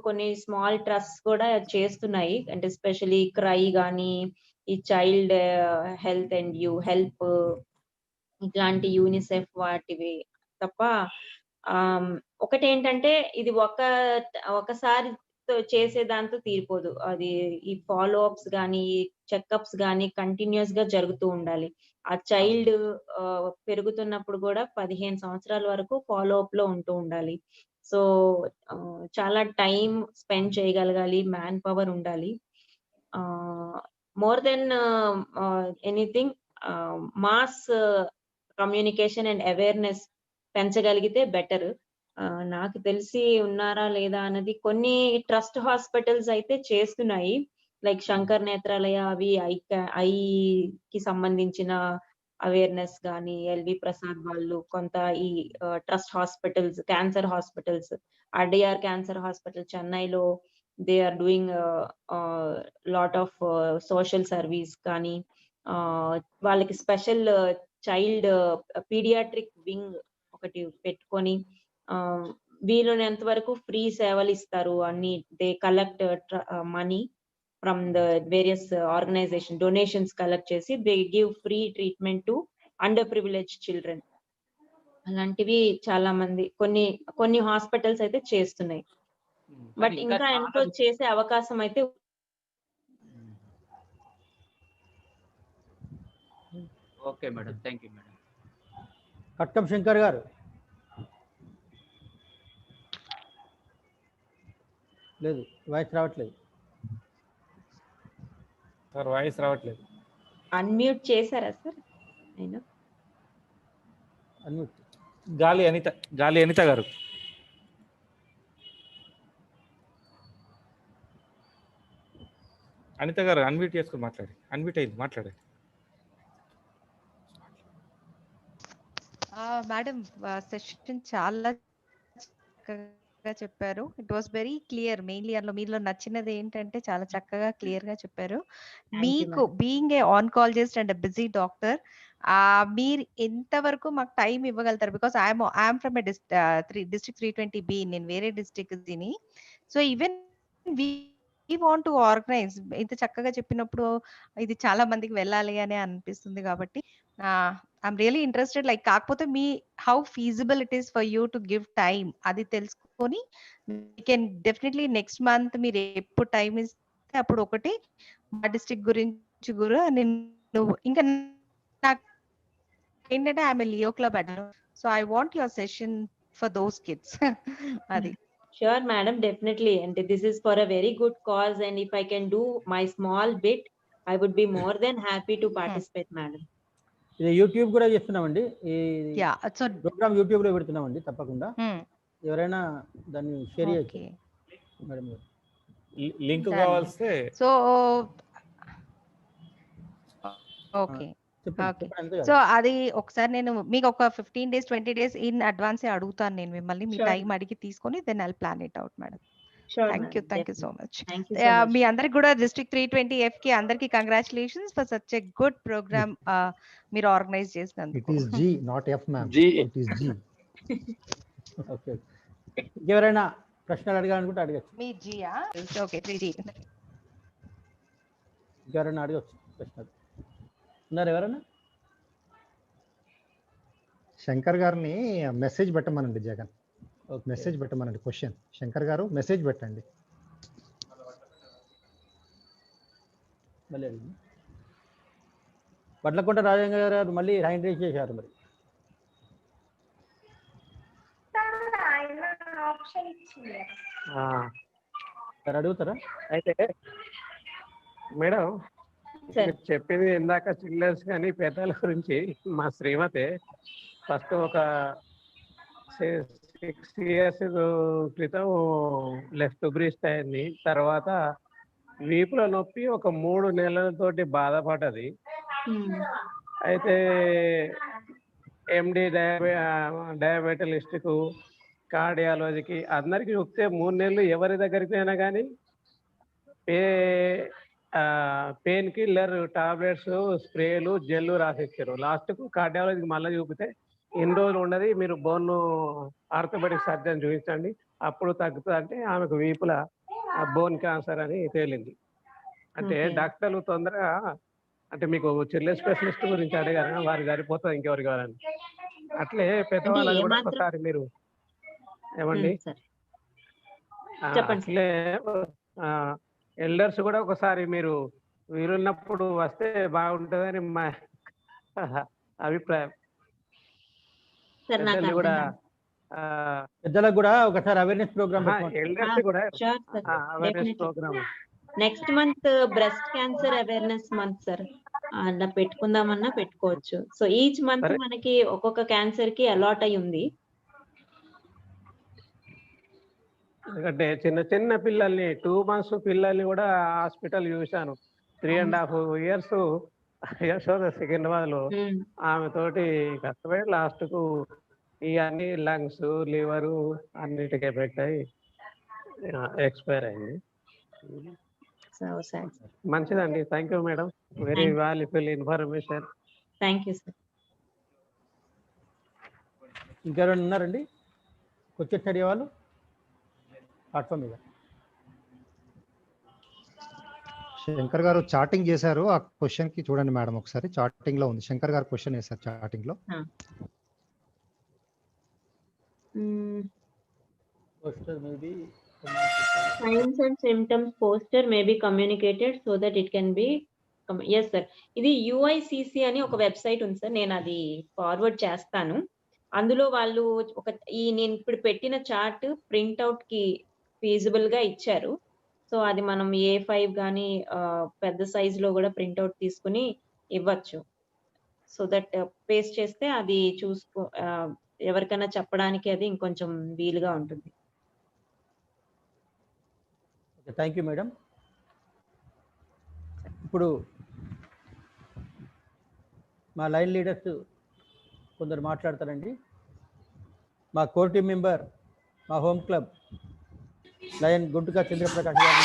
కొన్ని స్మాల్ ట్రస్ట్ కూడా చేస్తున్నాయి. అంటే ఎస్పెషల్లీ క్రై కానీ, ఈ చైల్డ్ హెల్త్ అండ్ హెల్ప్ ఇట్లాంటి యూనిసెఫ్ వాటివి తప్ప ఒకటేంటంటే ఇది ఒకసారి చేసే దాంతో తీరిపోదు. అది ఈ ఫాలో అప్స్ గానీ, చెకప్స్ గానీ కంటిన్యూస్ గా జరుగుతూ ఉండాలి. ఆ చైల్డ్ పెరుగుతున్నప్పుడు కూడా 15 సంవత్సరాల వరకు ఫాలో అప్ లో ఉంటూ ఉండాలి. సో చాలా టైం స్పెండ్ చేయగలగాలి, మ్యాన్ పవర్ ఉండాలి. More than anything mass communication and awareness పెంచగలిగితే బెటర్. నాకు తెలిసి ఉన్నారా లేదా అన్నది కొన్ని ట్రస్ట్ హాస్పిటల్స్ అయితే చేస్తున్నాయి. లైక్ శంకర్ నేత్రాలయ అవి ఐకి సంబంధించిన అవేర్నెస్ గానీ, ఎల్వి ప్రసాద్ వాళ్ళు కొంత ఈ trust hospitals, cancer hospitals, RDR cancer hospital చెన్నైలో they are doing lot of social service కానీ, వాళ్ళకి స్పెషల్ చైల్డ్ పీడియాట్రిక్ వింగ్ ఒకటి పెట్టుకొని వీలున్నంత వరకు ఫ్రీ సేవలు ఇస్తారు. అన్ని they collect money from the various organization, donations collect చేసి they give free treatment to under privilege children. అలాంటివి చాలా మంది కొన్ని హాస్పిటల్స్ అయితే చేస్తున్నాయి. బట్ ఇంకా ఎంతో చేసే అవకాశం అయితే okay madam, thank you madam. Katkam Shankar garu లేదు, వాయిస్ రావట్లేదు సార్. వాయిస్ రావట్లేదు. అన్మ్యూట్ చేశారా సార్? అయినా అన్మ్యూట్. గాలి అనిత గారు. అనిత గారు అన్మ్యూట్ చేసుకుని మాట్లాడి. అన్మ్యూట్ అయింది, మాట్లాడండి. మేడం సెషన్ చాలా చక్కగా చెప్పారు. It was very clear. Mainly అందులో మీలో నచ్చినది ఏంటంటే చాలా చక్కగా క్లియర్ గా చెప్పారు. మీకు being a oncologist and busy doctor, మీరు ఎంతవరకు మాకు టైం ఇవ్వగలుగుతారు? Because I'm from district 320B. నేను వేరే డిస్ట్రిక్ట్ దీని. So even we want to organize. ఇంత చక్కగా చెప్పినప్పుడు ఇది చాలా మందికి వెళ్ళాలి అని అనిపిస్తుంది. కాబట్టి ఐఎమ్ రియలీ ఇంట్రెస్టెడ్. లైక్ కాకపోతే how feasible it is for you to give time అది తెలుసుకొని we can definitely next month మీరు ఎప్పుడు టైం ఇస్తే అప్పుడు ఒకటి మా డిస్ట్రిక్ట్ గురించి కూడా నేను ఇంకా నాకు ఏంటంటే I'm a Leo club admin. So I want your session for those kids. అది Sure, madam, definitely. And this is for a very good cause. And if I can do my small bit, I would be more than happy to participate, madam. ఇది YouTube కూడా చేస్తున్నామండి. ఈ programme YouTube లో పెడుతున్నామండి. తప్పకుండా ఎవరైనా దాన్ని share చేయొచ్చు madam. Link కావాల్స్తే సో ఓకే ఓకే. సో అది ఒకసారి నేను మీకు ఒక 15 days 20 days ఇన్ అడ్వాన్స్ అడుగుతాను నేను మిమ్మల్ని. మీ టైం అడిగి తీసుకొని then I'll plan it out madam. Thank you so much. మీ అందరికి కూడా డిస్ట్రిక్ట్ 320F కి అందరికి congratulations for such a good program మీరు ఆర్గనైజ్ చేసినందుకు. It is G not F ma'am, it is G. Okay, ఎవరైనా ప్రశ్నలు అడగాలనుకుంటే అడగచ్చు. మీ జీయా? Okay, 3G. ఎవరైనా అడగచ్చు ప్రశ్నలు. ఉన్నారు ఎవరైనా? శంకర్ గారిని మెసేజ్ పెట్టమనండి. జగన్ మెసేజ్ పెట్టమనండి. క్వశ్చన్ శంకర్ గారు మెసేజ్ పెట్టండి. వడ్లకొండ రాజంగ గారు మళ్ళీ హ్యాండ్ రైజ్ చేశారు. మరి అడుగుతారా? అయితే మేడం చెప్పింది ఇందాక చిల్డ్రన్స్ కానీ పెద్దల గురించి మా శ్రీమతి ఫస్ట్ ఒక 6 years క్రితం లెఫ్ట్ బ్రీస్ట్ అయింది. తర్వాత వీపుల నొప్పి ఒక 3 నెలలతోటి బాధపడ్డది. అయితే ఎండి డయాబెటలిస్ట్కు, కార్డియాలజీకి అందరికి చూస్తే 3 నెలలు ఎవరి దగ్గరికి అయినా కానీ పెయిన్ కిల్లర్ టాబ్లెట్స్, స్ప్రేలు, జెల్లు రాసిచ్చారు. లాస్ట్కు కార్డియాలజీకి మళ్ళీ చూపితే ఎన్ని రోజులు ఉండదు, మీరు బోన్ ఆర్థోపెడిక్ సర్జన్ చూపించండి అప్పుడు తగ్గుతుంది అంటే ఆమెకు వీపుల బోన్ క్యాన్సర్ అని తేలింది. అంటే డాక్టర్లు తొందరగా అంటే మీకు చిల్డ్రన్ స్పెషలిస్ట్ గురించి అడిగారు, వారికి సరిపోతుంది ఇంకెవరు కావాలని. అట్లే పెద్దవాళ్ళని కూడా ఏమాత్రం ఒకసారి మీరు ఏమండి సరే ఆ, చెప్పండి సార్. అట్లే ఎల్డర్స్ కూడా ఒకసారి మీరు వీలున్నప్పుడు వస్తే బాగుంటుందని మా అభిప్రాయం. సార్ నాకు పెద్దలు అర్థం కూడా కాదు. పెద్దలకు కూడా ఒకసారి అవేర్నెస్ ప్రోగ్రామ్ ఎల్డర్స్ కూడా sure sir, awareness definitely. Programme. Next month breast cancer awareness month sir, అలా పెట్టుకుందామన్నా పెట్టుకోవచ్చు. సో ఈచ్ మంత్ సరే. మనకి ఒక్కొక్క క్యాన్సర్ కి అలాట్ అయి ఉంది. ఎందుకంటే చిన్న చిన్న పిల్లల్ని 2 months పిల్లల్ని కూడా హాస్పిటల్ చూశాను. 3.5 years యశోద సికింద్రాబాద్ లో ఆమె తోటి కష్టపడి లాస్ట్ కు ఇవన్నీ లంగ్స్ లివర్ అన్నిటికీ ఎఫెక్ట్ అయ్యి ఎక్స్పైర్ అయింది. సో సార్, మంచిదండి, thank you madam, very Thank you. Valuable information. Thank you sir. ఇంకెవరైనా ఉన్నారండి క్వశ్చన్స్ అడిగే వాళ్ళు ప్లాట్ఫామ్ మీద? శంకర్ గారు చాటింగ్ చేశారు, ఆ క్వశ్చన్ కి చూడండి మేడం ఒకసారి. చాటింగ్ లో ఉంది, శంకర్ గారు క్వశ్చన్ వేశారు చాటింగ్ లో. Poster maybe Signs and symptoms poster may be communicated so that it can be yes sir. ఇది UICC అని ఒక వెబ్సైట్ ఉంది సార్, నేను అది ఫార్వర్డ్ చేస్తాను. అందులో వాళ్ళు నేను ఇప్పుడు పెట్టిన చార్ట్ ప్రింట్అవుట్ కి ఫీజిబుల్ గా ఇచ్చారు. సో అది మనం A5 కానీ పెద్ద సైజ్ లో కూడా ప్రింట్అవుట్ తీసుకుని ఇవ్వచ్చు. సో దట్ పేస్ట్ చేస్తే అది ఎవరికైనా చెప్పడానికి అది ఇంకొంచెం వీలుగా ఉంటుంది. Thank you madam. ఇప్పుడు మా లైన్ లీడర్స్ కొందరు మాట్లాడతారండి. మా కోర్ టీమ్ మెంబర్, మా home club lion Guntuka Chandra Prakash గారు,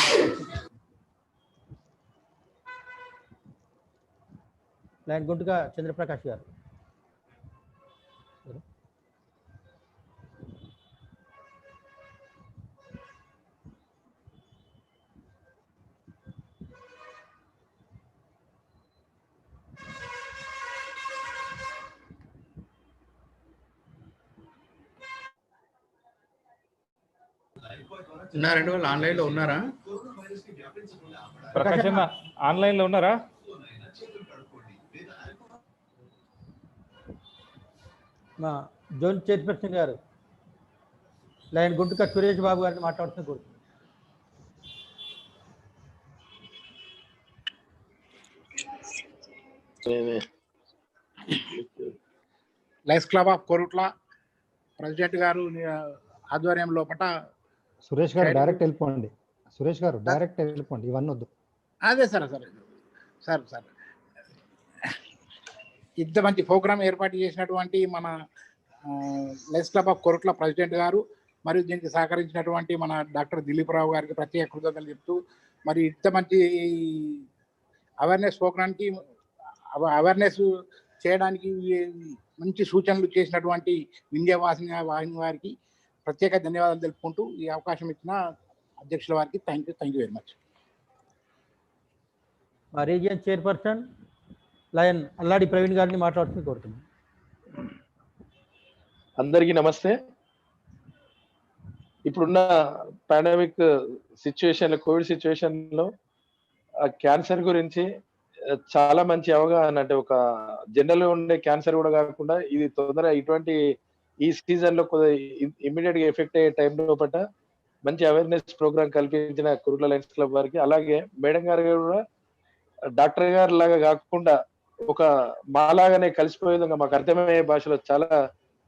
లయన్ గుంటుక చంద్రప్రకాష్ గారు. ఉన్నారండి, వాళ్ళు ఆన్లైన్ లో ఉన్నారా? ప్రకాష్ అన్న ఆన్లైన్ లో ఉన్నారా? మా జోన్ చైర్పర్సన్ గారు లయన్ గుంటుక సురేష్ బాబు గారిని మాట్లాడుతూ కోరుతున్నాను. Lions club of Korutla president గారు ఆధ్వర్యం లోపల సురేష్ గారు డైరెక్ట్ వెళ్ళిపోండి, సురేష్ గారు డైరెక్ట్ వెళ్ళిపోండి, ఇవన్నీ వద్దు. అదే సార్ ఇంత మంచి ప్రోగ్రామ్ ఏర్పాటు చేసినటువంటి మన Lions club of Korutla president గారు మరియు దీనికి సహకరించినటువంటి మన డాక్టర్ దిలీప్ రావు గారికి ప్రత్యేక కృతజ్ఞతలు చెప్తూ, మరి ఇంత మంచి అవేర్నెస్ ప్రోగ్రామ్కి అవేర్నెస్ చేయడానికి మంచి సూచనలు చేసినటువంటి వింధ్యవాసిని వాహిని వారికి ప్రత్యేక ధన్యవాదాలు తెలుపుకుంటూ ఈ అవకాశం ఇచ్చిన అధ్యక్షుల వారికి థ్యాంక్ యూ వెరీ మచ్. మా రీజియన్ చైర్పర్సన్ లయన్ అల్లాడి ప్రవీణ్ గారిని మాట్లాడుతూ కోరుతున్నాను. అందరికీ నమస్తే. ఇప్పుడున్న పాండమిక్ సిచ్యువేషన్, కోవిడ్ సిచ్యువేషన్ లో క్యాన్సర్ గురించి చాలా మంచి అవగాహన, అంటే ఒక జనరల్ గా ఉండే క్యాన్సర్ కూడా కాకుండా ఇది తొందరగా ఇటువంటి ఈ సీజన్ లో ఇమ్మీడియట్ గా ఎఫెక్ట్ అయ్యే టైం లోపల మంచి అవేర్నెస్ ప్రోగ్రామ్ కల్పించిన కురుట్ల లయన్స్ క్లబ్ వారికి, అలాగే మేడం గారు కూడా డాక్టర్ గారు లాగా కాకుండా ఒక మాలాగానే కలిసిపోయే విధంగా మాకు అర్థమయ్యే భాషలో చాలా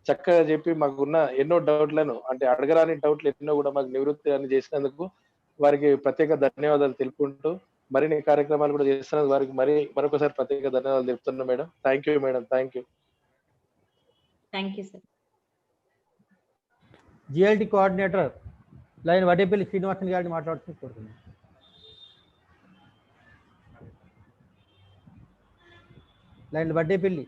చక్కగా చెప్పి మాకున్న ఎన్నో డౌట్లను, అంటే అడగరాని డౌట్లు ఎన్నో కూడా మాకు నివృత్తి అని చేసినందుకు వారికి ప్రత్యేక ధన్యవాదాలు తెలుపుకుంటూ మరిన్ని కార్యక్రమాలు కూడా చేస్తున్నందుకు వారికి మరొకసారి ప్రత్యేక ధన్యవాదాలు తెలుపుతున్నాం madam. Thank you madam, thank you sir. GLT coordinator line Vaddepalli Srinivasan గారిని మాట్లాడుతూ కోరుతున్నాను. లైన్ వడ్డేపల్లి.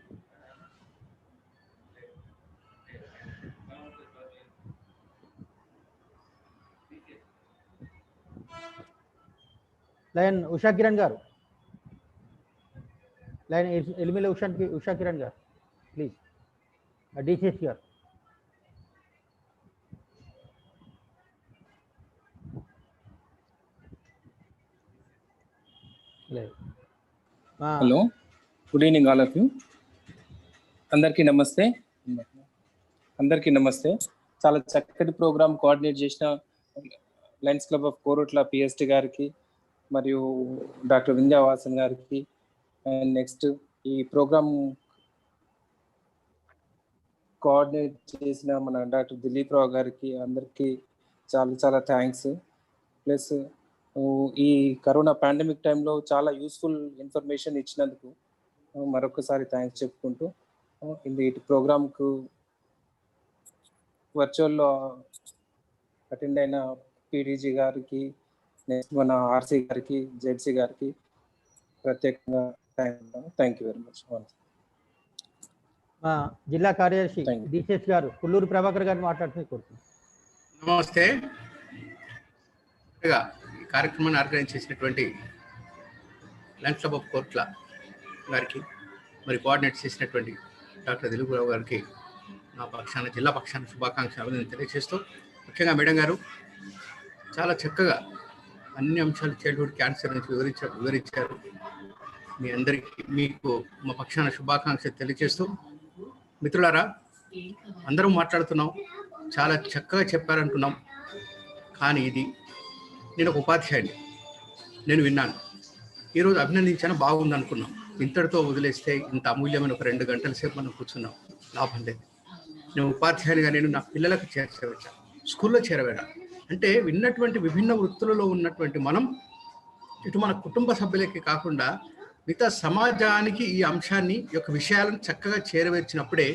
లయన్ ఉషా కిరణ్ గారు. లైన్ ఎలిమిల ఉషా కిరణ్ గారు ప్లీజ్, డిసిఎస్ గారు. Hello, good evening all of you. అందరికీ నమస్తే. చాలా చక్కటి ప్రోగ్రామ్ కోఆర్డినేట్ చేసిన Lions club of Korutla PST గారికి మరియు డాక్టర్ వింధ్యావాసన్ గారికి, అండ్ నెక్స్ట్ ఈ ప్రోగ్రామ్ కోఆర్డినేట్ చేసిన మన డాక్టర్ దిలీప్ రావు గారికి అందరికీ చాలా థ్యాంక్స్. ప్లస్ ఈ కరోనా పాండమిక్ టైంలో చాలా యూస్ఫుల్ ఇన్ఫర్మేషన్ ఇచ్చినందుకు మరొకసారి థ్యాంక్స్ చెప్పుకుంటూ ఈ ప్రోగ్రామ్కు వర్చువల్లో అటెండ్ అయిన పీడీజీ గారికి, నెక్స్ట్ మన ఆర్సీ గారికి, జెడ్సీ గారికి ప్రత్యేకంగా థ్యాంక్ యూ వెరీ మచ్. జిల్లా కార్యదర్శి డిసిఎస్ గారు పుల్లూరు ప్రభాకర్ గారిని మాట్లాడుతూ కోరుతున్నాను. నమస్తే. ఈ కార్యక్రమాన్ని ఆర్గనైజ్ చేసినటువంటి లయన్స్ క్లబ్ ఆఫ్ కోరుట్ల గారికి, మరి కోఆర్డినేట్ చేసినటువంటి డాక్టర్ దిలీప్ రావు గారికి నా పక్షాన, జిల్లా పక్షాన శుభాకాంక్షలు అభినందన తెలియజేస్తూ, ముఖ్యంగా మేడం గారు చాలా చక్కగా అన్ని అంశాలు చైల్డ్హుడ్ క్యాన్సర్ నుంచి వివరించారు. మీ అందరికీ, మీకు మా పక్షాన శుభాకాంక్షలు తెలియజేస్తూ, మిత్రులారా అందరం మాట్లాడుతున్నాం, చాలా చక్కగా చెప్పారంటున్నాం. కానీ ఇది నేను ఒక ఉపాధ్యాయుని, నేను విన్నాను, ఈరోజు అభినందించాను, బాగుంది అనుకున్నాం. ఇంతటితో వదిలేస్తే ఇంత అమూల్యమైన ఒక 2 గంటల సేపు మనం కూర్చున్నాం, లాభం లేదు. నేను ఉపాధ్యాయునిగా నేను నా పిల్లలకు చేర్చవచ్చా, స్కూల్లో చేరవేడా అంటే విన్నటువంటి విభిన్న వృత్తులలో ఉన్నటువంటి మనం ఇటు మన కుటుంబ సభ్యులకి కాకుండా మిగతా సమాజానికి ఈ అంశాన్ని, ఈ యొక్క విషయాలను చక్కగా చేరవేర్చినప్పుడే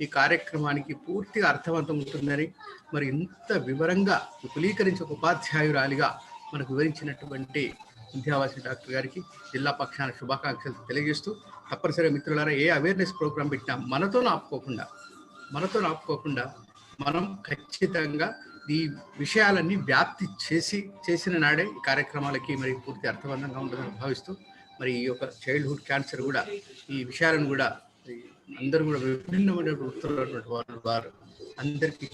ఈ కార్యక్రమానికి పూర్తిగా అర్థవంతం ఉంటుందని, మరి ఇంత వివరంగా విపులీకరించి ఒక ఉపాధ్యాయురాలిగా మనకు వివరించినటువంటి వింధ్యావాసని డాక్టర్ గారికి జిల్లా పక్షాన శుభాకాంక్షలు తెలియజేస్తూ, తప్పనిసరిగా మిత్రులారా ఏ అవేర్నెస్ ప్రోగ్రాం పెట్టినా మనతో ఆపుకోకుండా మనం ఖచ్చితంగా ఈ విషయాలన్నీ వ్యాప్తి చేసిన నాడే ఈ కార్యక్రమాలకి మరి పూర్తి అర్థవంతంగా ఉంటుందని భావిస్తూ, మరి ఈ యొక్క చైల్డ్హుడ్ క్యాన్సర్ కూడా ఈ విషయాలను కూడా అందరూ కూడా విభిన్నమైన వృత్తున్నటువంటి వారు అందరికీ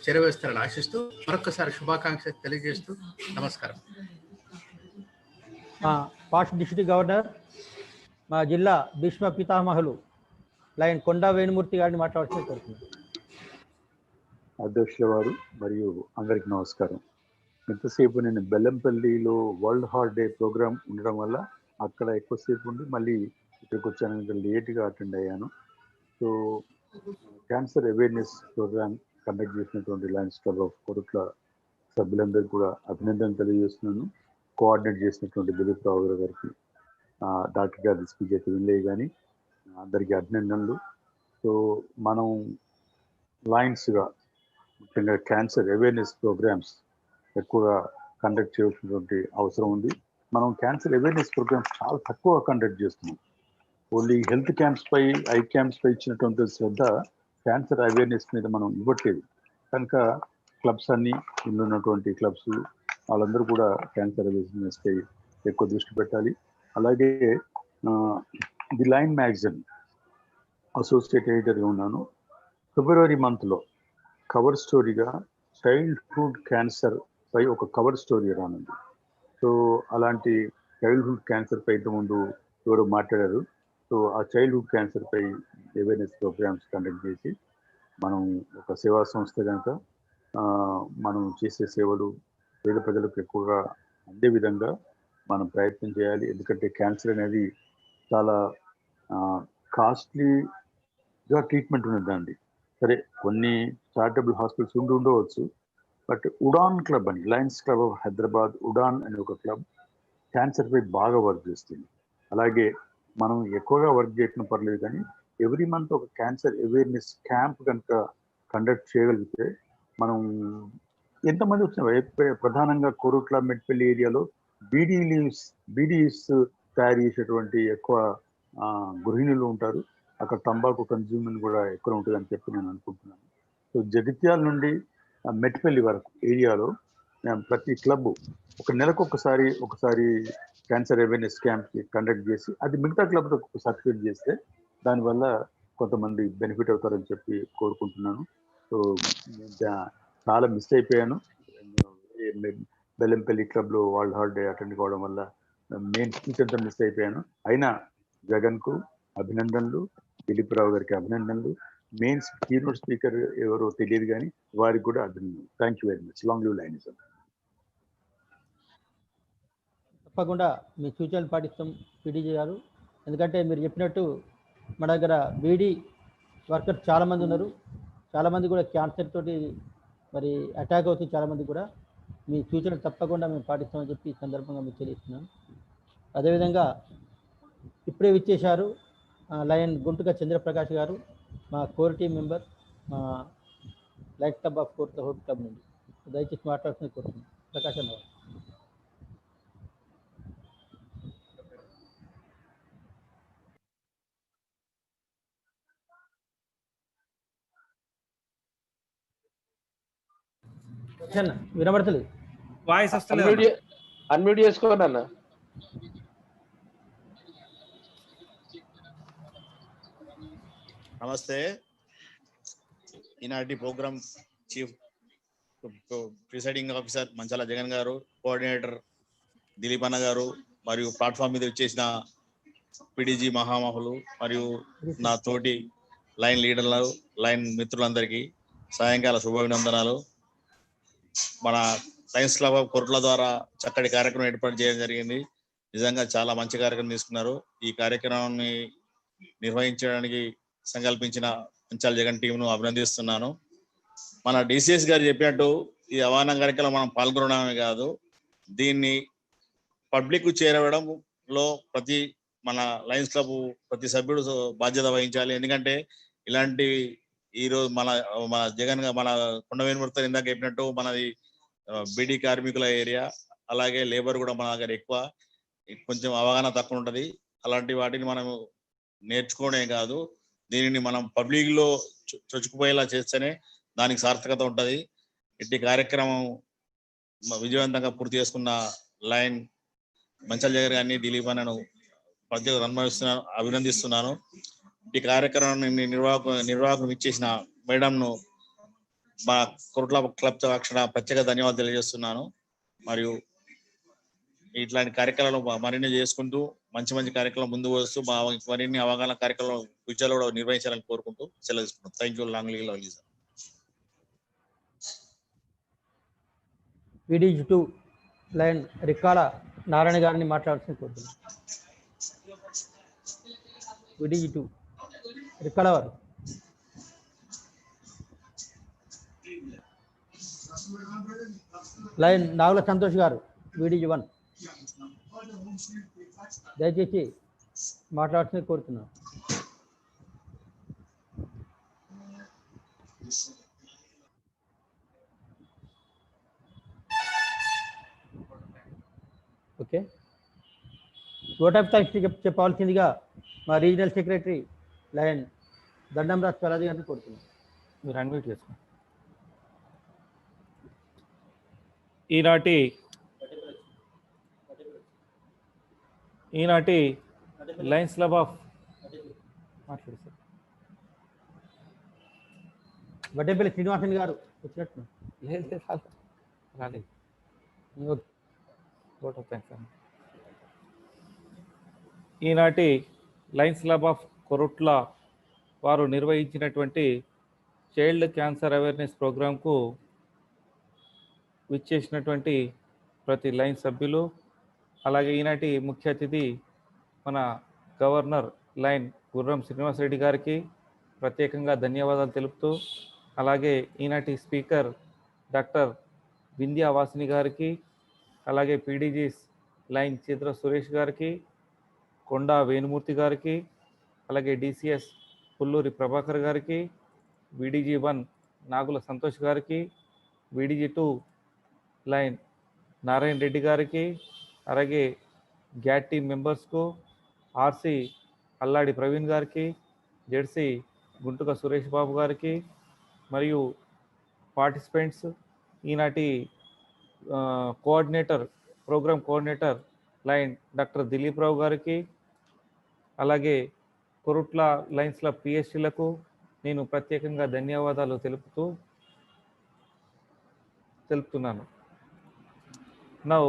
చేరవేస్తారని ఆశిస్తూ మరొకసారి శుభాకాంక్షలు తెలియజేస్తూ నమస్కారం. పాస్ట్ డిస్ట్రిక్ట్ గవర్నర్, మా జిల్లా భీష్మ పితామహులు లైన్ కొండా వేణుమూర్తి గారిని మాట్లాడాల్సి కోరుతున్నాను. అధ్యక్షుల వారు మరియు అందరికి నమస్కారం. ఎంతసేపు నేను బెల్లంపల్లిలో వరల్డ్ హార్ట్ డే ప్రోగ్రామ్ ఉండడం వల్ల అక్కడ ఎక్కువసేపు ఉండి మళ్ళీ ఇక్కడికి వచ్చాను, ఇంకా లేట్గా అటెండ్ అయ్యాను. So cancer awareness programme conduct చేసినటువంటి లయన్స్ క్లబ్ ఆఫ్ కోరుట్ల సభ్యులందరికీ కూడా అభినందనలు తెలియజేస్తున్నాను. కోఆర్డినేట్ చేసినటువంటి దిలీప్ రావు గారికి, డాక్టర్ గారి స్పీచ్ అయితే వినలేదు కానీ అందరికీ అభినందనలు. సో మనం లయన్స్గా ముఖ్యంగా క్యాన్సర్ అవేర్నెస్ ప్రోగ్రామ్స్ ఎక్కువగా కండక్ట్ చేయాల్సినటువంటి అవసరం ఉంది. మనం క్యాన్సర్ అవేర్నెస్ ప్రోగ్రామ్స్ చాలా తక్కువ కండక్ట్ చేస్తున్నాం. Only health camps pi, I camps పై ఇచ్చినటువంటి శ్రద్ధ క్యాన్సర్ అవేర్నెస్ మీద మనం ఇవ్వట్లేదు. కనుక క్లబ్స్ అన్నీ ఉన్నటువంటి క్లబ్స్ వాళ్ళందరూ కూడా క్యాన్సర్ అవేర్నెస్ పై ఎక్కువ దృష్టి పెట్టాలి. అలాగే ది లైన్ మ్యాగజైన్ అసోసియేట్ ఎడిటర్గా ఉన్నాను. ఫిబ్రవరి మంత్లో కవర్ స్టోరీగా చైల్డ్హుడ్ క్యాన్సర్ పై ఒక కవర్ స్టోరీ రానుంది. సో అలాంటి చైల్డ్హుడ్ క్యాన్సర్ పై ఇంతకుముందు ఎవరు మాట్లాడారు. సో ఆ చైల్డ్హుడ్ క్యాన్సర్ పై అవేర్నెస్ ప్రోగ్రామ్స్ కండక్ట్ చేసి మనం ఒక సేవా సంస్థ కనుక మనం చేసే సేవలు పేద ప్రజలకు ఎక్కువగా అందే విధంగా మనం ప్రయత్నం చేయాలి. ఎందుకంటే క్యాన్సర్ అనేది చాలా కాస్ట్లీగా ట్రీట్మెంట్ ఉన్నదండి. సరే కొన్ని చారిటబుల్ హాస్పిటల్స్ ఉండవచ్చు, బట్ ఉడాన్ క్లబ్ అని, Lions club of Hyderabad Udaan అనే ఒక క్లబ్ క్యాన్సర్ పై బాగా వర్క్ చేస్తుంది. అలాగే మనం ఎక్కువగా వర్క్ చేయడం పర్లేదు కానీ ఎవ్రీ మంత్ ఒక క్యాన్సర్ అవేర్నెస్ క్యాంప్ కనుక కండక్ట్ చేయగలిగితే మనం ఎంతమంది వచ్చిన, ప్రధానంగా కోరుట్ల మెట్పల్లి ఏరియాలో బీడీస్ తయారు చేసేటువంటి ఎక్కువ గృహిణులు ఉంటారు. అక్కడ తంబాకు కన్జ్యూమ్మెంట్ కూడా ఎక్కువ ఉంటుందని చెప్పి నేను అనుకుంటున్నాను. సో జగిత్యాల నుండి మెట్పల్లి వరకు ఏరియాలో ప్రతి క్లబ్ ఒక నెలకు ఒకసారి క్యాన్సర్ అవేర్నెస్ క్యాంప్ కండక్ట్ చేసి అది మిగతా క్లబ్తో సర్టిఫికేట్ చేస్తే దానివల్ల కొంతమంది బెనిఫిట్ అవుతారని చెప్పి కోరుకుంటున్నాను. సో చాలా మిస్ అయిపోయాను. బెల్లంపల్లి క్లబ్లో వరల్డ్ హార్ట్ డే అటెండ్ కావడం వల్ల మెయిన్ స్పీచ్ అంతా మిస్ అయిపోయాను. అయినా జగన్కు అభినందనలు, దిలీప్ రావు గారికి అభినందనలు, మెయిన్ కీనోట్ స్పీకర్ ఎవరో తెలియదు కానీ వారికి కూడా అభినందనలు. Thank you very much. Long live లైనిజం. తప్పకుండా మీ సూచనలు పాటిస్తాం పీడీజీ గారు. ఎందుకంటే మీరు చెప్పినట్టు మన దగ్గర బీడీ వర్కర్స్ చాలామంది ఉన్నారు. చాలామంది కూడా క్యాన్సర్ తోటి మరి అటాక్ అవుతుంది. చాలామంది కూడా మీ సూచనలు తప్పకుండా మేము పాటిస్తామని చెప్పి ఈ సందర్భంగా మీకు తెలియజేస్తున్నాం. అదేవిధంగా ఇప్పుడే విచ్చేశారు లయన్ గుంటుక చంద్రప్రకాష్ గారు, మా కోర్ టీం మెంబర్, మా light club of core hope club నుండి. దయచేసి మాట్లాడుతున్న కోరుతున్నాం. ప్రకాష్ అన్న గారు. వినబడతలేదు, వాయిస్ వస్తలేదు. అన్మ్యూట్ చేసుకోండి అన్న. నమస్తే. ఈనాటి ప్రోగ్రామ్ చీఫ్ ప్రిసైడింగ్ ఆఫీసర్ మంచాల జగన్ గారు, కోఆర్డినేటర్ దిలీప్ అన్న గారు, మరియు ప్లాట్ఫామ్ మీద వచ్చేసిన పిడిజి మహామహులు మరియు నా తోటి లైన్ లీడర్లు, లైన్ మిత్రులందరికీ సాయంకాల శుభాభినందనాలు. మన లయన్స్ క్లబ్ ఆఫ్ కొరట్ల ద్వారా చక్కటి కార్యక్రమం ఏర్పాటు చేయడం జరిగింది. నిజంగా చాలా మంచి కార్యక్రమం తీసుకున్నారు. ఈ కార్యక్రమాన్ని నిర్వహించడానికి సంకల్పించిన మంచాల జగన్ టీంను అభినందిస్తున్నాను. మన డిసిఎస్ గారు చెప్పినట్టు ఈ అవగాహన కార్యక్రమం మనం పాల్గొనడమే కాదు, దీన్ని పబ్లిక్ చేరవడంలో ప్రతి మన లయన్స్ క్లబ్ ప్రతి సభ్యుడు బాధ్యత వహించాలి. ఎందుకంటే ఇలాంటి ఈరోజు మన జగన్ మన కొండవేణుమూర్తి ఇందాక చెప్పినట్టు మనది బీడీ కార్మికుల ఏరియా, అలాగే లేబర్ కూడా మన దగ్గర ఎక్కువ, కొంచెం అవగాహన తక్కువ ఉంటుంది. అలాంటి వాటిని మనం నేర్చుకోవడమే కాదు, దీనిని మనం పబ్లిక్ లో చొచ్చుకుపోయేలా చేస్తేనే దానికి సార్థకత ఉంటుంది. ఇట్టి కార్యక్రమం విజయవంతంగా పూర్తి చేసుకున్న లైన్ మంచాల జగన్ గారిని, దిలీప్ అన్నను ప్రత్యేక అభినందిస్తున్నాను. ఈ కార్యక్రమాన్ని నిర్వాహకం ఇచ్చేసిన మేడంను మా కొరట్ల క్లబ్ తరఫున ప్రత్యేక ధన్యవాదాలు తెలియజేస్తున్నాను. మరియు ఇట్లాంటి కార్యక్రమాలు మరిన్ని చేసుకుంటూ మంచి మంచి కార్యక్రమాలు ముందుకు వస్తూ మరిన్ని అవగాహన కార్యక్రమాలు ఫ్యూచర్లో కూడా నిర్వహించాలని కోరుకుంటూ సెలవు తీసుకుంటాం. Thank you. Long live Lionism. PDG 2 lion Rikkala Narayana గారిని మాట్లాడాల్సింది కోరుతున్నాం. పీడీజీ 2 రిక్కాల వారు. లైన్ నాగుల సంతోష్ గారు, పీడీజీ 1 దయచేసి మాట్లాడాల్సింది కోరుతున్నాం. ఓకే, ఓట్ ఆఫ్ థ్యాంక్స్ చెప్పాల్సిందిగా మా రీజనల్ సెక్రటరీ లయన్ దండం రాజ్ పరాజీ గారిని కోరుతున్నాం. మీరు అన్మ్యూట్ చేసుకోండి. ఈనాటి లయన్స్ క్లబ్ ఆఫ్ మాట్లాడు సార్ వడ్డేపల్లి శ్రీనివాసన్ గారు వచ్చినట్టు రాలేదు. ఈనాటి లయన్స్ క్లబ్ ఆఫ్ కొరట్ల వారు నిర్వహించినటువంటి చైల్డ్ క్యాన్సర్ అవేర్నెస్ ప్రోగ్రాంకు విచ్చేసినటువంటి ప్రతి లైన్ సభ్యులు, అలాగే ఈనాటి ముఖ్య అతిథి మన గవర్నర్ లైన్ గుర్రం శ్రీనివాసరెడ్డి గారికి ప్రత్యేకంగా ధన్యవాదాలు తెలుపుతూ, అలాగే ఈనాటి స్పీకర్ డాక్టర్ వింధ్యా వాసిని గారికి, అలాగే పీడీజీస్ లైన్ చిత్ర సురేష్ గారికి, కొండా వేణుమూర్తి గారికి, అలాగే డిసిఎస్ పుల్లూరి ప్రభాకర్ గారికి, విడిజీ 1 నాగుల సంతోష్ గారికి, విడిజీ 2 లైన్ నారాయణ రెడ్డి గారికి, అలాగే గ్యాట్ టీమ్ మెంబర్స్కు, ఆర్సి అల్లాడి ప్రవీణ్ గారికి, జెడ్సీ గుంటుక సురేష్ బాబు గారికి, మరియు పార్టిసిపెంట్స్, ఈనాటి program coordinator lion doctor Dileep Rao గారికి, అలాగే కొరుట్ల లైన్స్ల పిహెచ్లకు నేను ప్రత్యేకంగా ధన్యవాదాలు తెలుపుతున్నాను. Now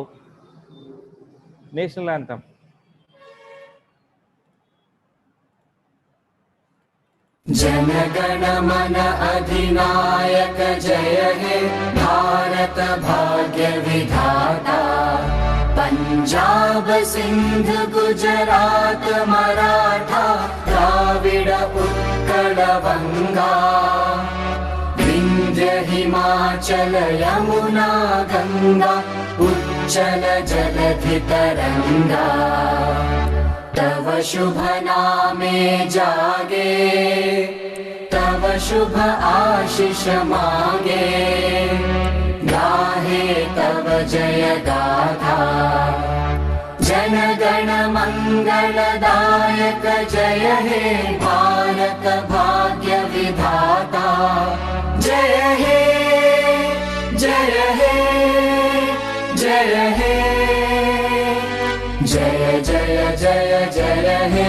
national anthem. जनगण मन अधिनायक जय हे भारत भाग्य विधाता, पंजाब सिंध गुजरात मराठा द्राविड उत्कल बंगा, विंध्य हिमाचल यमुना गंगा उच्चल जलधि तरंगा, तव शुभ नामे जागे, तव शुभ आशीष मांगे, गाहे तव जय गाथा। जन गण मंगलदायक जय हे भारत भाग्य विधाता, जय हे जय हे जय हे जय जय जय जय हे।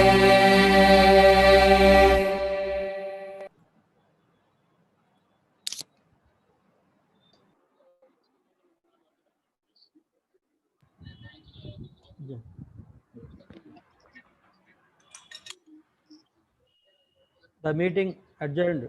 The meeting adjourned.